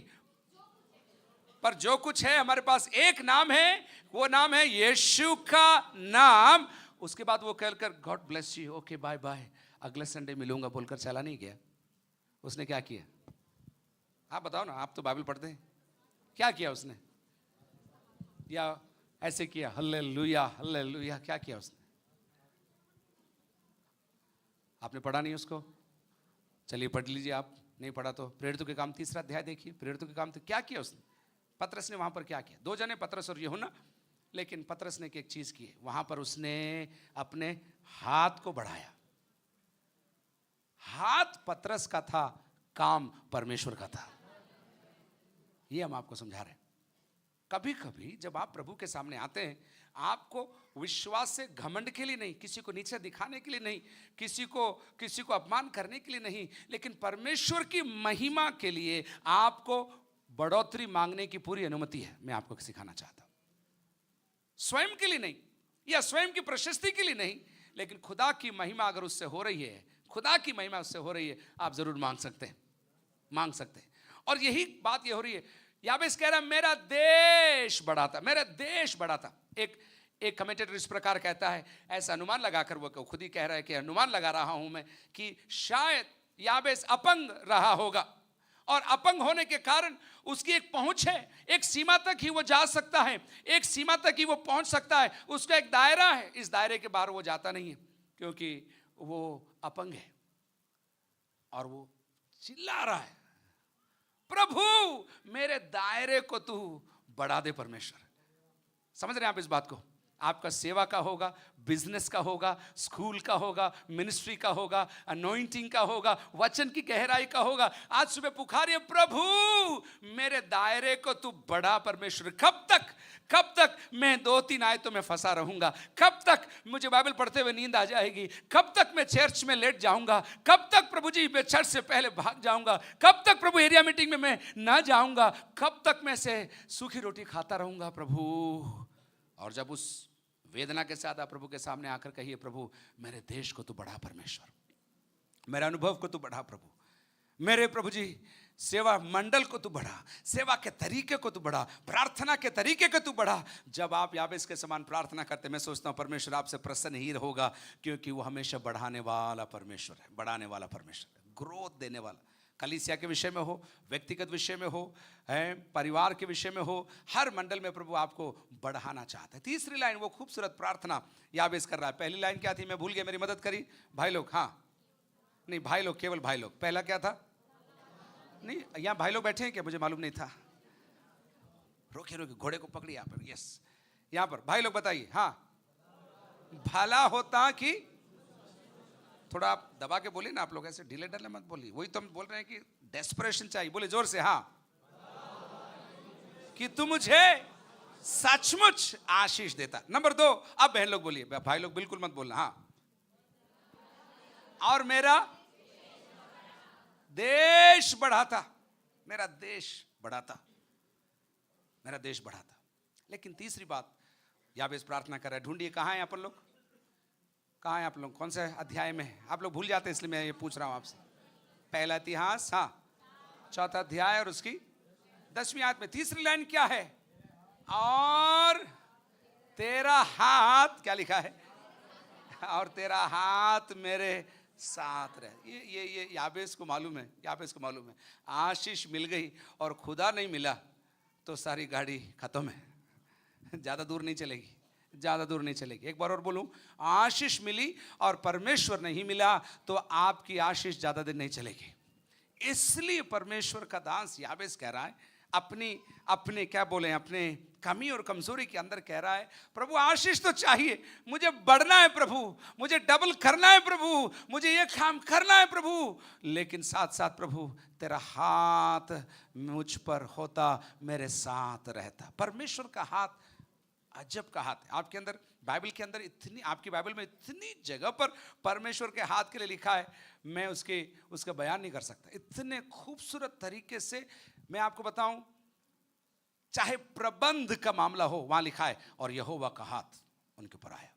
पर जो कुछ है हमारे पास एक नाम है, वो नाम है यीशु का नाम। उसके बाद वो कहकर God bless you, okay bye bye, अगले संडे मिलूंगा बोलकर चला नहीं गया। उसने क्या किया? आप बताओ ना, आप तो बाइबल पढ़ते हैं। क्या किया उसने? या ऐसे किया हल्लेलुया हल्लेलुया? क्या किया उसने? आपने पढ़ा नहीं उसको? चलिए पढ़ लीजिए, आप नहीं पढ़ा तो प्रेरितों के काम 3 अध्याय देखिए। प्रेरितों के काम तो क्या किया उसने? पतरस ने वहां पर क्या किया? 2 जने, पतरस और यूहन्ना, लेकिन पतरस ने एक चीज की, वहां पर उसने अपने हाथ को बढ़ाया। हाथ पतरस का था, काम परमेश्वर का था। ये हम आपको समझा रहे हैं। कभी कभी जब आप प्रभु के सामने आते हैं, आपको विश्वास से घमंड के लिए नहीं, किसी को नीचे दिखाने के लिए नहीं, किसी को अपमान करने के लिए नहीं, लेकिन परमेश्वर की महिमा के लिए आपको बढ़ोतरी मांगने की पूरी अनुमति है। मैं आपको सिखाना चाहता हूं, स्वयं के लिए नहीं या स्वयं की प्रशस्ति के लिए नहीं, लेकिन खुदा की महिमा अगर उससे हो रही है, खुदा की महिमा उससे हो रही है, आप जरूर मांग सकते हैं, मांग सकते हैं। और यही बात ये हो रही है। याबेस कह रहा मेरा देश बढ़ाता, मेरा देश बढ़ाता। एक कमेंटेटर इस प्रकार कहता है, ऐसा अनुमान लगाकर, वो खुद ही कह रहा है कि अनुमान लगा रहा हूं मैं कि शायद याबेस अपंग रहा होगा और अपंग होने के कारण उसकी एक पहुंच है, एक सीमा तक ही वो जा सकता है, एक सीमा तक ही वो पहुंच सकता है, उसका एक दायरा है, इस दायरे के बाहर वो जाता नहीं है क्योंकि वो अपंग है। और वो चिल्ला रहा है, प्रभु मेरे दायरे को तू बढ़ा दे परमेश्वर। समझ रहे हैं आप इस बात को? आपका सेवा का होगा, बिजनेस का होगा, स्कूल का होगा, मिनिस्ट्री का होगा, अनॉइंटिंग का होगा, वचन की गहराई का होगा। आज सुबह पुकारिए, प्रभु मेरे दायरे को तू बढ़ा परमेश्वर। कब तक मैं 2-3 आयतों में फंसा रहूंगा? कब तक मुझे बाइबल पढ़ते हुए नींद आ जाएगी? कब तक मैं चर्च में लेट जाऊंगा? कब तक प्रभु जी मैं चर्च से पहले भाग जाऊंगा? कब तक प्रभु एरिया मीटिंग में मैं ना जाऊंगा? कब तक मैं से सूखी रोटी खाता रहूंगा प्रभु? और जब उस वेदना के साथ आप प्रभु के सामने आकर कहिए, प्रभु मेरे देश को तू बढ़ा परमेश्वर, मेरे अनुभव को तू बढ़ा प्रभु, मेरे प्रभु जी सेवा मंडल को तू बढ़ा, सेवा के तरीके को तू बढ़ा, प्रार्थना के तरीके को तू बढ़ा। जब आप याबेस के समान प्रार्थना करते, मैं सोचता हूँ परमेश्वर आपसे प्रसन्न ही होगा, क्योंकि वो हमेशा बढ़ाने वाला परमेश्वर है, बढ़ाने वाला परमेश्वर है, ग्रोथ देने वाला। कलीसिया के विषय में हो, व्यक्तिगत विषय में हो, परिवार के विषय में हो, हर मंडल में प्रभु आपको बढ़ाना चाहता है। तीसरी लाइन, वो खूबसूरत प्रार्थना याबेस कर रहा है। पहली लाइन क्या थी? मैं भूल गया, मेरी मदद करी भाई लोग। हाँ नहीं, भाई लोग, केवल भाई लोग। पहला क्या था? नहीं, यहाँ भाई लोग बैठे हैं क्या? मुझे मालूम नहीं था। रोके घोड़े को पकड़ी यहाँ पर। यस, यहाँ पर भाई लोग बताइए। हाँ, भला होता कि, थोड़ा आप दबा के बोलिए ना, आप लोग ऐसे ढीले ढाले मत बोलिए। वही तो हम बोल रहे हैं कि डेस्परेशन चाहिए। बोले जोर से। हाँ, कि तू मुझे सचमुच आशीष देता। नंबर 2, अब बहन लोग बोलिए, भाई लोग बिल्कुल मत बोलना। हाँ, और मेरा देश बढ़ाता, मेरा देश बढ़ाता, मेरा देश बढ़ाता। लेकिन तीसरी बात याबेस प्रार्थना कर रहा है। ढूंढिए कहाँ है अपन लोग, कहाँ है आप लोग, कौन से अध्याय में है? आप लोग भूल जाते हैं इसलिए मैं ये पूछ रहा हूं आपसे। पहला इतिहास, हाँ, 4था अध्याय और उसकी 10वीं आयत में तीसरी लाइन क्या है? और तेरा हाथ, क्या लिखा है? और तेरा हाथ मेरे साथ रहे। ये याबेस को मालूम है, याबेस को मालूम है आशीष मिल गई और खुदा नहीं मिला तो सारी गाड़ी खत्म है, ज्यादा दूर नहीं चलेगी, ज्यादा दूर नहीं चलेगी। एक बार और बोलूं, आशीष मिली और परमेश्वर नहीं मिला तो आपकी आशीष ज्यादा दिन नहीं चलेगी। इसलिए परमेश्वर का दास याबेस कह रहा है, अपने क्या बोले, अपने कमी और कमजोरी के अंदर कह रहा है, प्रभु आशीष तो चाहिए, मुझे बढ़ना है प्रभु, मुझे डबल करना है प्रभु, मुझे ये काम करना है प्रभु, लेकिन साथ साथ प्रभु तेरा हाथ मुझ पर होता, मेरे साथ रहता। परमेश्वर का हाथ अजब का हाथ है। आपके अंदर, बाइबल के अंदर इतनी, आपकी बाइबल में इतनी जगह पर परमेश्वर के हाथ के लिए लिखा है, मैं उसका बयान नहीं कर सकता। इतने खूबसूरत तरीके से मैं आपको बताऊं, चाहे प्रबंध का मामला हो, वहां लिखा है और यहोवा का हाथ उनके ऊपर आया।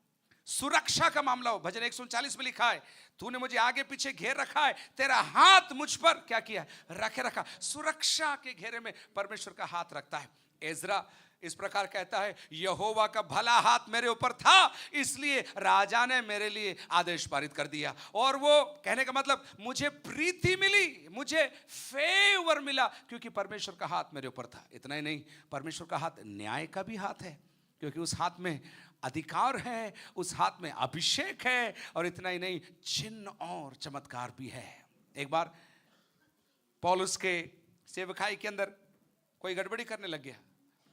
सुरक्षा का मामला हो, भजन 139 में लिखा है, तूने मुझे आगे पीछे घेर रखा है, तेरा हाथ मुझ पर क्या किया, रखा। सुरक्षा के घेरे में परमेश्वर का हाथ रखता है। एजरा इस प्रकार कहता है, यहोवा का भला हाथ मेरे ऊपर था, इसलिए राजा ने मेरे लिए आदेश पारित कर दिया। और वो कहने का मतलब, मुझे प्रीति मिली, मुझे फेवर मिला, क्योंकि परमेश्वर का हाथ मेरे ऊपर था। इतना ही नहीं, परमेश्वर का हाथ न्याय का भी हाथ है, क्योंकि उस हाथ में अधिकार है, उस हाथ में अभिषेक है, और इतना ही नहीं, चिन्ह और चमत्कार भी है। एक बार पौलुस के सेवकाई के अंदर कोई गड़बड़ी करने लग गया।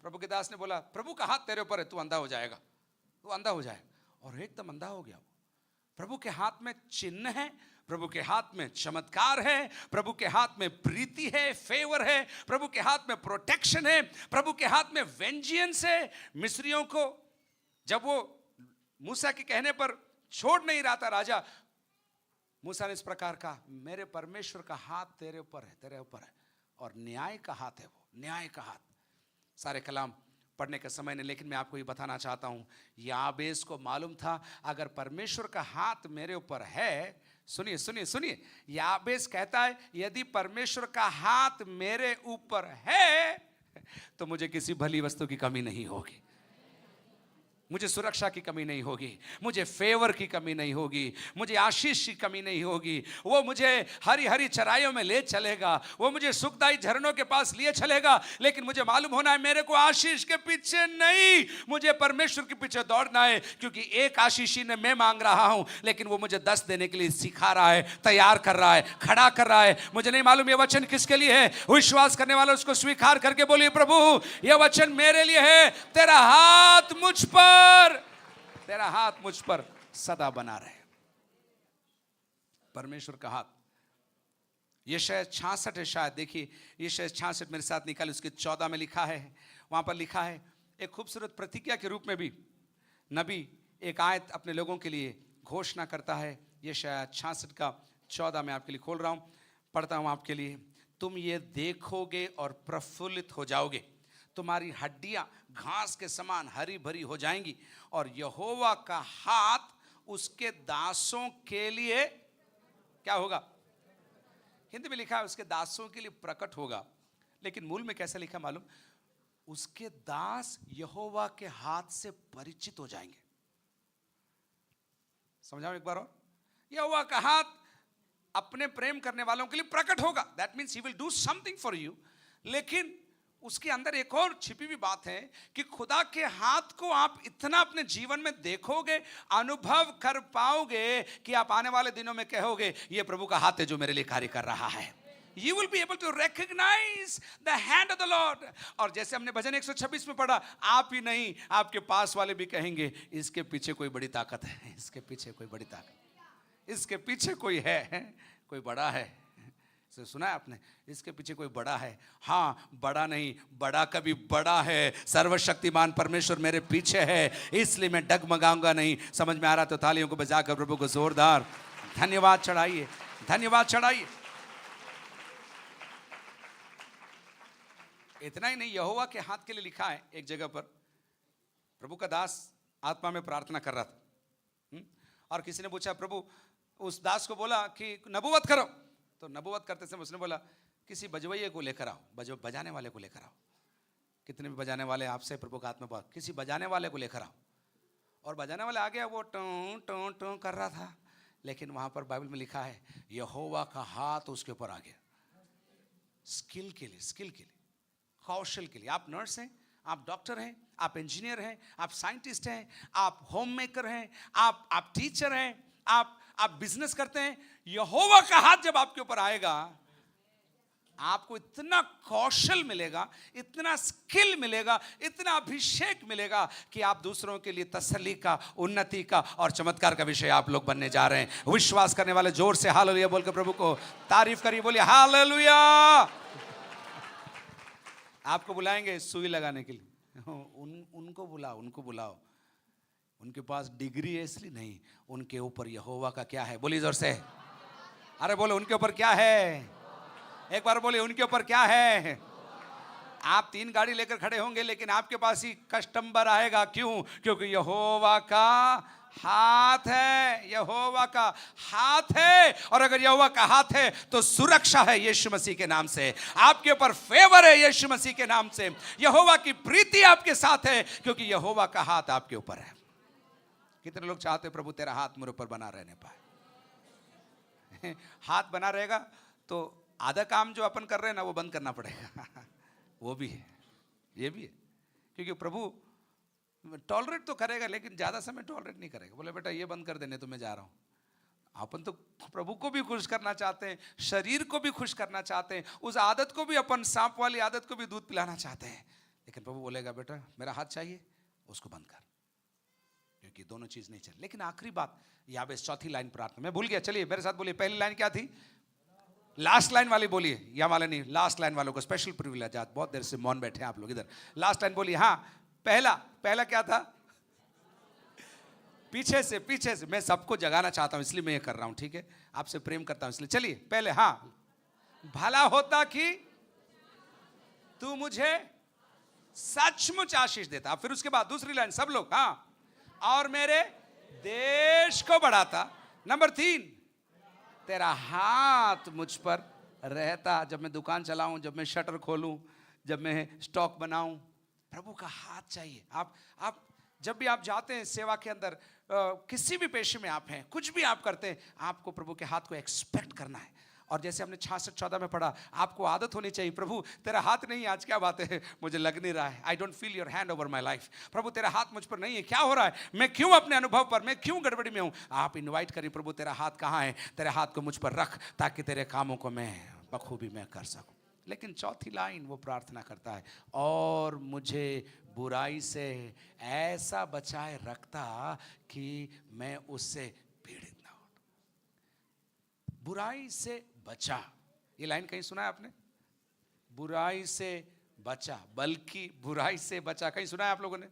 प्रभु के दास ने बोला, प्रभु का हाथ तेरे ऊपर है, तू अंधा हो जाएगा, तू अंधा हो जाएगा। और एकदम अंधा हो गया वो। प्रभु के हाथ में चिन्ह है, प्रभु के हाथ में चमत्कार है, प्रभु के हाथ में प्रीति है, फेवर है, प्रभु के हाथ में प्रोटेक्शन है, प्रभु के हाथ में वेंजियंस है। मिस्रियों को जब वो मूसा के कहने पर छोड़ नहीं रहा था राजा, मूसा ने इस प्रकार कहा, मेरे परमेश्वर का हाथ तेरे ऊपर है, तेरे ऊपर है, और न्याय का हाथ है वो, न्याय का हाथ। सारे कलाम पढ़ने का समय नहीं, लेकिन मैं आपको ये बताना चाहता हूं, याबेस को मालूम था, अगर परमेश्वर का हाथ मेरे ऊपर है, सुनिए सुनिए सुनिए, याबेस कहता है, यदि परमेश्वर का हाथ मेरे ऊपर है तो मुझे किसी भली वस्तु की कमी नहीं होगी। मुझे सुरक्षा की कमी नहीं होगी, मुझे फेवर की कमी नहीं होगी, मुझे आशीष की कमी नहीं होगी। वो मुझे हरी हरी चराइयों में ले चलेगा, वो मुझे सुखदाई झरनों के पास लिए चलेगा। लेकिन मुझे मालूम होना है मेरे को आशीष के पीछे नहीं, मुझे परमेश्वर के पीछे दौड़ना है। क्योंकि एक आशीषी ने मैं मांग रहा हूं, लेकिन वो मुझे 10 देने के लिए सिखा रहा है, तैयार कर रहा है, खड़ा कर रहा है। मुझे नहीं मालूम ये वचन किसके लिए है। विश्वास करने वाले उसको स्वीकार करके बोलिए, प्रभु ये वचन मेरे लिए है। तेरा हाथ मुझ पर, तेरा हाथ मुझ पर सदा बना रहे। परमेश्वर का हाथ। यशायाह 66 है शायद, देखिए यशायाह 66 मेरे साथ निकाल, उसके 14 में लिखा है, वहां पर लिखा है एक खूबसूरत प्रतिज्ञा के रूप में भी नबी एक आयत अपने लोगों के लिए घोषणा करता है। यशायाह 66 का 14 मैं आपके लिए खोल रहा हूं, पढ़ता हूं आपके लिए। तुम ये देखोगे और प्रफुल्लित हो जाओगे, तुम्हारी हड्डियां घास के समान हरी भरी हो जाएंगी, और यहोवा का हाथ उसके दासों के लिए क्या होगा। हिंदी में लिखा है उसके दासों के लिए प्रकट होगा, लेकिन मूल में कैसे लिखा मालूम, उसके दास यहोवा के हाथ से परिचित हो जाएंगे। समझाओ एक बार और, यहोवा का हाथ अपने प्रेम करने वालों के लिए प्रकट होगा। That means he will do something for you. लेकिन उसके अंदर एक और छिपी हुई बात है कि खुदा के हाथ को आप इतना अपने जीवन में देखोगे, अनुभव कर पाओगे कि आप आने वाले दिनों में कहोगे ये प्रभु का हाथ है जो मेरे लिए कार्य कर रहा है। You will be able to recognize the hand of the Lord। और जैसे हमने भजन 126 में पढ़ा, आप ही नहीं आपके पास वाले भी कहेंगे इसके पीछे कोई बड़ी ताकत है, इसके पीछे कोई बड़ी ताकत, इसके पीछे कोई है, कोई बड़ा है। सुना है आपने, इसके पीछे कोई बड़ा है। हाँ, बड़ा नहीं, बड़ा कभी बड़ा है। सर्वशक्तिमान परमेश्वर मेरे पीछे है, इसलिए मैं डगमगाऊंगा नहीं। समझ में आ रहा तो तालियों को बजाकर प्रभु को जोरदार धन्यवाद चढ़ाइए, धन्यवाद चढ़ाइए। इतना ही नहीं, यहोवा के हाथ के लिए लिखा है एक जगह पर, प्रभु का दास आत्मा में प्रार्थना कर रहा था, और किसी ने पूछा, प्रभु उस दास को बोला कि नबूवत करो। तो नबूवत करते समय उसने बोला किसी बजवैये को लेकर आओ, बजाने वाले को लेकर आओ। कितने भी बजाने वाले आपसे प्रभु का आत्मा बात, किसी बजाने वाले को लेकर आओ। और बजाने वाले आ गया, वो टों टों टों कर रहा था, लेकिन वहां पर बाइबल में लिखा है यहोवा का हाथ उसके ऊपर आ गया। स्किल के लिए, स्किल के लिए, कौशल के लिए। आप नर्स हैं, आप डॉक्टर हैं, आप इंजीनियर हैं, आप साइंटिस्ट हैं, आप होम मेकर हैं, आप टीचर हैं, आप बिजनेस करते हैं। यहोवा का हाथ जब आपके ऊपर आएगा, आपको इतना कौशल मिलेगा, इतना स्किल मिलेगा, इतना अभिषेक मिलेगा कि आप दूसरों के लिए तसल्ली का, उन्नति का और चमत्कार का विषय आप लोग बनने जा रहे हैं। विश्वास करने वाले जोर से हालेलुया बोलकर प्रभु को तारीफ करिए, बोलिए हालेलुया। आपको बुलाएंगे सुई लगाने के लिए, उनको बुलाओ, उनको बुलाओ। उनके पास डिग्री है इसलिए नहीं, उनके ऊपर यहोवा का क्या है, बोलिए जोर से, अरे बोलो उनके ऊपर क्या है, एक बार बोलिए उनके ऊपर क्या है। आप 3 गाड़ी लेकर खड़े होंगे, लेकिन आपके पास ही कस्टमर आएगा। क्यों? क्योंकि यहोवा का हाथ है, यहोवा का हाथ है। और अगर यहोवा का हाथ है तो सुरक्षा है यीशु मसीह के नाम से, आपके ऊपर फेवर है यीशु मसीह के नाम से, यहोवा की प्रीति आपके साथ है, क्योंकि यहोवा का हाथ आपके ऊपर है। कितने लोग चाहते हैं प्रभु तेरा हाथ मेरे ऊपर बना रहने पाए। हाथ बना रहेगा तो आधा काम जो अपन कर रहे हैं ना वो बंद करना पड़ेगा। वो भी है, ये भी है, क्योंकि प्रभु टॉलरेट तो करेगा लेकिन ज्यादा समय टॉलरेट नहीं करेगा। बोले बेटा ये बंद कर देने तो मैं जा रहा हूं। अपन तो प्रभु को भी खुश करना चाहते हैं, शरीर को भी खुश करना चाहते हैं, उस आदत को भी, अपन सांप वाली आदत को भी दूध पिलाना चाहते हैं। लेकिन प्रभु बोलेगा बेटा मेरा हाथ चाहिए, उसको बंद कर, क्योंकि दोनों चीज नहीं चल। लेकिन आखिरी बात याबेस, चौथी लाइन प्रार्थना मैं भूल गया, चलिए मेरे साथ बोलिए। पहली लाइन क्या थी? लास्ट लाइन वाली बोलिए, या वाले नहीं, लास्ट लाइन वालों को स्पेशल प्रिविलेज। आज बहुत देर से मौन बैठे हैं आप लोग इधर। लास्ट लाइन बोलिए। हाँ, पहला क्या था? पीछे से मैं सबको जगाना चाहता हूं इसलिए मैं ये कर रहा हूं, ठीक है? आपसे प्रेम करता हूं इसलिए। चलिए पहले, हाँ, भला होता कि तू मुझे सचमुच आशीष देता। फिर उसके बाद दूसरी लाइन सब लोग, हाँ, और मेरे देश को बढ़ाता। नंबर 3, तेरा हाथ मुझ पर रहता। जब मैं दुकान चलाऊं, जब मैं शटर खोलूं, जब मैं स्टॉक बनाऊं, प्रभु का हाथ चाहिए। आप जब भी आप जाते हैं सेवा के अंदर, किसी भी पेशे में आप हैं, कुछ भी आप करते हैं, आपको प्रभु के हाथ को एक्सपेक्ट करना है। और जैसे हमने 66-14 में पढ़ा, आपको आदत होनी चाहिए, प्रभु तेरा हाथ नहीं, आज क्या बात है, मुझे लग नहीं रहा है, I don't feel your hand over my life. प्रभु तेरा हाथ मुझ पर नहीं है, क्या हो रहा है, मैं क्यों अपने अनुभव पर, मैं क्यों गड़बड़ी में हूँ। आप इन्वाइट करिए, प्रभु तेरा हाथ कहाँ है, तेरे हाथ को मुझ पर रख, ताकि तेरे कामों को मैं बखूबी मैं कर सकूँ। लेकिन चौथी लाइन वो प्रार्थना करता है, और मुझे बुराई से ऐसा बचाए रखता कि मैं उससे पीड़ित ना हो। बुराई से बचा, ये लाइन कहीं सुना है आपने? बुराई से बचा, बल्कि बुराई से बचा, कहीं सुना है आप लोगों ने?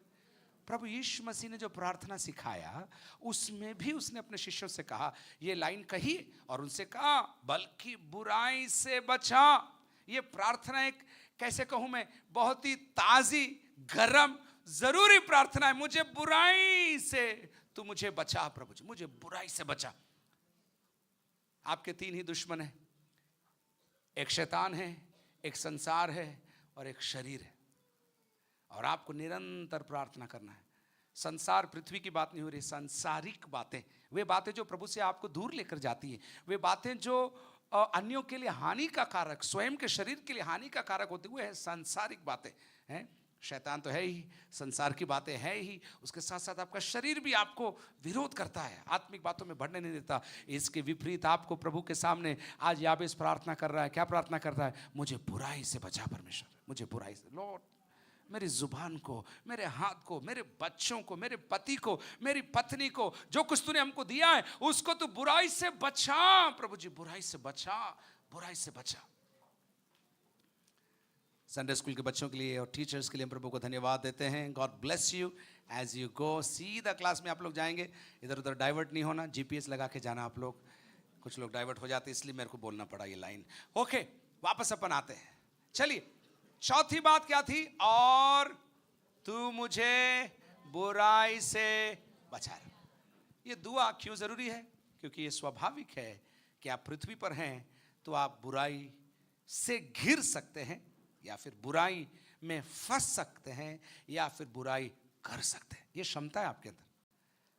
प्रभु यीशु मसीह ने जो प्रार्थना सिखाया, उसमें भी उसने अपने शिष्यों से कहा, ये लाइन कही और उनसे कहा, बल्कि बुराई से बचा। ये प्रार्थना एक, कैसे कहूं मैं, बहुत ही ताजी, गरम, जरूरी प्रार्थना है। मुझे बुराई से तू मुझे बचा प्रभु जी, मुझे बुराई से बचा। आपके 3 ही दुश्मन हैं, एक शैतान है, एक संसार है और एक शरीर है। और आपको निरंतर प्रार्थना करना है। संसार, पृथ्वी की बात नहीं हो रही, सांसारिक बातें, वे बातें जो प्रभु से आपको दूर लेकर जाती हैं, वे बातें जो अन्यों के लिए हानि का कारक, स्वयं के शरीर के लिए हानि का कारक होते हुए है सांसारिक बातें हैं। शैतान तो है ही, संसार की बातें है ही, उसके साथ साथ आपका शरीर भी आपको विरोध करता है, आत्मिक बातों में बढ़ने नहीं देता। इसके विपरीत आपको प्रभु के सामने आज याबेस प्रार्थना कर रहा है। क्या प्रार्थना करता है? मुझे बुराई से बचा परमेश्वर, मुझे बुराई से। लॉर्ड, मेरी जुबान को, मेरे हाथ को, मेरे बच्चों को, मेरे पति को, मेरी पत्नी को, जो कुछ तूने हमको दिया है उसको तू बुराई से बचा प्रभु जी, बुराई से बचा, बुराई से बचा। संडे स्कूल के बच्चों के लिए और टीचर्स के लिए हम प्रभु को धन्यवाद देते हैं। God bless you as you go. सीधा क्लास में आप लोग जाएंगे, इधर उधर डाइवर्ट नहीं होना, जीपीएस लगा के जाना आप लोग। कुछ लोग डाइवर्ट हो जाते, इसलिए मेरे को बोलना पड़ा ये लाइन। ओके, वापस अपन आते हैं। चलिए, चौथी बात क्या थी? और तू मुझे बुराई से बचा। ये दुआ क्यों जरूरी है? क्योंकि ये स्वाभाविक है कि आप पृथ्वी पर हैं तो आप बुराई से घिर सकते हैं, या फिर बुराई में फंस सकते हैं, या फिर बुराई कर सकते हैं। ये क्षमता है आपके अंदर,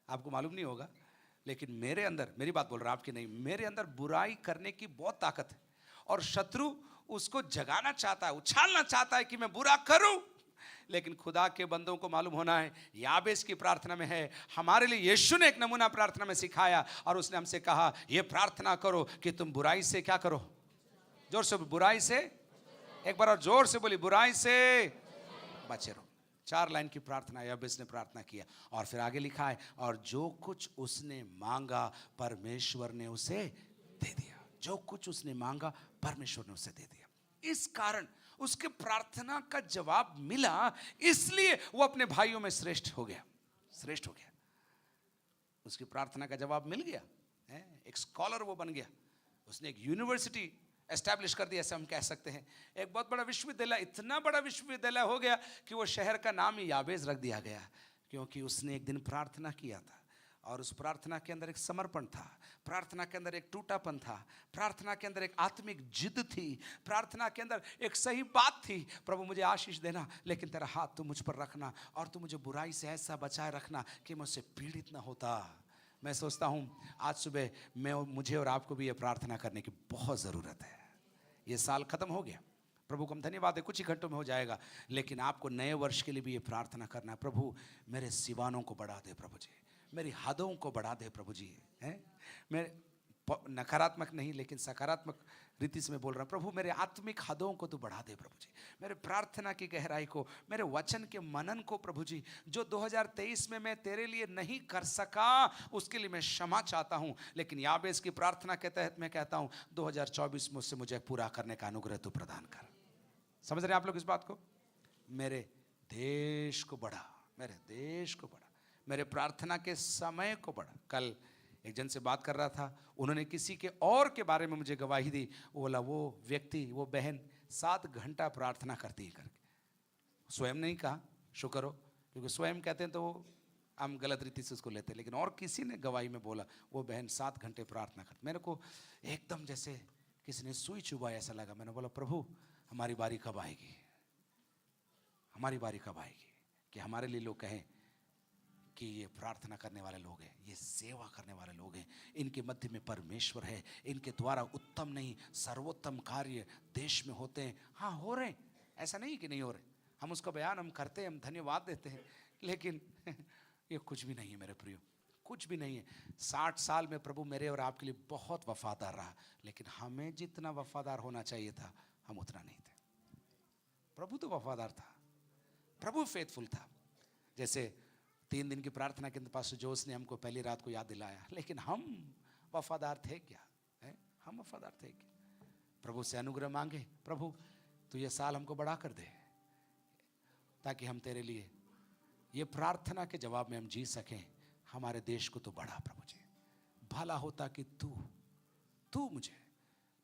आपको मालूम नहीं होगा, लेकिन मेरे अंदर, मेरी बात बोल रहा हूं आपकी नहीं, मेरे अंदर बुराई करने की बहुत ताकत है। और शत्रु उसको जगाना चाहता है, उछालना चाहता है कि मैं बुरा करूं। लेकिन खुदा के बंदों को मालूम होना है, याबेस की प्रार्थना में है। हमारे लिए यीशु ने एक नमूना प्रार्थना में सिखाया, और उसने हमसे कहा, यह प्रार्थना करो कि तुम बुराई से क्या करो? जोर से, बुराई से, एक बार और जोर से बोली, बुराई से बचे रहो। 4 लाइन की प्रार्थना याबेस ने प्रार्थना किया, और फिर आगे लिखा है, और जो कुछ उसने मांगा परमेश्वर ने उसे दे दिया। जो कुछ उसने मांगा परमेश्वर ने उसे दे दिया। इस कारण उसके प्रार्थना का जवाब मिला, इसलिए वो अपने भाइयों में श्रेष्ठ हो गया, श्रेष्ठ हो गया। उसकी प्रार्थना का जवाब मिल गया, एक स्कॉलर वो बन गया। उसने एक यूनिवर्सिटी एस्टैब्लिश कर दिया, ऐसे हम कह सकते हैं। एक बहुत बड़ा विश्वविद्यालय, इतना बड़ा विश्वविद्यालय हो गया कि वो शहर का नाम ही याबेस रख दिया गया, क्योंकि उसने एक दिन प्रार्थना किया था। और उस प्रार्थना के अंदर एक समर्पण था, प्रार्थना के अंदर एक टूटापन था, प्रार्थना के अंदर एक आत्मिक जिद थी, प्रार्थना के अंदर एक सही बात थी। प्रभु मुझे आशीष देना, लेकिन तेरा हाथ तू मुझ पर रखना, और तू मुझे बुराई से ऐसा बचाए रखना कि मैं उससे पीड़ित ना होता। मैं सोचता हूँ आज सुबह मुझे और आपको भी ये प्रार्थना करने की बहुत ज़रूरत है। ये साल खत्म हो गया, प्रभु को हम धन्यवाद है, कुछ ही घंटों में हो जाएगा, लेकिन आपको नए वर्ष के लिए भी ये प्रार्थना करना है। प्रभु मेरे सीवानों को बढ़ा दे प्रभु जी, मेरी हदों को बढ़ा दे प्रभु जी। हैं, मैं नकारात्मक नहीं लेकिन सकारात्मक रीति से मैं बोल रहा हूँ। प्रभु मेरे आत्मिक हदों को तू बढ़ा दे प्रभु जी, मेरे प्रार्थना की गहराई को, मेरे वचन के मनन को प्रभु जी। जो 2023 में मैं तेरे लिए नहीं कर सका उसके लिए मैं क्षमा चाहता हूँ, लेकिन याबेस की प्रार्थना के तहत मैं कहता हूँ 2024 में उससे मुझे पूरा करने का अनुग्रह तू प्रदान कर। समझ रहे हैं आप लोग इस बात को? मेरे देश को बढ़ा, मेरे देश को बढ़ा, मेरे प्रार्थना के समय को बढ़ा। कल एक जन से बात कर रहा था, उन्होंने किसी के और के बारे में मुझे गवाही दी। वो बोला वो व्यक्ति, वो बहन 7 घंटा प्रार्थना करती है करके। स्वयं नहीं कहा, शुक्र हो, क्योंकि स्वयं कहते हैं तो हम गलत रीति से उसको लेते हैं, लेकिन और किसी ने गवाही में बोला वो बहन 7 घंटे प्रार्थना करती। मेरे को एकदम जैसे किसी ने सुई चुभाया ऐसा लगा। मैंने बोला प्रभु हमारी बारी कब आएगी, हमारी बारी कब आएगी कि हमारे लिए लोग कहें कि ये प्रार्थना करने वाले लोग हैं, ये सेवा करने वाले लोग हैं, इनके मध्य में परमेश्वर है, इनके द्वारा उत्तम नहीं सर्वोत्तम कार्य देश में होते हैं। हाँ हो रहे हैं, ऐसा नहीं कि नहीं हो रहे, हम उसका बयान हम करते हैं, हम धन्यवाद देते हैं, लेकिन ये कुछ भी नहीं है मेरे प्रियो, कुछ भी नहीं है। 60 साल में प्रभु मेरे और आपके लिए बहुत वफादार रहा, लेकिन हमें जितना वफादार होना चाहिए था हम उतना नहीं थे। प्रभु तो वफादार था, प्रभु फेथफुल था। जैसे 3 दिन की प्रार्थना के पास जोश ने हमको पहली रात को याद दिलाया, लेकिन हम वफादार थे क्या? है? हम वफादार थे क्या? प्रभु से अनुग्रह मांगे, प्रभु तू ये साल हमको बढ़ा कर दे, ताकि हम तेरे लिए ये प्रार्थना के जवाब में हम जी सकें। हमारे देश को तो बढ़ा प्रभु जी, भला होता कि तू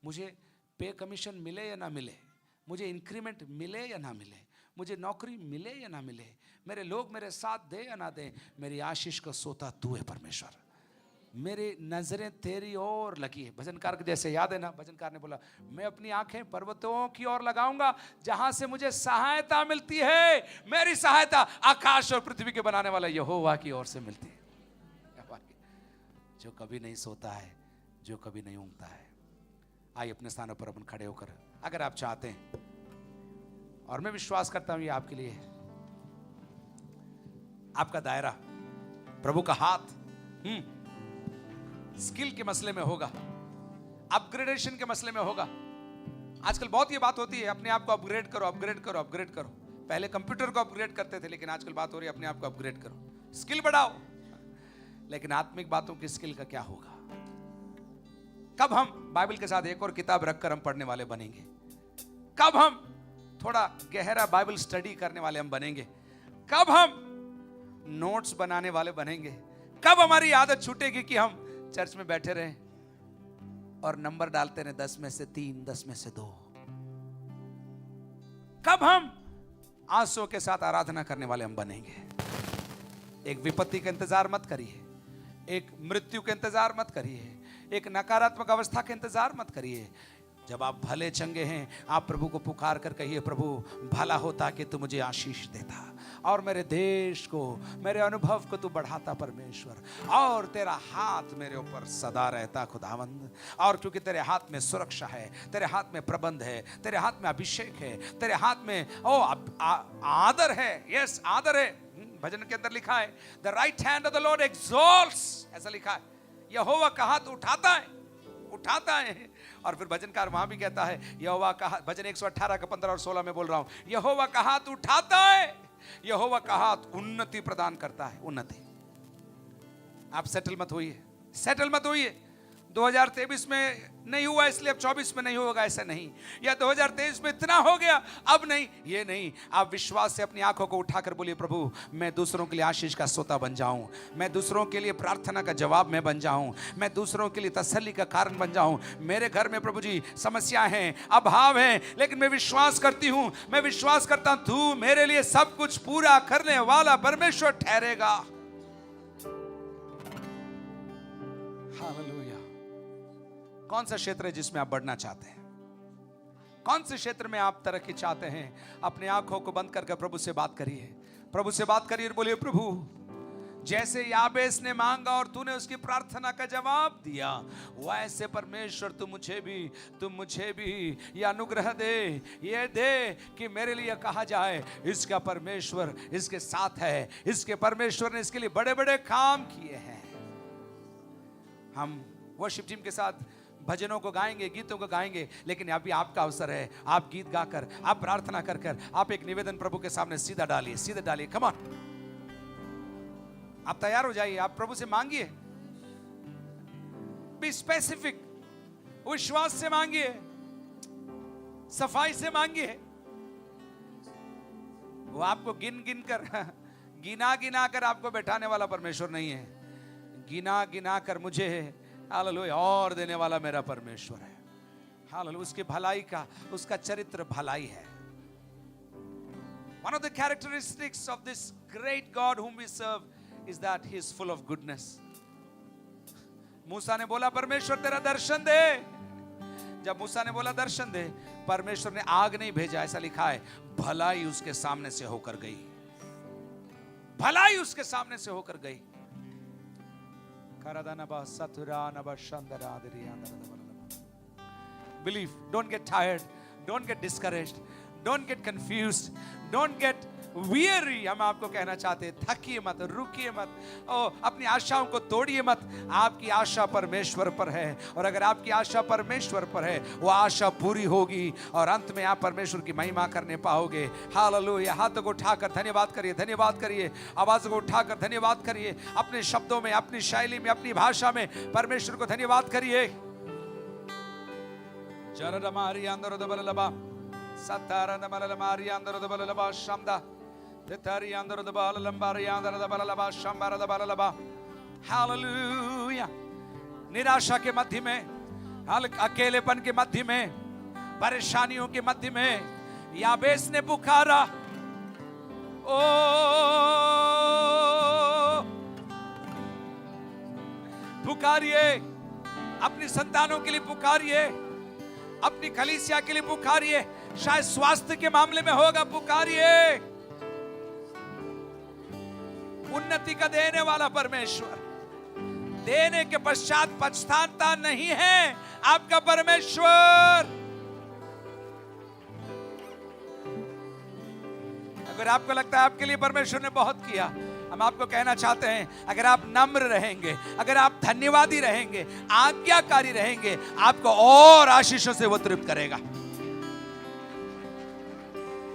मुझे पे कमीशन मिले या ना मिले, मुझे इंक्रीमेंट मिले या ना मिले, मुझे नौकरी मिले या ना मिले, मेरे लोग मेरे साथ दे या ना दे, मेरी आशीष का सोता तू है परमेश्वर। मेरी नजरें तेरी ओर लगी है। भजनकार के जैसे याद है ना, भजनकार ने बोला मैं अपनी आंखें पर्वतों की ओर लगाऊंगा जहां से मुझे सहायता मिलती है। मेरी सहायता आकाश और पृथ्वी के बनाने वाला यहोवा की ओर से मिलती है, जो कभी नहीं सोता है, जो कभी नहीं ऊँगता है। आइए अपने स्थानों पर अपन खड़े होकर, अगर आप चाहते हैं, और मैं विश्वास करता हूं ये आपके लिए आपका दायरा, प्रभु का हाथ स्किल के मसले में होगा, अपग्रेडेशन के मसले में होगा। आजकल बहुत ये बात होती है, अपने आप को अपग्रेड करो, अपग्रेड करो, अपग्रेड करो। पहले कंप्यूटर को अपग्रेड करते थे, लेकिन आजकल बात हो रही है अपने आप को अपग्रेड करो, स्किल बढ़ाओ। लेकिन आत्मिक बातों की स्किल का क्या होगा? कब हम बाइबल के साथ एक और किताब रखकर हम पढ़ने वाले बनेंगे? कब हम थोड़ा गहरा बाइबल स्टडी करने वाले हम बनेंगे? कब हम नोट्स बनाने वाले बनेंगे? कब हमारी आदत छूटेगी कि हम चर्च में बैठे रहें और नंबर डालते रहे 10 में से 3, 10 में से 2? कब हम आंसुओं के साथ आराधना करने वाले हम बनेंगे? एक विपत्ति का इंतजार मत करिए, एक मृत्यु का इंतजार मत करिए, एक नकारात्मक अवस्था का इंतजार मत करिए। जब आप भले चंगे हैं, आप प्रभु को पुकार कर कहिए, प्रभु भला होता कि तू मुझे आशीष देता और मेरे देश को, मेरे अनुभव को तू बढ़ाता परमेश्वर, और तेरा हाथ मेरे ऊपर सदा रहता खुदावंद। और क्योंकि तेरे हाथ में सुरक्षा है, तेरे हाथ में प्रबंध है, तेरे हाथ में अभिषेक है, तेरे हाथ में आदर है। यस, आदर है। भजन के अंदर लिखा है, the right hand of the Lord exalts, ऐसा लिखा है। यहोवा का हाथ उठाता है, उठाता है। और फिर भजनकार वहां भी कहता है, यहोवा का हाथ, भजन 118 का 15 और 16 में बोल रहा हूं, यहोवा का हाथ उठाता है, यहोवा का हाथ उन्नति प्रदान करता है। उन्नति। आप सेटल मत होइए, सेटल मत होइए। 2023 में नहीं हुआ इसलिए अब 24 में नहीं होगा, ऐसा नहीं। या 2023 में इतना हो गया अब नहीं, ये नहीं। आप विश्वास से अपनी आंखों को उठाकर बोलिए, प्रभु मैं दूसरों के लिए आशीष का सोता बन जाऊं, मैं दूसरों के लिए प्रार्थना का जवाब में बन जाऊं, मैं दूसरों के लिए तसल्ली का कारण बन जाऊं। मेरे घर में प्रभु जी समस्याएं हैं, अभाव हैं, लेकिन मैं विश्वास करती हूं, मैं विश्वास करता हूं, तू मेरे लिए सब कुछ पूरा करने वाला परमेश्वर ठहरेगा। हालेलुया। कौन सा क्षेत्र है जिसमें आप बढ़ना चाहते हैं? कौन से क्षेत्र में आप तरक्की चाहते हैं? अपनी आंखों को बंद करके प्रभु से बात करिए, प्रभु से बात करिए और बोलिए, प्रभु जैसे याबेस ने मांगा और तूने उसकी प्रार्थना का जवाब दिया, वैसे परमेश्वर तू मुझे भी ये अनुग्रह दे, ये दे कि मेरे लिए कहा जाए, इसका परमेश्वर इसके साथ है, इसके परमेश्वर ने इसके लिए बड़े बड़े काम किए हैं। हम वर्शिप टीम के साथ भजनों को गाएंगे, गीतों को गाएंगे, लेकिन अभी आपका अवसर है। आप गीत गाकर, आप प्रार्थना कर कर, आप एक निवेदन प्रभु के सामने सीधा डालिए, सीधे डालिए। कम ऑन, आप तैयार हो जाइए, आप प्रभु से मांगिए। बी स्पेसिफिक, विश्वास से मांगिए, सफाई से मांगिए। वो आपको गिन गिन कर गिना गिना कर आपको बैठाने वाला परमेश्वर नहीं है। गिना गिना कर मुझे हालेलुया और देने वाला मेरा परमेश्वर है। हालेलुया। उसकी भलाई का, उसका चरित्र भलाई है। One of the characteristics of this great God whom we serve is that he is full of goodness. मूसा ने बोला, परमेश्वर तेरा दर्शन दे। जब मूसा ने बोला दर्शन दे, परमेश्वर ने आग नहीं भेजा, ऐसा लिखा है, भलाई उसके सामने से होकर गई। भलाई उसके सामने से होकर गई। Believe, don't get tired, don't get discouraged, don't get confused, don't get weary। हम आपको कहना चाहते हैं, थकिए मत, रुकिए मत, अपनी आशाओं को तोड़िए मत। आपकी आशा परमेश्वर पर है, और अगर आपकी आशा परमेश्वर पर है, वो आशा पूरी होगी और अंत में आप परमेश्वर की महिमा करने पाओगे। हालेलुया। हाथों को उठाकर धन्यवाद करिए, धन्यवाद करिए, आवाज़ों को उठाकर धन्यवाद करिए, अपने शब्दों में, अपनी शैली में, अपनी भाषा में परमेश्वर को धन्यवाद करिए। जरदमारी अंदर दबललबा सतारा दबललमारी अंदर दबललबा शमदा तेतारी अंदर दबललंबारी अंदर दबललबा शंबारा दबललबा। हालेलुया। निराशा के मध्य में, अकेलेपन के मध्य में, परेशानियों के मध्य में याबेस ने पुकारा, ओ पुकारिए, अपनी संतानों के लिए पुकारिए, अपनी कलीसिया के लिए पुकारिए, शायद स्वास्थ्य के मामले में होगा, पुकारिए। उन्नति का देने वाला परमेश्वर, देने के पश्चात पछताता नहीं है आपका परमेश्वर। अगर आपको लगता है आपके लिए परमेश्वर ने बहुत किया, हम आपको कहना चाहते हैं, अगर आप नम्र रहेंगे, अगर आप धन्यवादी रहेंगे, आज्ञाकारी रहेंगे, आपको और आशीषों से वो तृप्त करेगा,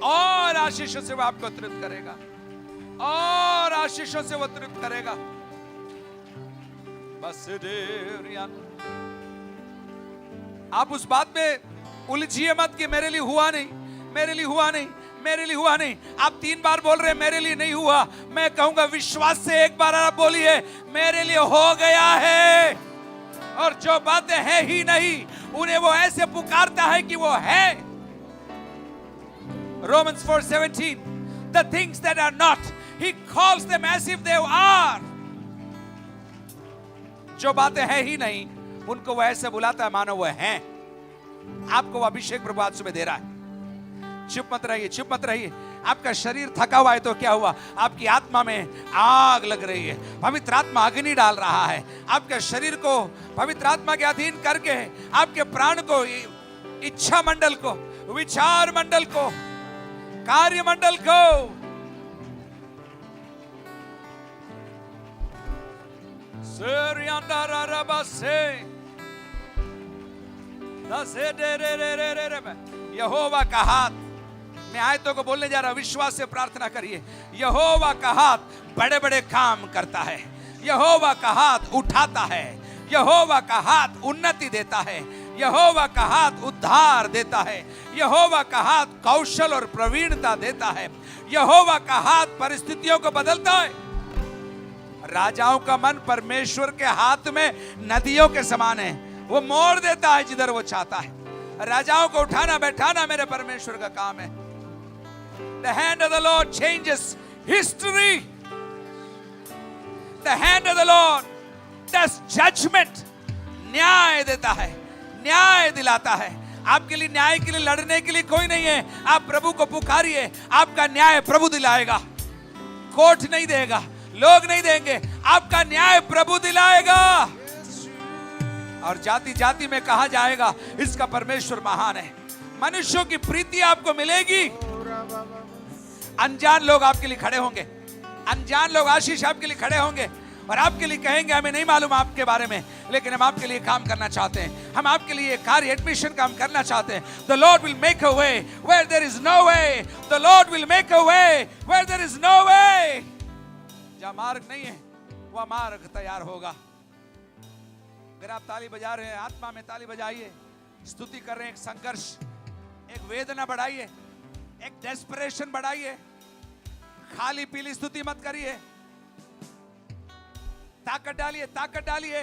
और आशीषों से वो आपको तृप्त करेगा, और आशीषों से वो तृप्त करेगा। बस आप उस बात में उलझिए मत कि मेरे लिए हुआ नहीं, मेरे लिए हुआ नहीं, मेरे लिए हुआ नहीं। आप 3 बार बोल रहे मेरे लिए नहीं हुआ, मैं कहूंगा विश्वास से एक बार आप बोलिए, मेरे लिए हो गया है। और जो बातें हैं ही नहीं, उन्हें वो ऐसे पुकारता है कि वो है। Romans 4:17, the things that are not, he calls them as if they are। जो बातें हैं ही नहीं, उनको वो ऐसे बुलाता है मानो वो हैं। आपको वो अभिषेक प्रभु आज सुबह दे रहा है। चुप मत रहिए, चुप मत रहिए। आपका शरीर थका हुआ है तो क्या हुआ, आपकी आत्मा में आग लग रही है, पवित्र आत्मा अग्नि डाल रहा है। आपके शरीर को पवित्र आत्मा के अधीन करके, आपके प्राण को, इच्छा मंडल को, विचार मंडल को, कार्य मंडल को यहोवा का हाथ, मैं आयतों को बोलने जा रहा हूं, विश्वास से प्रार्थना करिए। यहोवा का हाथ बड़े बड़े काम करता है, यहोवा का हाथ उठाता है, यहोवा का हाथ उन्नति देता है, यहोवा का हाथ उद्धार देता है, यहोवा का हाथ कौशल और प्रवीणता देता है, यहोवा का हाथ परिस्थितियों को बदलता है। राजाओं का मन परमेश्वर के हाथ में नदियों के समान है, वो मोड़ देता है जिधर वो चाहता है। राजाओं को उठाना बैठाना मेरे परमेश्वर का काम है। The hand of the Lord changes history. The hand of the Lord does judgment. न्याय देता है, न्याय दिलाता है। आपके लिए न्याय के लिए लड़ने के लिए कोई नहीं है। आप प्रभु को पुकारिए, आपका न्याय प्रभु दिलाएगा। कोर्ट नहीं देगा, लोग नहीं देंगे, आपका न्याय प्रभु दिलाएगा। और जाति जाति में कहा जाएगा इसका परमेश्वर महान है। मनुष्यों की प्रीति आपको मिलेगी। अनजान लोग आपके लिए खड़े होंगे, अनजान लोग आशीष आपके लिए खड़े होंगे और आपके लिए कहेंगे हमें नहीं मालूम आपके बारे में, लेकिन हम आपके लिए काम करना चाहते हैं, हम आपके लिए कार्य एडमिशन काम करना चाहते हैं। The Lord will make a way where there is no way. The Lord will make a way where there is no way. जहाँ मार्ग नहीं है वह मार्ग तैयार होगा। अगर आप ताली बजा रहे हैं, आत्मा में ताली बजाइए, स्तुति कर रहे हैं, एक संघर्ष, एक वेदना बढ़ाइए, एक डेस्परेशन बढ़ाइए। खाली पीली स्तुति मत करिए, ताकत डालिए, ताकत डालिए।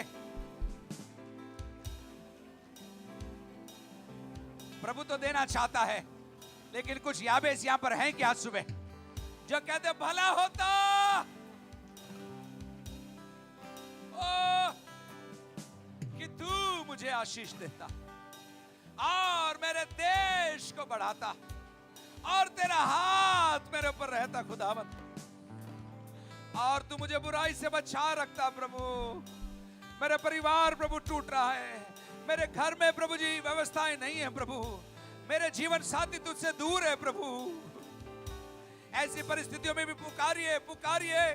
प्रभु तो देना चाहता है, लेकिन कुछ याबेस यहां पर हैं कि आज सुबह जो कहते भला होता कि तू मुझे आशीष देता और मेरे देश को बढ़ाता और तेरा हाथ मेरे ऊपर रहता खुदावंद। और तू मुझे बुराई से बचा रखता प्रभु। मेरे परिवार प्रभु टूट रहा है, मेरे घर में प्रभु जी व्यवस्थाएं नहीं है प्रभु, मेरे जीवन साथी तुझसे दूर है प्रभु। ऐसी परिस्थितियों में भी पुकारिए, पुकारिए।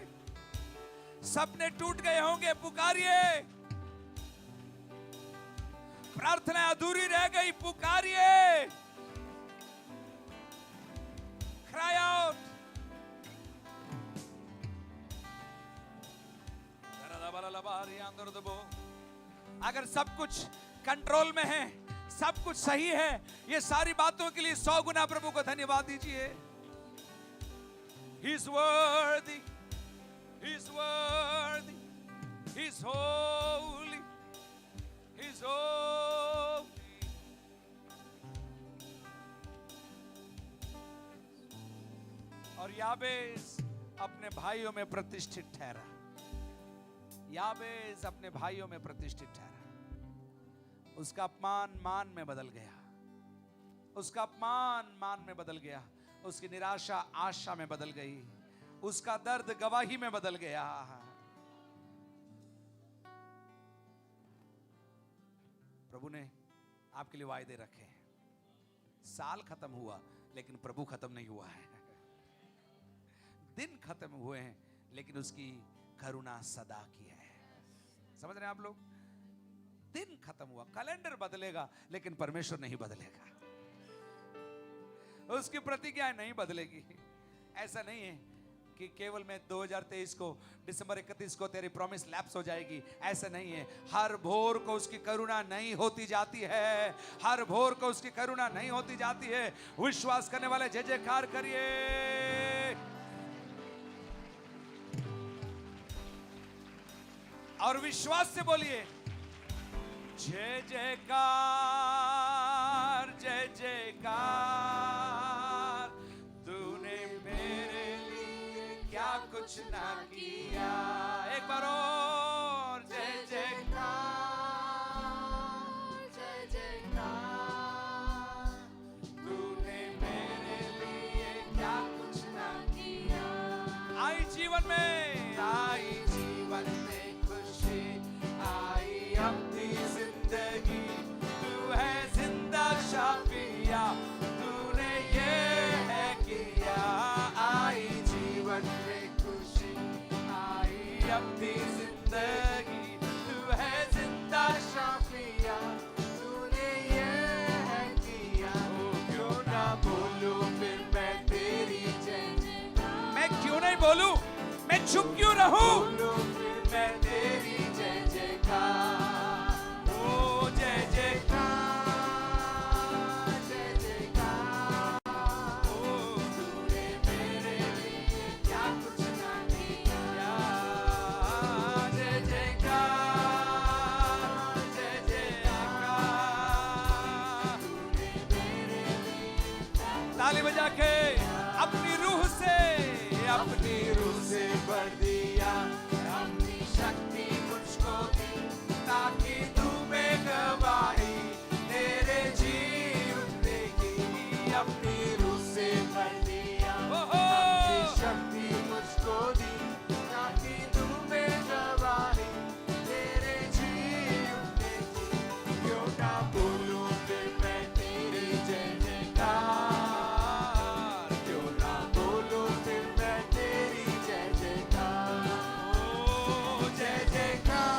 सपने टूट गए होंगे, पुकारिए। प्रार्थना अधूरी रह गई, पुकारिए। Cry out. अगर सब कुछ कंट्रोल में है, सब कुछ सही है, ये सारी बातों के लिए 100 गुना प्रभु को धन्यवाद दीजिए। He is worthy, He is worthy, He is holy, He is holy. और याबेस अपने भाइयों में प्रतिष्ठित ठहरा। याबेस अपने भाइयों में प्रतिष्ठित ठहरा। उसका अपमान मान में बदल गया, उसका अपमान मान में बदल गया, उसकी निराशा आशा में बदल गई, उसका दर्द गवाही में बदल गया। प्रभु ने आपके लिए वायदे रखे। साल खत्म हुआ लेकिन प्रभु खत्म नहीं हुआ है। दिन खत्म हुए हैं लेकिन उसकी करुणा सदा की है। समझ रहे हैं आप लोग? दिन खत्म हुआ, कैलेंडर बदलेगा लेकिन परमेश्वर नहीं बदलेगा, उसकी प्रतिज्ञा नहीं बदलेगी। ऐसा नहीं है कि केवल मैं 2023 को दिसंबर 31 को तेरी प्रॉमिस लैप्स हो जाएगी, ऐसा नहीं है। हर भोर को उसकी करुणा नहीं होती जाती है, हर भोर को उसकी करुणा नहीं होती जाती है। विश्वास करने वाले जय जयकार करिए और विश्वास से बोलिए जय जयकार, जय जयकार। तूने मेरे लिए क्या कुछ ना किया। एक बार और जय जयकार, जय जयकार। तूने मेरे लिए क्या कुछ ना किया। आई जीवन में, आई जीवन में आई अपनी जिंदगी, तू है जिंदा शाफिया, तूने ये है किया। आई जीवन में खुशी, आई अपनी जिंदगी, तू है जिंदा शाफिया, तूने ये है किया। क्यों ना बोलूं फिर मैं तेरी जय जयकार। मैं क्यों नहीं बोलूं, मैं चुप क्यों रहूं। फिर मैं तेरी ओ जय जयकार, जय जयकार। ओ तूने मेरे लिए क्या कुछ ना किया। जय जयकार, जय जयकार। तूने मेरे लिए ताली बजा के अपनी रूह से भर दिया, अपनी शक्ति मुझको दी, ताकि तू में गवाही तेरे जीवन की। अपनी रूह से भर दिया, अपनी शक्ति मुझको दी, ताकि तू में गवाही तेरे जीवन की। क्यों ना बोलूं फिर मैं तेरी जय जयकार। क्यों ना बोलूं फिर मैं तेरी जय जयकार। ओ जय जयकार,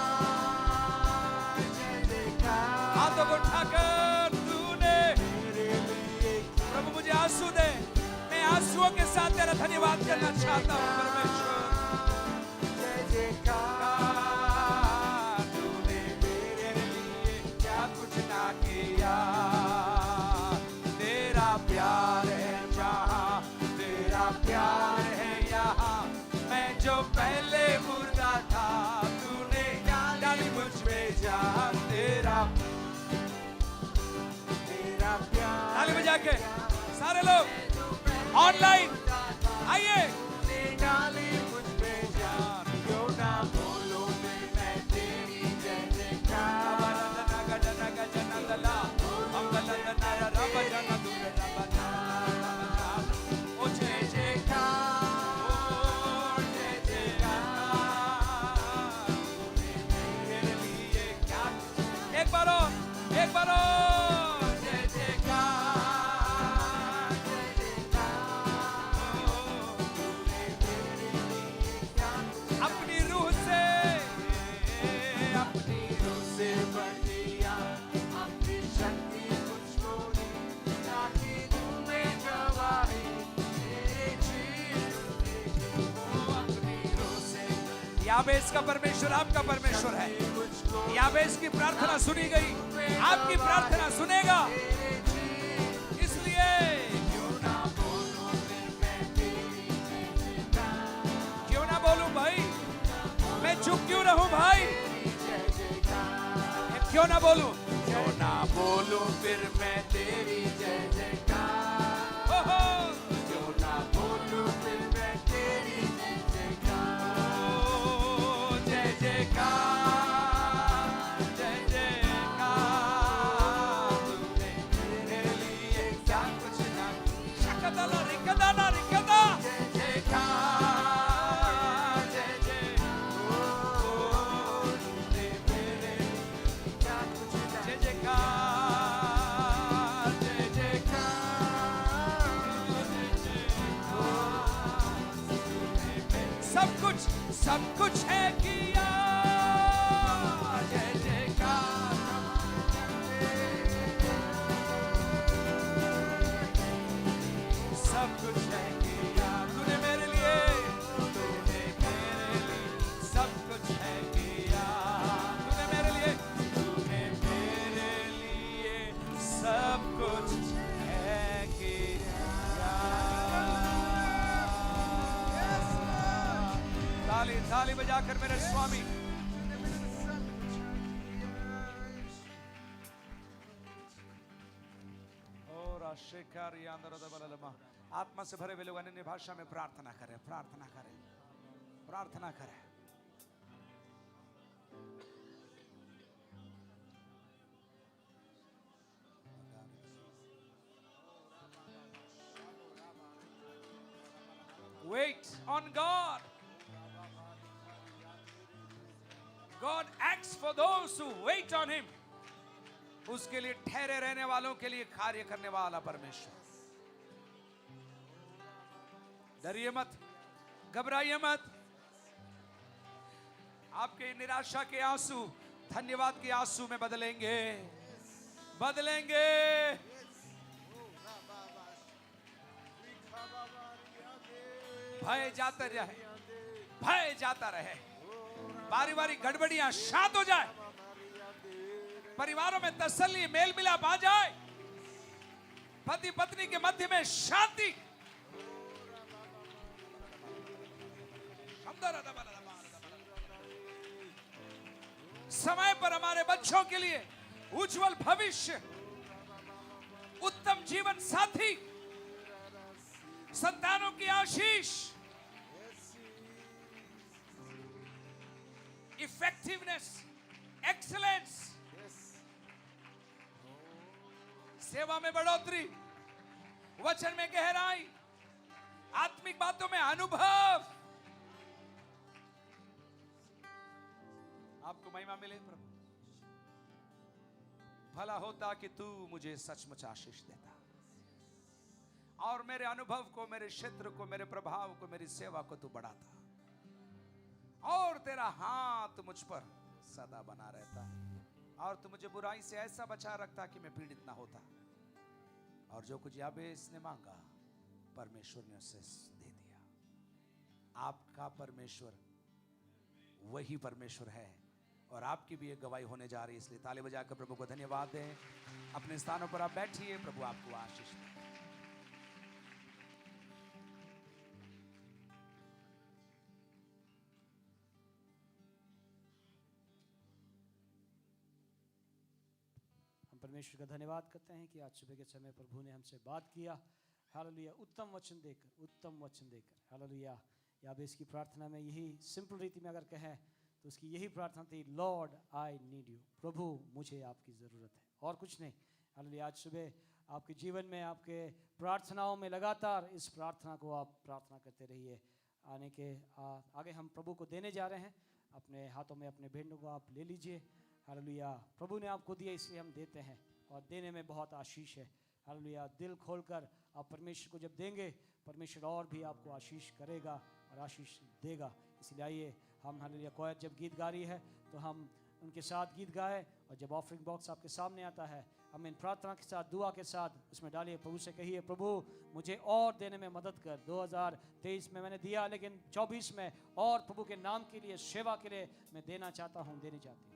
हाथों को उठाकर तूने मेरे लिए। प्रभु मुझे आंसू दे, मैं आंसुओं के साथ तेरा धन्यवाद करना चाहता हूँ परमेश्वर। जय जयकार। तूने मेरे लिए क्या कुछ ना किया। तेरा प्यार है जहाँ, तेरा प्यार है यहाँ। मैं जो पहले मुर्दा था, तूने डाली मुझ में जान। तेरा प्यार। ताली बजा के सारे लोग ऑनलाइन आइए। डाली मुझ में जान। क्यों ना बोलो फिर मैं तेरी जय जयकार। ओ जय जयकार, जय जयकार। याबेस का परमेश्वर आपका परमेश्वर है। याबेस की प्रार्थना सुनी गई, आपकी प्रार्थना सुनेगा। इसलिए क्यों ना बोलूं भाई, मैं चुप क्यों रहूं भाई, क्यों ना बोलूं, क्यों ना बोलूं फिर मैं तेरी जय जयकार, ओहो क्यों ना बोलूं फिर मैं तेरी जय जयकार, जय जयकार जय जयकार, तूने मेरे लिए क्या कुछ ना, शकदला रिकदला रिकदा, जय जयकार जय जय, तूने मेरे लिए क्या कुछ ना, जय जयकार जय जयकार जय जयकार, सब कुछ है किया, जय जयकार सब कुछ है किया, तूने मेरे लिए सब कुछ है किया, तूने मेरे लिए सब कुछ है किया। ताली ताली बजाकर मेरे स्वामी, आत्मा से भरे हुए लोग अन्य भाषा में प्रार्थना करें, प्रार्थना करें, प्रार्थना करें। Wait on God. God acts for those who wait on Him. उसके लिए ठहरे रहने वालों के लिए कार्य करने वाला परमेश्वर। डरिए मत, घबराइए मत। आपके निराशा के आंसू धन्यवाद के आंसू में बदलेंगे, बदलेंगे। भय जाता रहे, भय जाता रहे, बारी बारी गड़बड़ियां शांत हो जाए, परिवारों में तसल्ली मेल मिलाप आ जाए, पति पत्नी के मध्य में शांति, समय पर हमारे बच्चों के लिए उज्जवल भविष्य, उत्तम जीवन साथी, संतानों की आशीष, इफेक्टिवनेस, एक्सीलेंस, सेवा में बढ़ोतरी, वचन में गहराई, आत्मिक बातों में अनुभव। आपको महिमा मिले प्रभु। भला होता कि तू मुझे सचमुच आशीष देता और मेरे अनुभव को, मेरे क्षेत्र को, मेरे प्रभाव को, मेरी सेवा को तू बढ़ाता और तेरा हाथ मुझ पर सदा बना रहता और तू मुझे बुराई से ऐसा बचा रखता कि मैं पीड़ित ना होता। और जो कुछ याबेस ने मांगा परमेश्वर ने उसे दे दिया। आपका परमेश्वर वही परमेश्वर है और आपकी भी एक गवाही होने जा रही है। इसलिए ताली बजाकर प्रभु को धन्यवाद दें। अपने स्थानों पर आप बैठिए, प्रभु आपको आशीष दे। हम परमेश्वर का धन्यवाद करते हैं कि आज सुबह के समय प्रभु ने हमसे बात किया। हालेलुया, उत्तम वचन देकर, उत्तम वचन देकर। हालेलुया, याबेस की प्रार्थना में यही सिंपल रीति में अगर कहें तो उसकी यही प्रार्थना थी, लॉर्ड आई नीड यू, प्रभु मुझे आपकी ज़रूरत है, और कुछ नहीं। हालेलुया, आज सुबह आपके जीवन में, आपके प्रार्थनाओं में लगातार इस प्रार्थना को आप प्रार्थना करते रहिए। आने के आगे हम प्रभु को देने जा रहे हैं। अपने हाथों में अपने भेंटों को आप ले लीजिए। हालेलुया, प्रभु ने आपको दिया इसलिए हम देते हैं और देने में बहुत आशीष है। हालेलुया, दिल खोलकर आप परमेश्वर को जब देंगे, परमेश्वर और भी आपको आशीष करेगा और आशीष देगा। इसलिए आइए हम, हालेलुया, कोयर जब गीत गा रही है तो हम उनके साथ गीत गाए और जब ऑफरिंग बॉक्स आपके सामने आता है, हम इन प्रार्थना के साथ, दुआ के साथ उसमें डालिए। प्रभु से कहिए, प्रभु मुझे और देने में मदद कर। 2023 में मैंने दिया, लेकिन 24 में और प्रभु के नाम के लिए, सेवा के लिए मैं देना चाहता हूँ, देनी चाहती हूँ।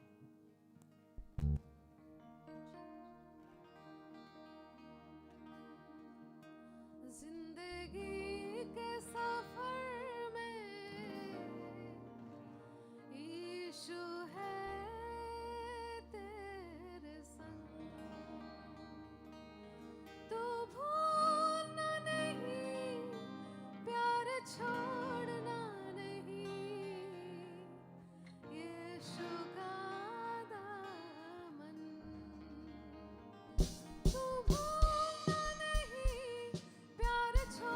जिंदगी के सफर में यीशु है तेरे संग, तू भूलना नहीं, प्यार छोड़ना नहीं, यीशु का दामन। तू भूलना नहीं, प्यार छोड़ना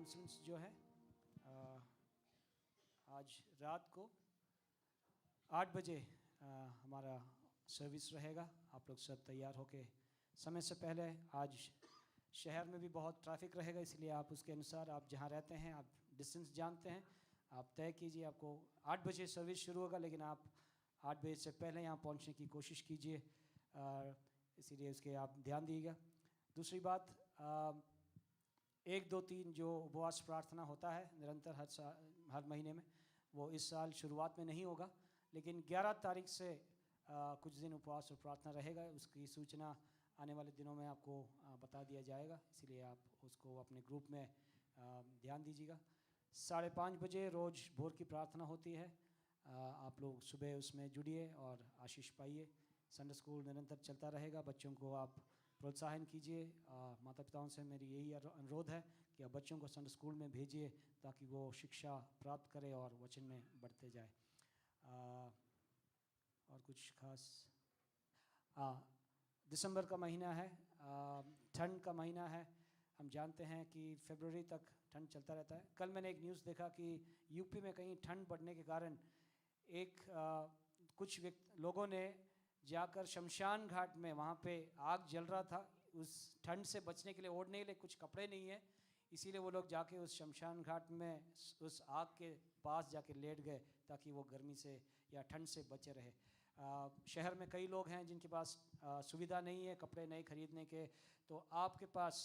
अनाउंसमेंट्स जो है आज रात को 8 बजे हमारा सर्विस रहेगा। आप लोग सब तैयार होके समय से पहले, आज शहर में भी बहुत ट्रैफिक रहेगा, इसलिए आप उसके अनुसार आप जहाँ रहते हैं आप डिस्टेंस जानते हैं, आप तय कीजिए। आपको 8 बजे सर्विस शुरू होगा, लेकिन आप 8 बजे से पहले यहाँ पहुँचने की कोशिश कीजिए, इसीलिए उसके आप ध्यान दीजिएगा। दूसरी बात, 1, 2, 3 जो उपवास प्रार्थना होता है निरंतर हर महीने में, वो इस साल शुरुआत में नहीं होगा, लेकिन 11 तारीख से कुछ दिन उपवास और प्रार्थना रहेगा। उसकी सूचना आने वाले दिनों में आपको बता दिया जाएगा, इसलिए आप उसको अपने ग्रुप में ध्यान दीजिएगा। 5:30 बजे रोज़ भोर की प्रार्थना होती है, आप लोग सुबह उसमें जुड़िए और आशीष पाइए। संडे स्कूल निरंतर चलता रहेगा, बच्चों को आप प्रोत्साहन कीजिए। माता पिताओं से मेरी यही अनुरोध है कि आप बच्चों को संडे स्कूल में भेजिए ताकि वो शिक्षा प्राप्त करें और वचन में बढ़ते जाए। और कुछ खास, दिसंबर का महीना है, ठंड का महीना है। हम जानते हैं कि फरवरी तक ठंड चलता रहता है। कल मैंने एक न्यूज़ देखा कि यूपी में कहीं ठंड बढ़ने के कारण कुछ लोगों ने जाकर शमशान घाट में, वहाँ पे आग जल रहा था, उस ठंड से बचने के लिए ओढ़ने के लिए कुछ कपड़े नहीं है, इसीलिए वो लोग जाके उस शमशान घाट में उस आग के पास जाके लेट गए ताकि वो गर्मी से या ठंड से बचे रहे। शहर में कई लोग हैं जिनके पास सुविधा नहीं है कपड़े नए खरीदने के, तो आपके पास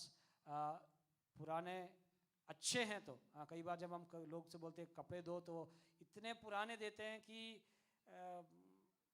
पुराने अच्छे हैं तो कई बार जब हम लोग से बोलते हैं कपड़े दो, तो इतने पुराने देते हैं कि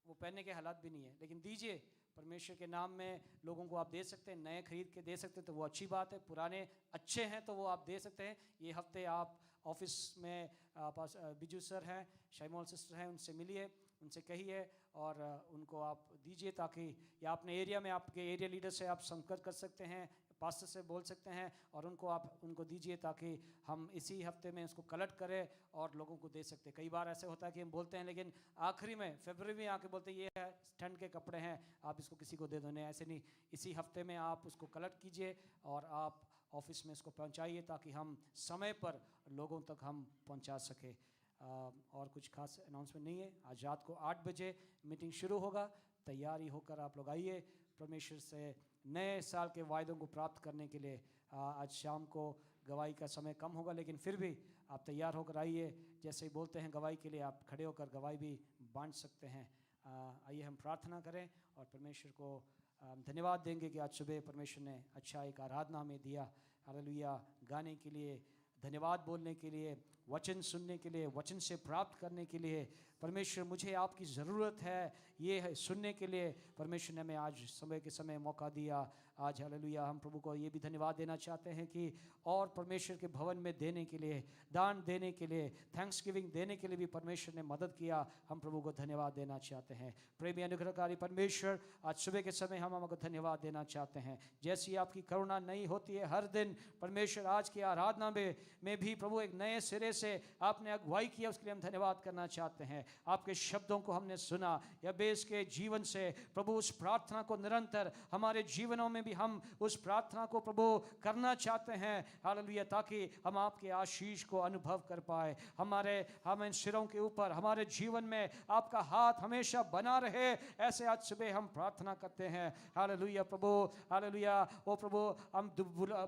वो पहनने के हालात भी नहीं है, लेकिन दीजिए। परमेश्वर के नाम में लोगों को आप दे सकते हैं, नए खरीद के दे सकते हैं तो वो अच्छी बात है। पुराने अच्छे हैं तो वो आप दे सकते हैं। ये हफ्ते आप ऑफिस में पास बिजू सर हैं, शैमोल सिस्टर हैं, उनसे मिलिए, उनसे कहिए और उनको आप दीजिए, ताकि या अपने एरिया में आपके एरिया लीडर से आप संपर्क कर सकते हैं, पास्टर से बोल सकते हैं और उनको दीजिए ताकि हम इसी हफ्ते में उसको कलेक्ट करें और लोगों को दे सकते हैं। कई बार ऐसे होता है कि हम बोलते हैं लेकिन आखिरी में फरवरी में आके बोलते हैं ये है ठंड के कपड़े हैं, आप इसको किसी को दे दो। नहीं, ऐसे नहीं, इसी हफ्ते में आप उसको कलेक्ट कीजिए और आप ऑफिस में इसको पहुंचाइए ताकि हम समय पर लोगों तक हम पहुंचा सके। और कुछ खास अनाउंसमेंट नहीं है। आज रात को 8 बजे मीटिंग शुरू होगा, तैयारी होकर आप लोग आइए। परमेश्वर से नए साल के वायदों को प्राप्त करने के लिए आज शाम को गवाही का समय कम होगा, लेकिन फिर भी आप तैयार होकर आइए। जैसे ही बोलते हैं गवाही के लिए, आप खड़े होकर गवाही भी बांट सकते हैं। आइए हम प्रार्थना करें और परमेश्वर को धन्यवाद देंगे कि आज सुबह परमेश्वर ने अच्छा एक आराधना हमें दिया। हालेलुया। गाने के लिए, धन्यवाद बोलने के लिए, वचन सुनने के लिए, वचन से प्राप्त करने के लिए। परमेश्वर, मुझे आपकी ज़रूरत है, ये है सुनने के लिए परमेश्वर ने हमें आज समय के समय मौका दिया। आज हालेलुया हम प्रभु को ये भी धन्यवाद देना चाहते हैं कि और परमेश्वर के भवन में देने के लिए, दान देने के लिए, थैंक्स गिविंग देने के लिए भी परमेश्वर ने मदद किया। हम प्रभु को धन्यवाद देना चाहते हैं। प्रेमी अनुग्रहकारी परमेश्वर, आज सुबह के समय हम आपको धन्यवाद देना चाहते हैं। जैसी आपकी करुणा नई होती है हर दिन परमेश्वर, आज की आराधना में भी प्रभु एक नए सिरे से आपने अगुवाई किया, उसके लिए हम धन्यवाद करना चाहते हैं। आपके शब्दों को हमने सुना, यबेस के जीवन से प्रभु उस प्रार्थना को निरंतर हमारे जीवनों में भी हम उस प्रार्थना को प्रभु करना चाहते हैं। हालेलुया, ताकि हम आपके आशीष को अनुभव कर पाए। हमें सिरों के ऊपर हमारे जीवन में आपका हाथ हमेशा बना रहे, ऐसे आज सुबह हम प्रार्थना करते हैं। हालेलुया प्रभु, हालेलुया। ओ प्रभु, हम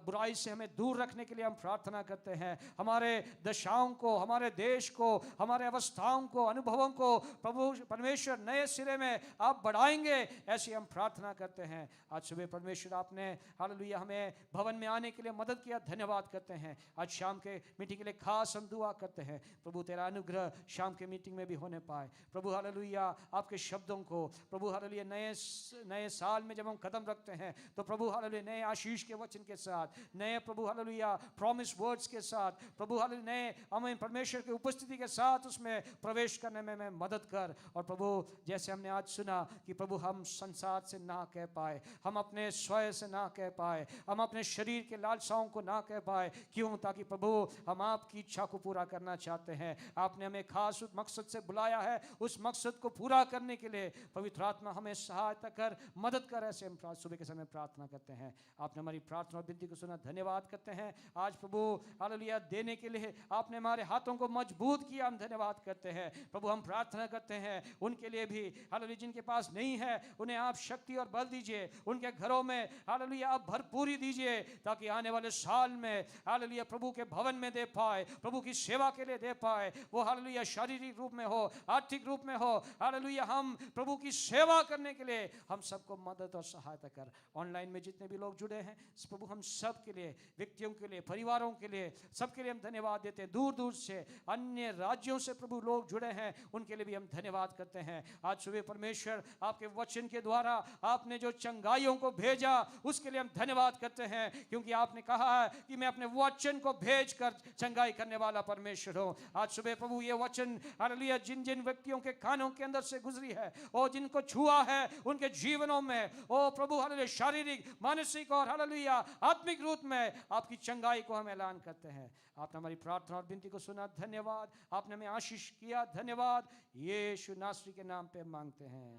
बुराई से हमें दूर रखने के लिए हम प्रार्थना करते हैं। हमारे दशाओं को, हमारे देश को, हमारे अवस्थाओं को, अनुभवों को प्रभु परमेश्वर नए सिरे में आप बढ़ाएंगे, ऐसी हम प्रार्थना करते हैं। आज सुबह परमेश्वर आपने हालेलुया हमें भवन में आने के लिए मदद किया, धन्यवाद करते हैं। आज शाम के मीटिंग के लिए खास हम दुआ करते हैं प्रभु, तेरा अनुग्रह शाम के मीटिंग में भी होने पाए प्रभु। हालेलुया, आपके शब्दों को प्रभु हालेलुया नए साल में जब हम कदम रखते हैं तो प्रभु हालेलुया नए आशीष के वचन के साथ, नए प्रभु हालेलुया प्रॉमिस वर्ड्स के साथ प्रभु हालेलुया नए हमें परमेश्वर की उपस्थिति के साथ उसमें प्रवेश करने में मैं मदद कर। और प्रभु जैसे हमने आज सुना कि प्रभु हम संसार से ना कह पाए, हम अपने स्वर चॉइस ना कह पाए, हम अपने शरीर के लालसाओं को ना कह पाए। क्यों? ताकि प्रभु हम आपकी इच्छा को पूरा करना चाहते हैं। आपने हमें खास उस मकसद से बुलाया है, उस मकसद को पूरा करने के लिए पवित्र आत्मा हमें सहायता कर, मदद कर। ऐसे हम सुबह के समय प्रार्थना करते हैं। आपने हमारी प्रार्थना और विनती को सुना, धन्यवाद करते हैं। आज प्रभु हालेलुया देने के लिए आपने हमारे हाथों को मजबूत किया, हम धन्यवाद करते हैं। प्रभु हम प्रार्थना करते हैं उनके लिए भी हालेलुया जिनके पास नहीं है, उन्हें आप शक्ति और बल दीजिए। उनके घरों में हालेलुया आप भरपूरी दीजिए, ताकि आने वाले साल में हालेलुया प्रभु के भवन में दे पाए, प्रभु की सेवा के लिए दे पाए। वो हालेलुया शारीरिक रूप में हो, आर्थिक रूप में हो, हालेलुया हम प्रभु की सेवा करने के लिए हम सबको मदद और सहायता कर। ऑनलाइन में जितने भी लोग जुड़े हैं प्रभु हम सब के लिए, व्यक्तियों के लिए, परिवारों के लिए, सबके लिए हम धन्यवाद देते हैं। दूर दूर से अन्य राज्यों से प्रभु लोग जुड़े हैं, उनके लिए भी हम धन्यवाद करते हैं। आज सुबह परमेश्वर आपके वचन के द्वारा आपने जो चंगाइयों को भेजा उसके लिए हम धन्यवाद करते हैं, क्योंकि आपने कहा है कि मैं अपने वचन को भेजकर चंगाई करने वाला परमेश्वर हूं। आज सुबह प्रभु ये वचन हालेलुया जिन जिन व्यक्तियों के कानों के अंदर से गुजरी है और जिनको छुआ है उनके जीवनों में, ओ प्रभु हालेलुया शारीरिक, मानसिक और हालेलुया आत्मिक रूप में आपकी चंगाई को हम ऐलान करते हैं। आपने हमारी प्रार्थना और विनती को सुना, धन्यवाद। आपने हमें आशीष किया, धन्यवाद। यीशु नासरी के नाम पे मांगते हैं,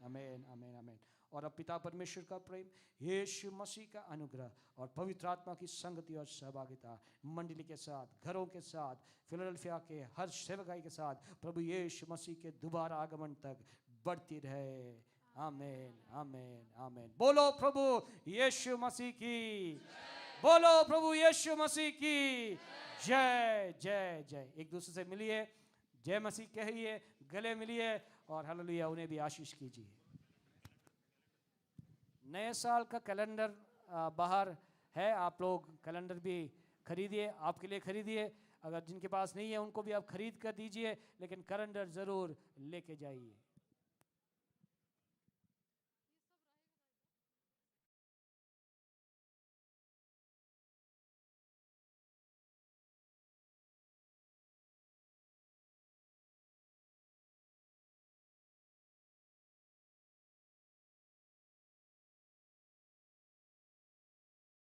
आमीन आमीन आमीन। और अब पिता परमेश्वर का प्रेम, यीशु मसीह का अनुग्रह और पवित्र आत्मा की संगति और सहभागिता मंडली के साथ, घरों के साथ, फिलाडेल्फिया के हर सेवकाई के साथ प्रभु यीशु मसीह के दोबारा आगमन तक बढ़ती रहे। आमीन आमीन आमीन। बोलो प्रभु यीशु मसीह की, बोलो प्रभु यीशु मसीह की जय जय जय। एक दूसरे से मिलिए, जय मसीह कहिए, गले मिलिए और हालेलुया उन्हें भी आशीष कीजिए। नए साल का कैलेंडर बाहर है, आप लोग कैलेंडर भी खरीदिए, आपके लिए खरीदिए। अगर जिनके पास नहीं है उनको भी आप खरीद कर दीजिए, लेकिन कैलेंडर ज़रूर लेके जाइए।